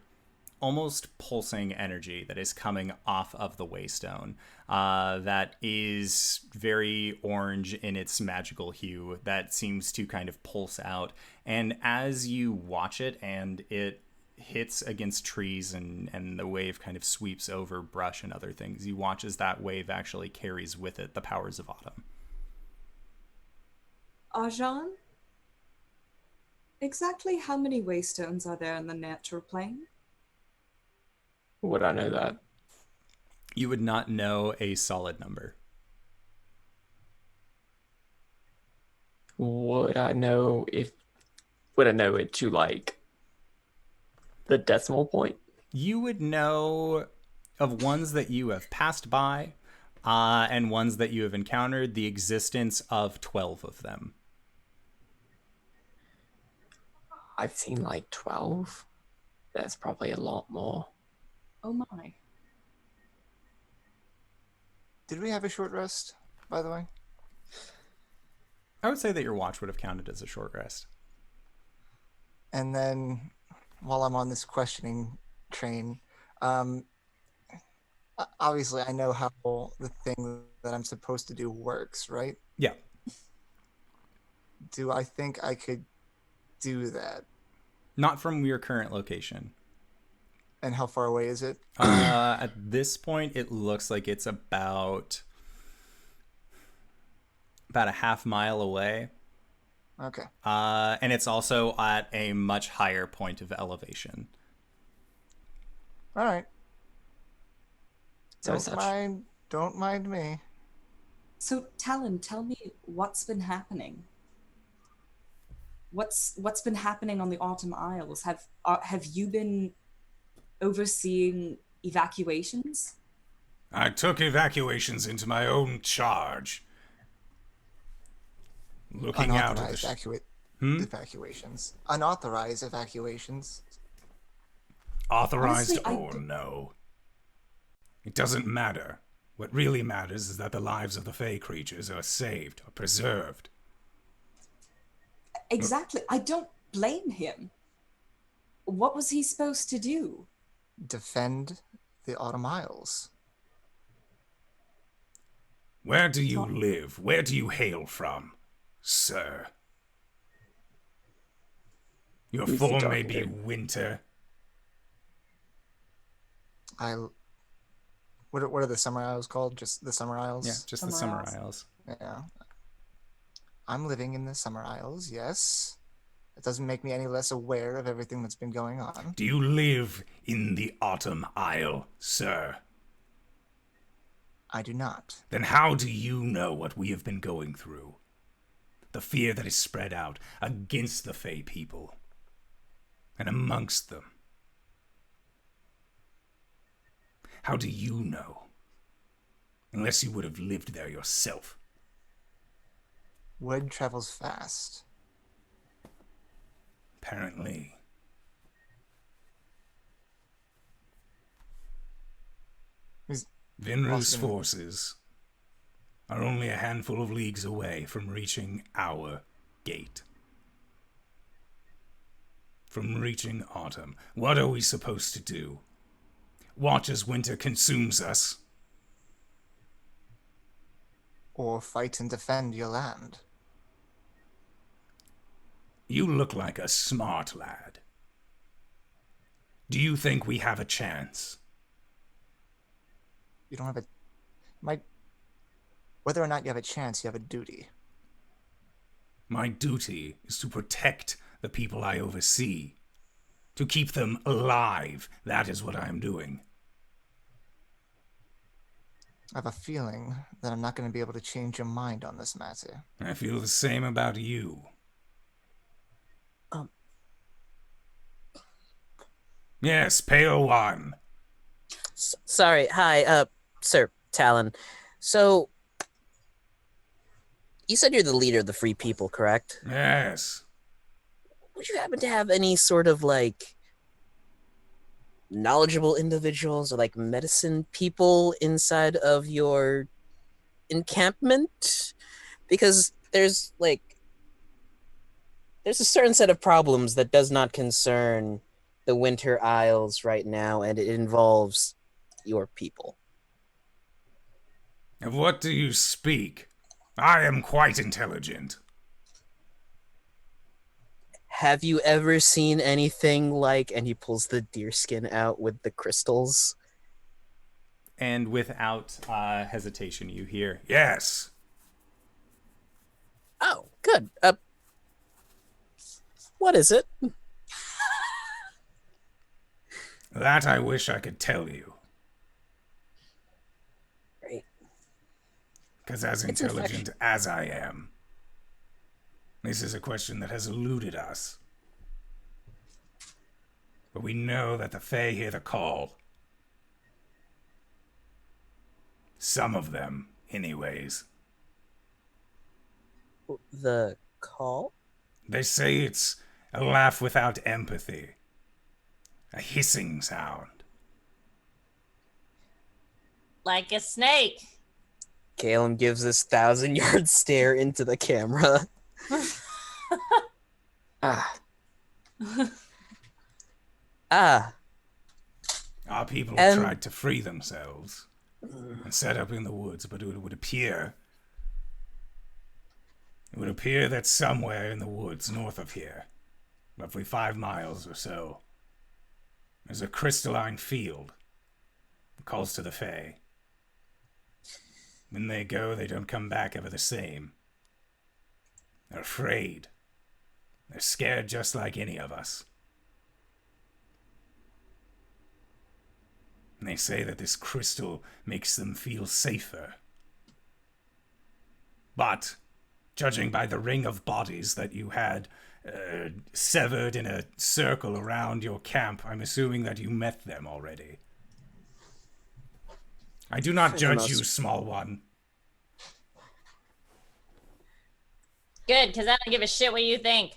almost pulsing energy that is coming off of the waystone that is very orange in its magical hue that seems to kind of pulse out. And as you watch it and it hits against trees and the wave kind of sweeps over brush and other things, you watch as that wave actually carries with it the powers of autumn. Arjan? Exactly how many waystones are there in the natural plane? Would I know that? You would not know a solid number. Would I know it to like the decimal point? You would know of ones that you have passed by and ones that you have encountered, the existence of 12 of them. I've seen like 12. That's probably a lot more. Oh my. Did we have a short rest, by the way? I would say that your watch would have counted as a short rest. And then, while I'm on this questioning train, obviously I know how the thing that I'm supposed to do works, right? Yeah. Do I think I could do that? Not from your current location. And how far away is it? At this point, it looks like it's about a half mile away. Okay. And it's also at a much higher point of elevation. All right. So such. Don't mind me. So, Talon, tell me what's been happening. What's been happening on the Autumn Isles? Have you been overseeing evacuations? I took evacuations into my own charge. Looking out at Unauthorized the... evacuations. Unauthorized evacuations. Authorized Honestly, or no. It doesn't matter. What really matters is that the lives of the Fey creatures are saved, or preserved. Exactly. I don't blame him. What was he supposed to do? Defend the Autumn Isles. Where do you live? Where do you hail from, sir? Your Who's the form dark may be hair? winter. What are the Summer Isles called? Just the Summer Isles? Yeah, just the Summer Summer Isles. Isles. Yeah. I'm living in the Summer Isles, yes. It doesn't make me any less aware of everything that's been going on. Do you live in the Autumn Isle, sir? I do not. Then how do you know what we have been going through? The fear that is spread out against the Fey people and amongst them. How do you know? Unless you would have lived there yourself. Word travels fast. Apparently. Vinru's forces are only a handful of leagues away from reaching our gate. From reaching autumn. What are we supposed to do? Watch as winter consumes us? Or fight and defend your land. You look like a smart lad. Do you think we have a chance? You don't have whether or not you have a chance, you have a duty. My duty is to protect the people I oversee. To keep them alive. That is what I am doing. I have a feeling that I'm not going to be able to change your mind on this matter. I feel the same about you. Yes, Pale One. Sorry. Hi, Sir Talon. So, you said you're the leader of the Free People, correct? Yes. Would you happen to have any sort of, like, knowledgeable individuals or, like, medicine people inside of your encampment? Because there's a certain set of problems that does not concern the Winter Isles right now, and it involves your people. Of what do you speak? I am quite intelligent. Have you ever seen anything like, and he pulls the deerskin out with the crystals? And without hesitation, you hear, Yes. Oh, good. What is it? That I wish I could tell you. Great. Because as It's intelligent as I am, this is a question that has eluded us. But we know that the Fae hear the call. Some of them, anyways. The call? They say it's a laugh without empathy. A hissing sound. Like a snake. Caelum gives this 1,000-yard stare into the camera. Ah, Ah, Our people And- tried to free themselves and set up in the woods, but it would appear that somewhere in the woods north of here, roughly 5 miles or so, There's a crystalline field. It calls to the Fae. When they go, they don't come back ever the same. They're afraid. They're scared just like any of us. And they say that this crystal makes them feel safer. But, judging by the ring of bodies that you had severed in a circle around your camp, I'm assuming that you met them already. I do not judge you, small one. Good, because I don't give a shit what you think.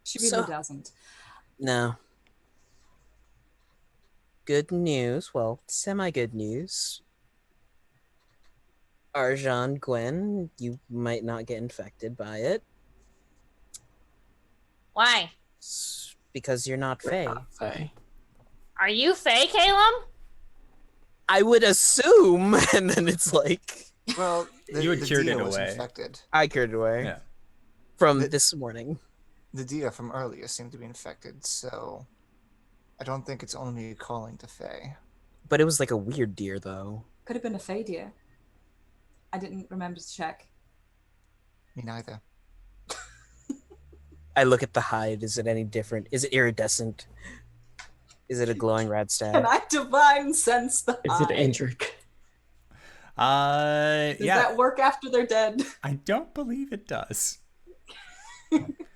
She really So- doesn't. No. Good news. Well, semi-good news. Arjan, Gwen, you might not get infected by it. Why? Because you're not Fae. Fae. Are you Fae, Caelum? I would assume, and then it's like... Well, You had cured Dia it was away. infected. I cured it away. Yeah. From The- this morning. The Dia from earlier seemed to be infected, so I don't think it's only calling to Fae. But it was like a weird deer, though. Could have been a Fae deer. I didn't remember to check. Me neither. I look at the hide. Is it any different? Is it iridescent? Is it a glowing rad Can stab? I divine sense the Is it eye? Andric? Does Yeah, that work after they're dead? I don't believe it does.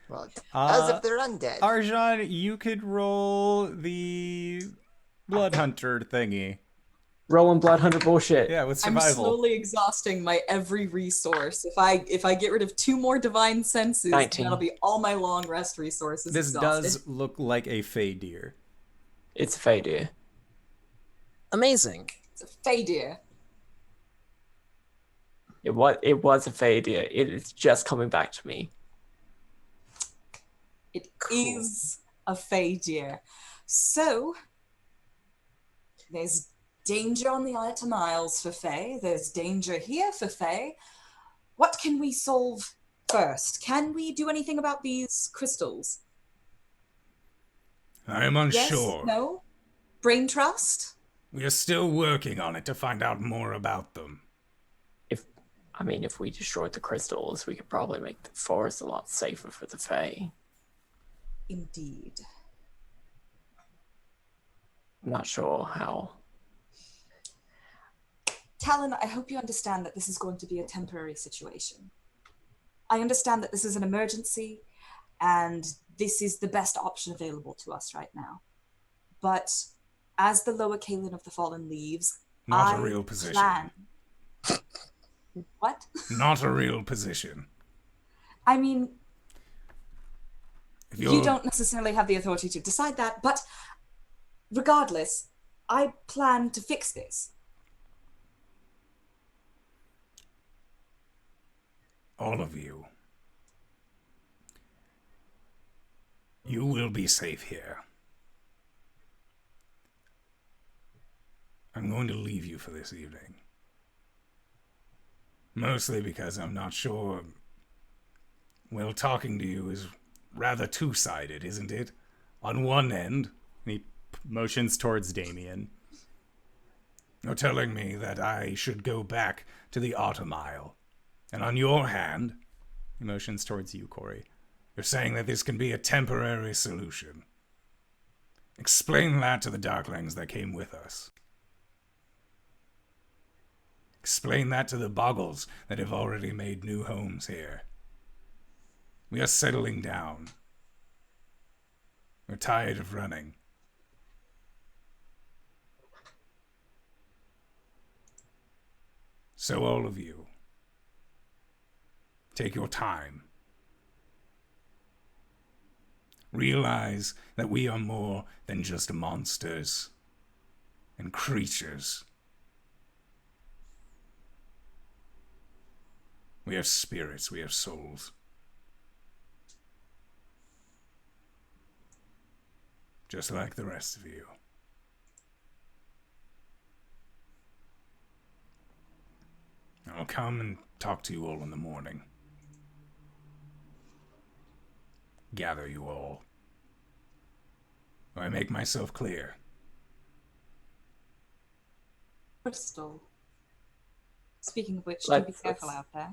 Well, as Uh, if they're undead. Arjan, you could roll the blood hunter thingy. Rolling blood hunter bullshit. Yeah, with I'm survival. slowly exhausting my every resource. If I get rid of 2 more divine senses, 19. that'll be all my long rest resources This exhausted. does look like a Fey deer. It's a Fae deer. Amazing. It's a Fae deer. It was a Fae deer. It is just coming back to me. It Cool. is a Fae deer. So there's danger on the Outer Miles for Fae. There's danger here for Fae. What can we solve first? Can we do anything about these crystals? I am Yes? unsure. No? Brain trust? We are still working on it to find out more about them. If we destroyed the crystals, we could probably make the forest a lot safer for the Fae. Indeed. I'm not sure how. Talon, I hope you understand that this is going to be a temporary situation. I understand that this is an emergency, and this is the best option available to us right now. But as the lower Caelum of the Fallen leaves, Not a I real position. plan. What? Not a real position. I mean, If you don't necessarily have the authority to decide that, but regardless, I plan to fix this. All of you. You will be safe here. I'm going to leave you for this evening. Mostly because I'm not sure. Well, talking to you is rather two-sided, isn't it? On one end, And he motions towards Damien. you're telling me that I should go back to the Automile. And on your hand, He motions towards you, Cori. you're saying that this can be a temporary solution. Explain that to the Darklings that came with us. Explain that to the Boggles that have already made new homes here. We are settling down. We're tired of running. So all of you, take your time. Realize that we are more than just monsters and creatures. We have spirits, we have souls. Just like the rest of you. I'll come and talk to you all in the morning. Gather you all. Do I make myself clear? Crystal. Speaking of which, do be Let's- careful let's- out there.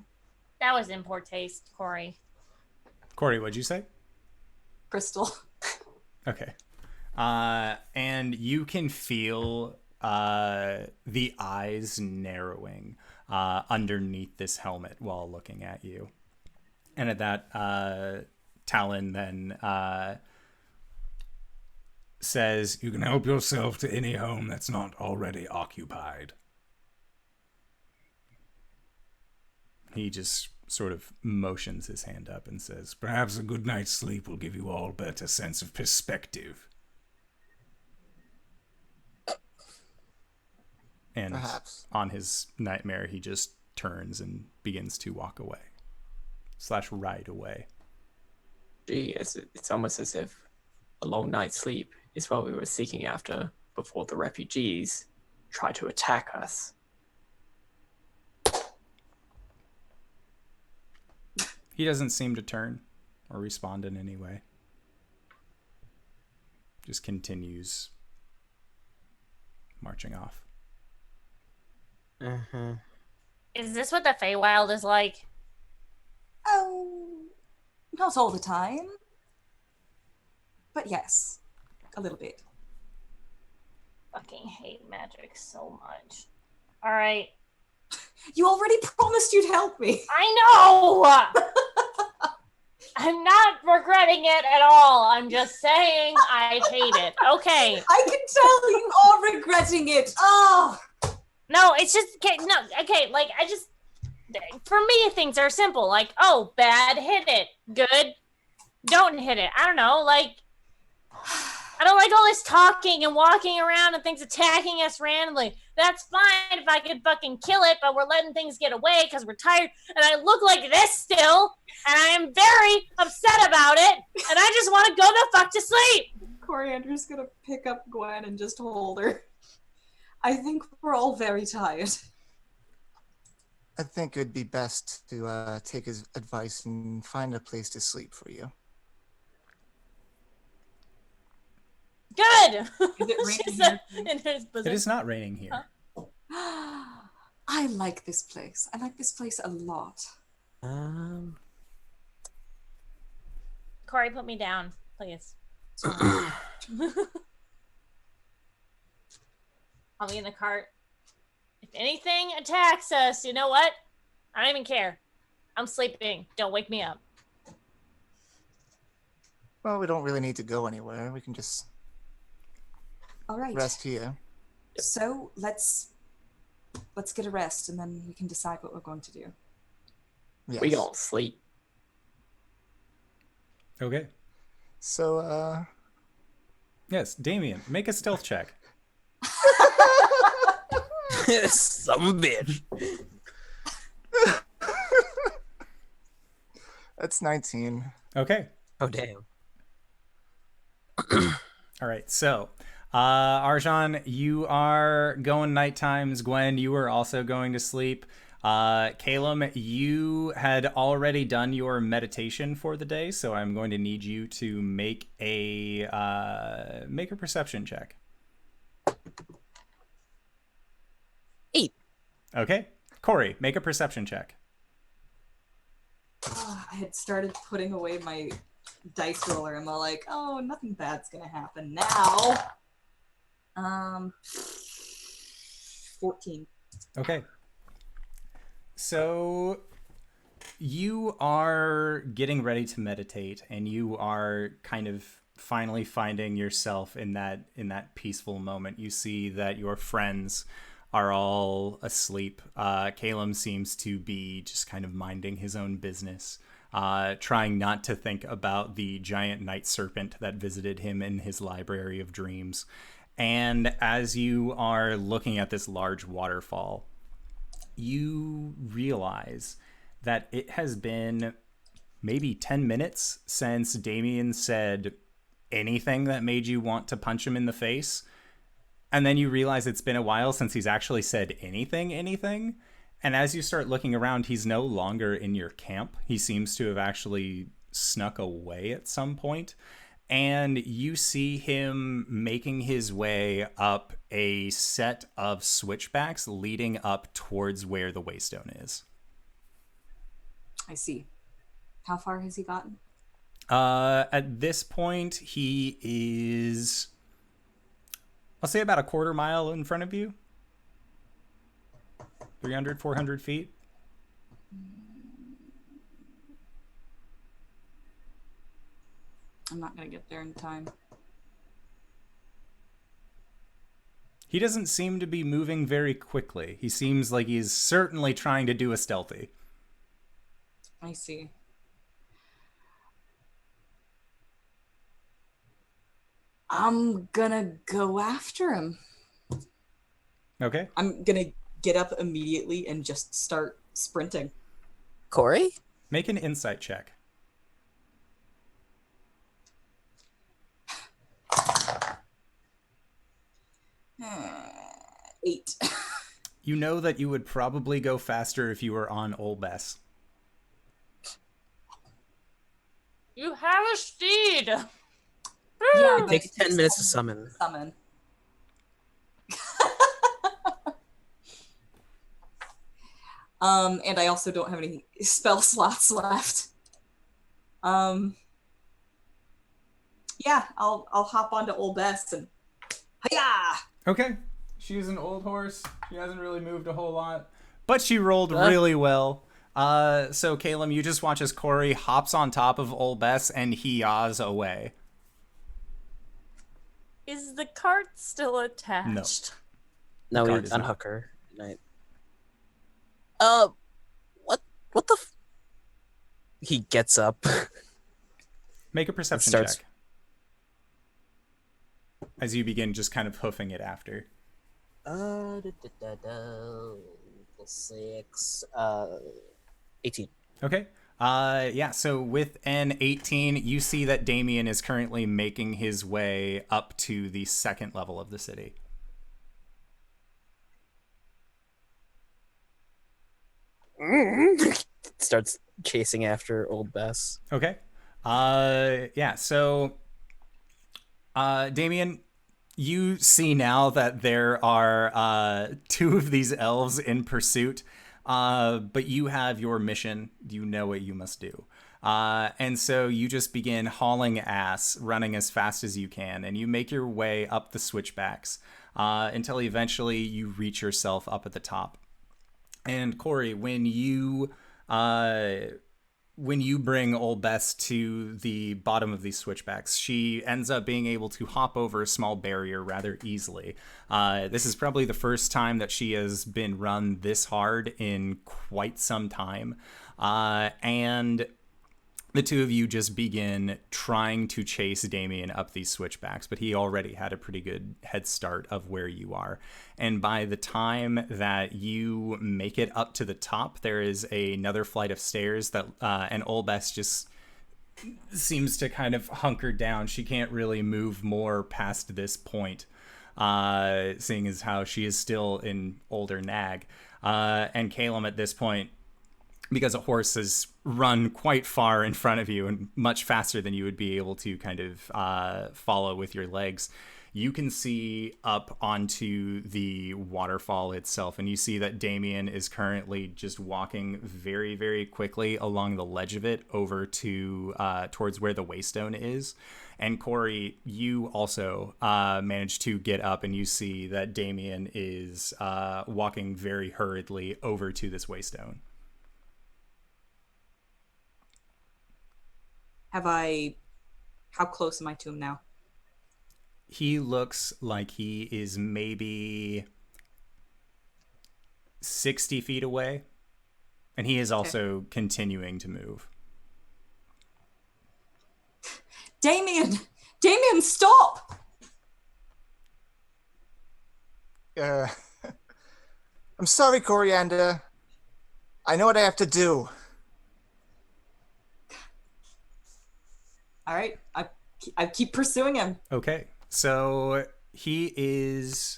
That was in poor taste, Cori. Cori, what'd you say? Crystal. Okay. And you can feel the eyes narrowing underneath this helmet while looking at you. And at that, Talon then says, You can help yourself to any home that's not already occupied. he just sort of motions his hand up and says, Perhaps a good night's sleep will give you all a better sense of perspective. and Perhaps. on his nightmare, he just turns and begins to walk away / ride away. Gee, it's almost as if a long night's sleep is what we were seeking after before the refugees tried to attack us. He doesn't seem to turn or respond in any way. Just continues marching off. Is this what the Feywild is like? Oh, not all the time. But yes, a little bit. Fucking hate magic so much. Alright. You already promised you'd help me. I know! I'm not regretting it at all. I'm just saying I hate it. Okay. I can tell you are regretting it. Oh, No, it's just okay, no, okay, like I just for me things are simple. Like, oh, bad, hit it. Good, don't hit it. I don't know, like I don't like all this talking and walking around and things attacking us randomly. That's fine if I could fucking kill it, but we're letting things get away because we're tired and I look like this still, and I am very upset about it, and I just want to go the fuck to sleep. Coriander's gonna pick up Gwen and just hold her. I think we're all very tired. I think it would be best to take his advice and find a place to sleep for you. Good. Is it She raining said here? in her bosom. It is not raining here. I like this place. I like this place a lot. Cori, put me down, please. I'll be in the cart. If anything attacks us, you know what? I don't even care. I'm sleeping. Don't wake me up. Well, we don't really need to go anywhere. We can just All right. rest here. So let's get a rest, and then we can decide what we're going to do. Yes. We don't sleep. Okay. So, Yes, Damien, make a stealth check. Some bitch. that's 19. Okay. Oh damn. All right. So, Arjan, you are going night times. Gwen, you are also going to sleep. Caelum, you had already done your meditation for the day, so I'm going to need you to make a perception check. 8. Okay. Cori, make a perception check. I had started putting away my dice roller, and I'm like, oh, nothing bad's gonna happen now. 14. Okay. So you are getting ready to meditate, and you are kind of finally finding yourself in that peaceful moment. You see that your friends are all asleep. Caelum seems to be just kind of minding his own business, trying not to think about the giant night serpent that visited him in his library of dreams. And as you are looking at this large waterfall, you realize that it has been maybe 10 minutes since Damien said anything that made you want to punch him in the face. And then you realize it's been a while since he's actually said anything. And as you start looking around, he's no longer in your camp. He seems to have actually snuck away at some point. and you see him making his way up a set of switchbacks leading up towards where the waystone is. I see. How far has he gotten? At this point, he is, I'll say, about a quarter mile in front of you. 300, 400 feet. I'm not going to get there in time. He doesn't seem to be moving very quickly. He seems like he's certainly trying to do a stealthy. I see. I'm gonna go after him. Okay. I'm gonna get up immediately and just start sprinting. Cori? Make an insight check. 8. You know that you would probably go faster if you were on Ol Bess. You have a steed. Yeah, It takes 10 minutes to summon. And I also don't have any spell slots left. Yeah, I'll hop onto Old Bess and hiya! Okay. She's an old horse. She hasn't really moved a whole lot, but she rolled really well. So Caelum, you just watch as Cori hops on top of Ol Bess and he yaws away. Is the cart still attached? No, we card is not. unhook her. Right. What the He gets up. Make a perception starts- check. As you begin just kind of hoofing it after. 6, 18. Okay. Yeah, so with an 18, you see that Damien is currently making his way up to the second level of the city. Starts chasing after Old Bess. Okay. Yeah, so Damien, you see now that there are 2 of these elves in pursuit, but you have your mission. You know what you must do. And so you just begin hauling ass, running as fast as you can, and you make your way up the switchbacks until eventually you reach yourself up at the top. And Cori, when you bring Old Bess to the bottom of these switchbacks, she ends up being able to hop over a small barrier rather easily. This is probably the first time that she has been run this hard in quite some time. And the 2 of you just begin trying to chase Damien up these switchbacks, but he already had a pretty good head start of where you are. And by the time that you make it up to the top, there is another flight of stairs that and Old Bess just seems to kind of hunker down. She can't really move more past this point, seeing as how she is still an older nag. And Caelum at this point, because a horse has run quite far in front of you and much faster than you would be able to kind of follow with your legs, you can see up onto the waterfall itself, and you see that Damien is currently just walking very, very quickly along the ledge of it over to towards where the waystone is. And Cori, you also managed to get up, and you see that Damien is walking very hurriedly over to this waystone. How close am I to him now? He looks like he is maybe 60 feet away, and he is also continuing to move. Damien, stop! I'm sorry, Coriander. I know what I have to do. All right, I keep pursuing him. Okay, so he is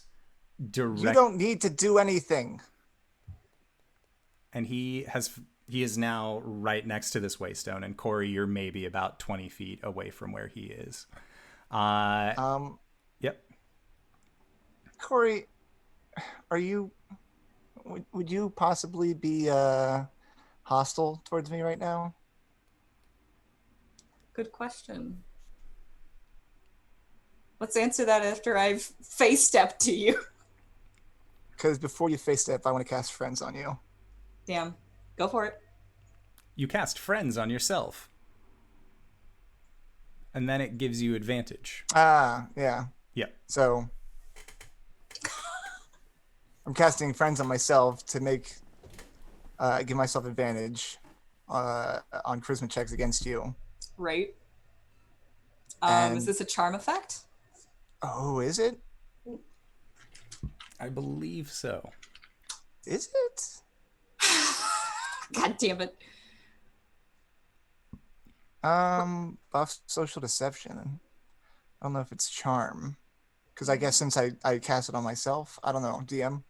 direct. You don't need to do anything. And he has He is now right next to this waystone, and Cori, you're maybe about 20 feet away from where he is. Yep. Cori, are you? Would you possibly be hostile towards me right now? Good question. Let's answer that after I've face stepped to you. Because before you face step, I want to cast friends on you. Damn. Go for it. You cast friends on yourself. And then it gives you advantage. Ah, yeah. Yep. So I'm casting friends on myself to give myself advantage on charisma checks against you. Right. And- Is this a charm effect? Oh, is it? I believe so. Is it? God damn it. Buff social deception. I don't know if it's charm. Because I guess since I cast it on myself, I don't know. DM?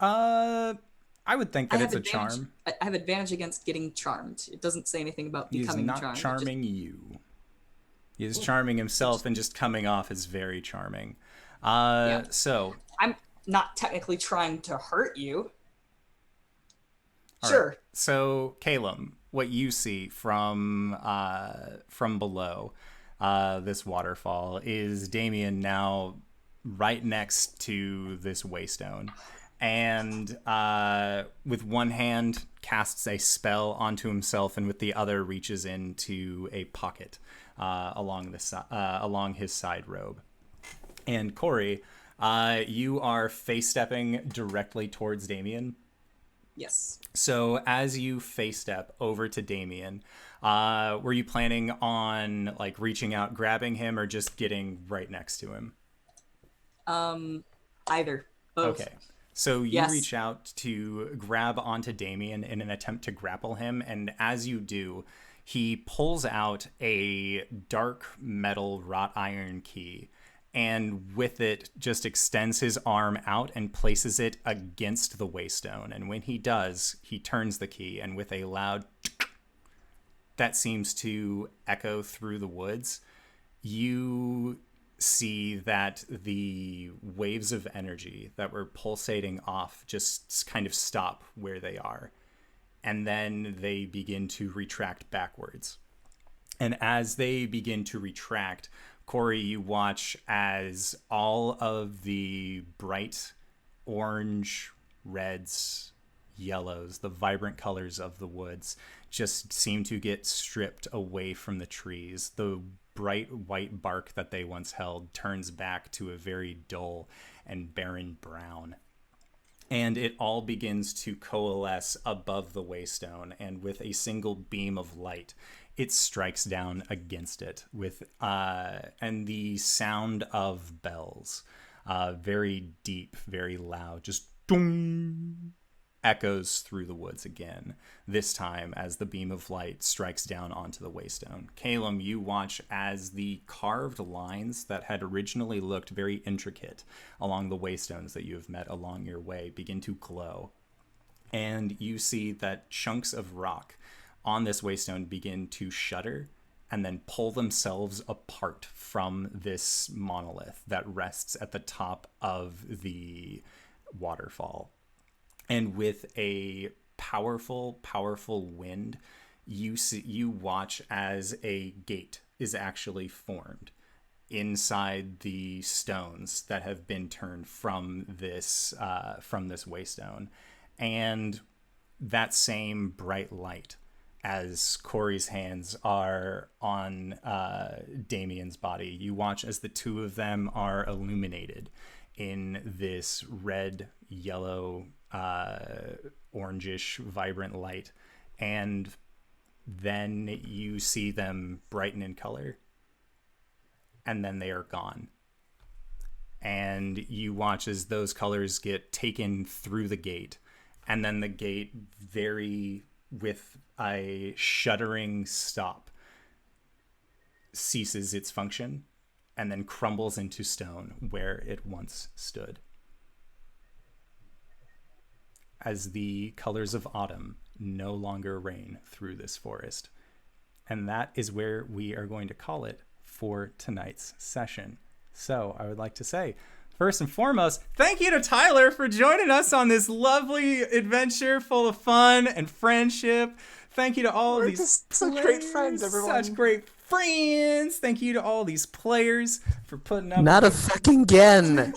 I would think that I it's have a charm. I have advantage against getting charmed. It doesn't say anything about He is becoming not charmed. charming you. He is charming himself and just coming off as very charming. Yeah. So I'm not technically trying to hurt you. all Sure. right. So Caelum, what you see from below this waterfall is Damien now right next to this waystone, and with one hand casts a spell onto himself, and with the other reaches into a pocket along his side robe. And Cori, you are face stepping directly towards Damien. Yes. So as you face step over to Damien, were you planning on like reaching out, grabbing him, or just getting right next to him? Either. Both. Okay. So you Yes. reach out to grab onto Damien in an attempt to grapple him, and as you do, he pulls out a dark metal wrought iron key, and with it just extends his arm out and places it against the waystone. And when he does, he turns the key, and with a loud that seems to echo through the woods, you see that the waves of energy that were pulsating off just kind of stop where they are. And then they begin to retract backwards. And as they begin to retract, Cori, you watch as all of the bright orange, reds, yellows, the vibrant colors of the woods just seem to get stripped away from the trees. The bright white bark that they once held turns back to a very dull and barren brown. And it all begins to coalesce above the waystone, and with a single beam of light, it strikes down against it with and the sound of bells, very deep, very loud, just dong, echoes through the woods again, this time as the beam of light strikes down onto the waystone. Caelum, you watch as the carved lines that had originally looked very intricate along the waystones that you have met along your way begin to glow. And you see that chunks of rock on this waystone begin to shudder and then pull themselves apart from this monolith that rests at the top of the waterfall. And with a powerful wind, you watch as a gate is actually formed inside the stones that have been turned from this waystone. And that same bright light, as Cori's hands are on Damien's body, you watch as the two of them are illuminated in this red, yellow, orangish, vibrant light. And then you see them brighten in color, and then they are gone. And you watch as those colors get taken through the gate, and then the gate, with a shuddering stop, ceases its function and then crumbles into stone where it once stood. As the colors of autumn no longer reign through this forest. And that is where we are going to call it for tonight's session. So I would like to say, first and foremost, thank you to Tyler for joining us on this lovely adventure full of fun and friendship. Thank you to all of these such great friends, everyone. Such great friends. Thank you to all these players for putting up. Not a fucking Gwen.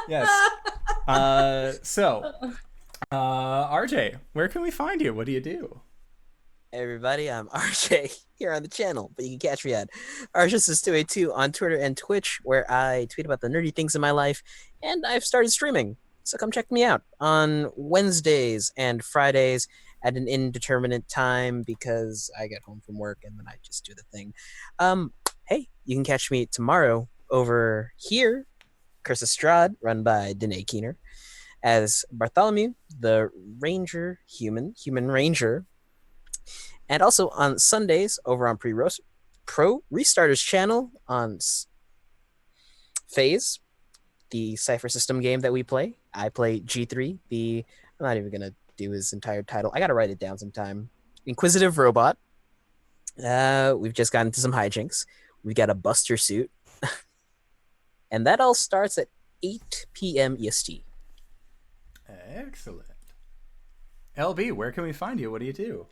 Yes. RJ, where can we find you? What do you do? Hey everybody, I'm RJ here on the channel, but you can catch me at RJustice282 on Twitter and Twitch, where I tweet about the nerdy things in my life, and I've started streaming, so come check me out on Wednesdays and Fridays at an indeterminate time because I get home from work and then I just do the thing. Hey, you can catch me tomorrow over here, Curse of Strahd, run by Danae Keener, as Bartholomew, the Ranger, human Ranger. And also on Sundays over on Pro Restarter's channel on Phase, the Cypher System game that we play. I play G3, I'm not even going to do his entire title. I got to write it down sometime. Inquisitive Robot. We've just gotten into some hijinks. We got a Buster suit. And that all starts at 8 p.m. EST. Excellent. LB, where can we find you? What do you do?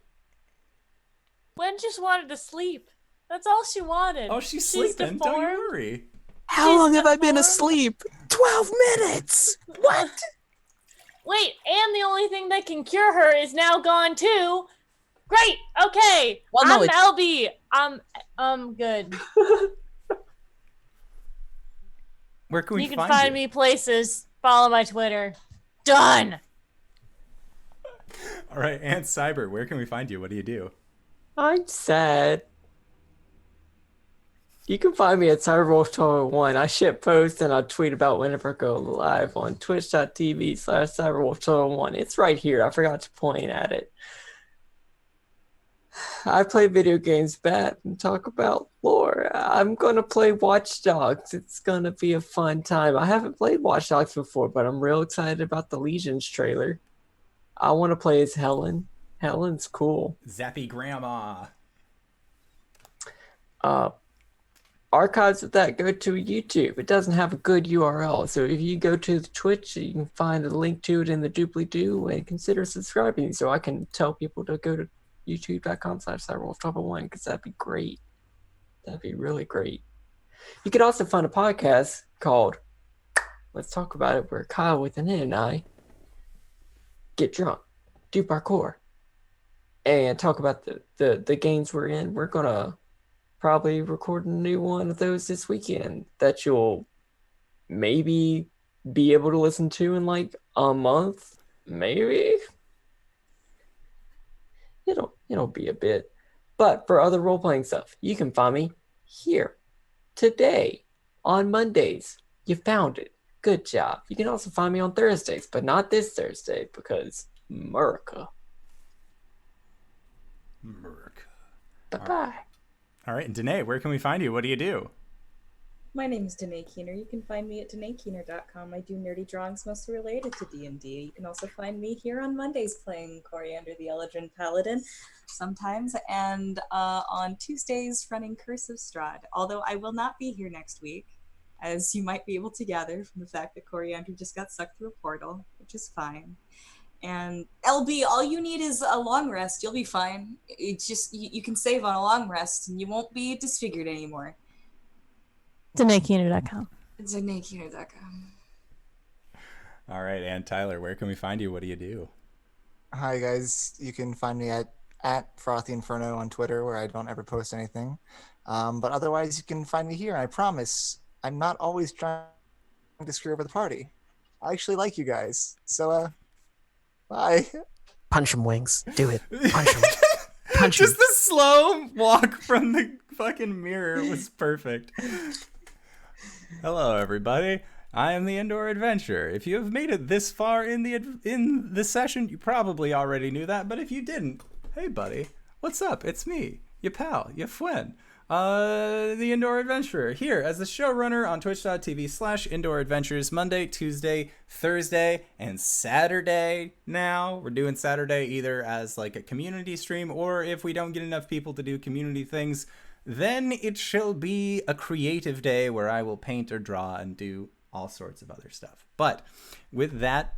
Gwen just wanted to sleep. That's all she wanted. Oh, she's sleeping. Don't you worry. How long have I been asleep? 12 minutes! What? Wait, and the only thing that can cure her is now gone too. Great. Okay. Well, no, I'm LB. I'm good. Where can we You can find me places. Follow my Twitter. Done. All right, and Cyber, where can we find you? What do you do? I'm sad. You can find me at CyberWolf1201. I ship posts and I tweet about whenever I go live on twitch.tv/CyberWolf1201. It's right here. I forgot to point at it. I play video games bad and talk about lore. I'm going to play Watch Dogs. It's going to be a fun time. I haven't played Watch Dogs before, but I'm real excited about the Legions trailer. I want to play as Helen. Helen's cool. Zappy Grandma. Archives of that go to YouTube. It doesn't have a good URL, so if you go to the Twitch, you can find the link to it in the doobly-doo and consider subscribing so I can tell people to go to youtube.com/CyberWolf1201 because that'd be great. That'd be really great. You could also find a podcast called Let's Talk About It, where Kyle with an N and I get drunk, do parkour, and talk about the games we're in. We're gonna probably record a new one of those this weekend that you'll maybe be able to listen to in like a month, maybe. It'll be a bit. But for other role-playing stuff, you can find me here today on Mondays. You found it. Good job. You can also find me on Thursdays, but not this Thursday because America. Bye-bye. All right, and Danae, where can we find you? What do you do? My name is Danae Keener. You can find me at DanaeKeener.com. I do nerdy drawings mostly related to D&D. You can also find me here on Mondays playing Cori under the Elegant Paladin sometimes, and on Tuesdays running Curse of Strahd. Although I will not be here next week, as you might be able to gather from the fact that Coriander just got sucked through a portal, which is fine. And LB, all you need is a long rest. You'll be fine. It's just you can save on a long rest, and you won't be disfigured anymore. DanaeKeener.com. DanaeKeener.com. All right, and Tyler, where can we find you? What do you do? Hi guys, you can find me at Frothy Inferno on Twitter, where I don't ever post anything. But otherwise, you can find me here. And I promise, I'm not always trying to screw over the party. I actually like you guys. So, bye. Punch him, Wings. Do it. Punch him. Punch him. Just the slow walk from the fucking mirror was perfect. Hello, everybody. I am the Indoor Adventurer. If you have made it this far in the session, you probably already knew that. But if you didn't, hey, buddy, what's up? It's me, your pal, your friend. the Indoor Adventurer, here as the showrunner on twitch.tv/Indoor Adventures, Monday, Tuesday, Thursday, and Saturday now. We're doing Saturday either as like a community stream, or if we don't get enough people to do community things, then it shall be a creative day where I will paint or draw and do all sorts of other stuff. But with that,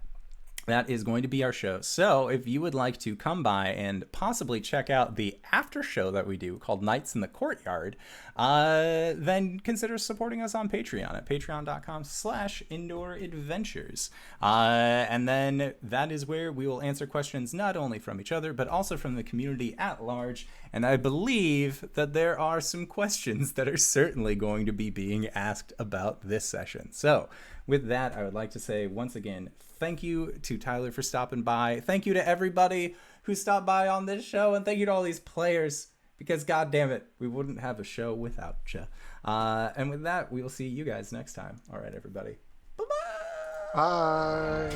that is going to be our show. So if you would like to come by and possibly check out the after show that we do called Nights in the Courtyard, then consider supporting us on Patreon at patreon.com/Indoor Adventures. And then that is where we will answer questions not only from each other, but also from the community at large. And I believe that there are some questions that are certainly going to be being asked about this session. So with that, I would like to say once again, thank you to Tyler for stopping by. Thank you to everybody who stopped by on this show. And thank you to all these players, because God damn it, we wouldn't have a show without you. And with that, we will see you guys next time. All right, everybody. Bye-bye. Bye.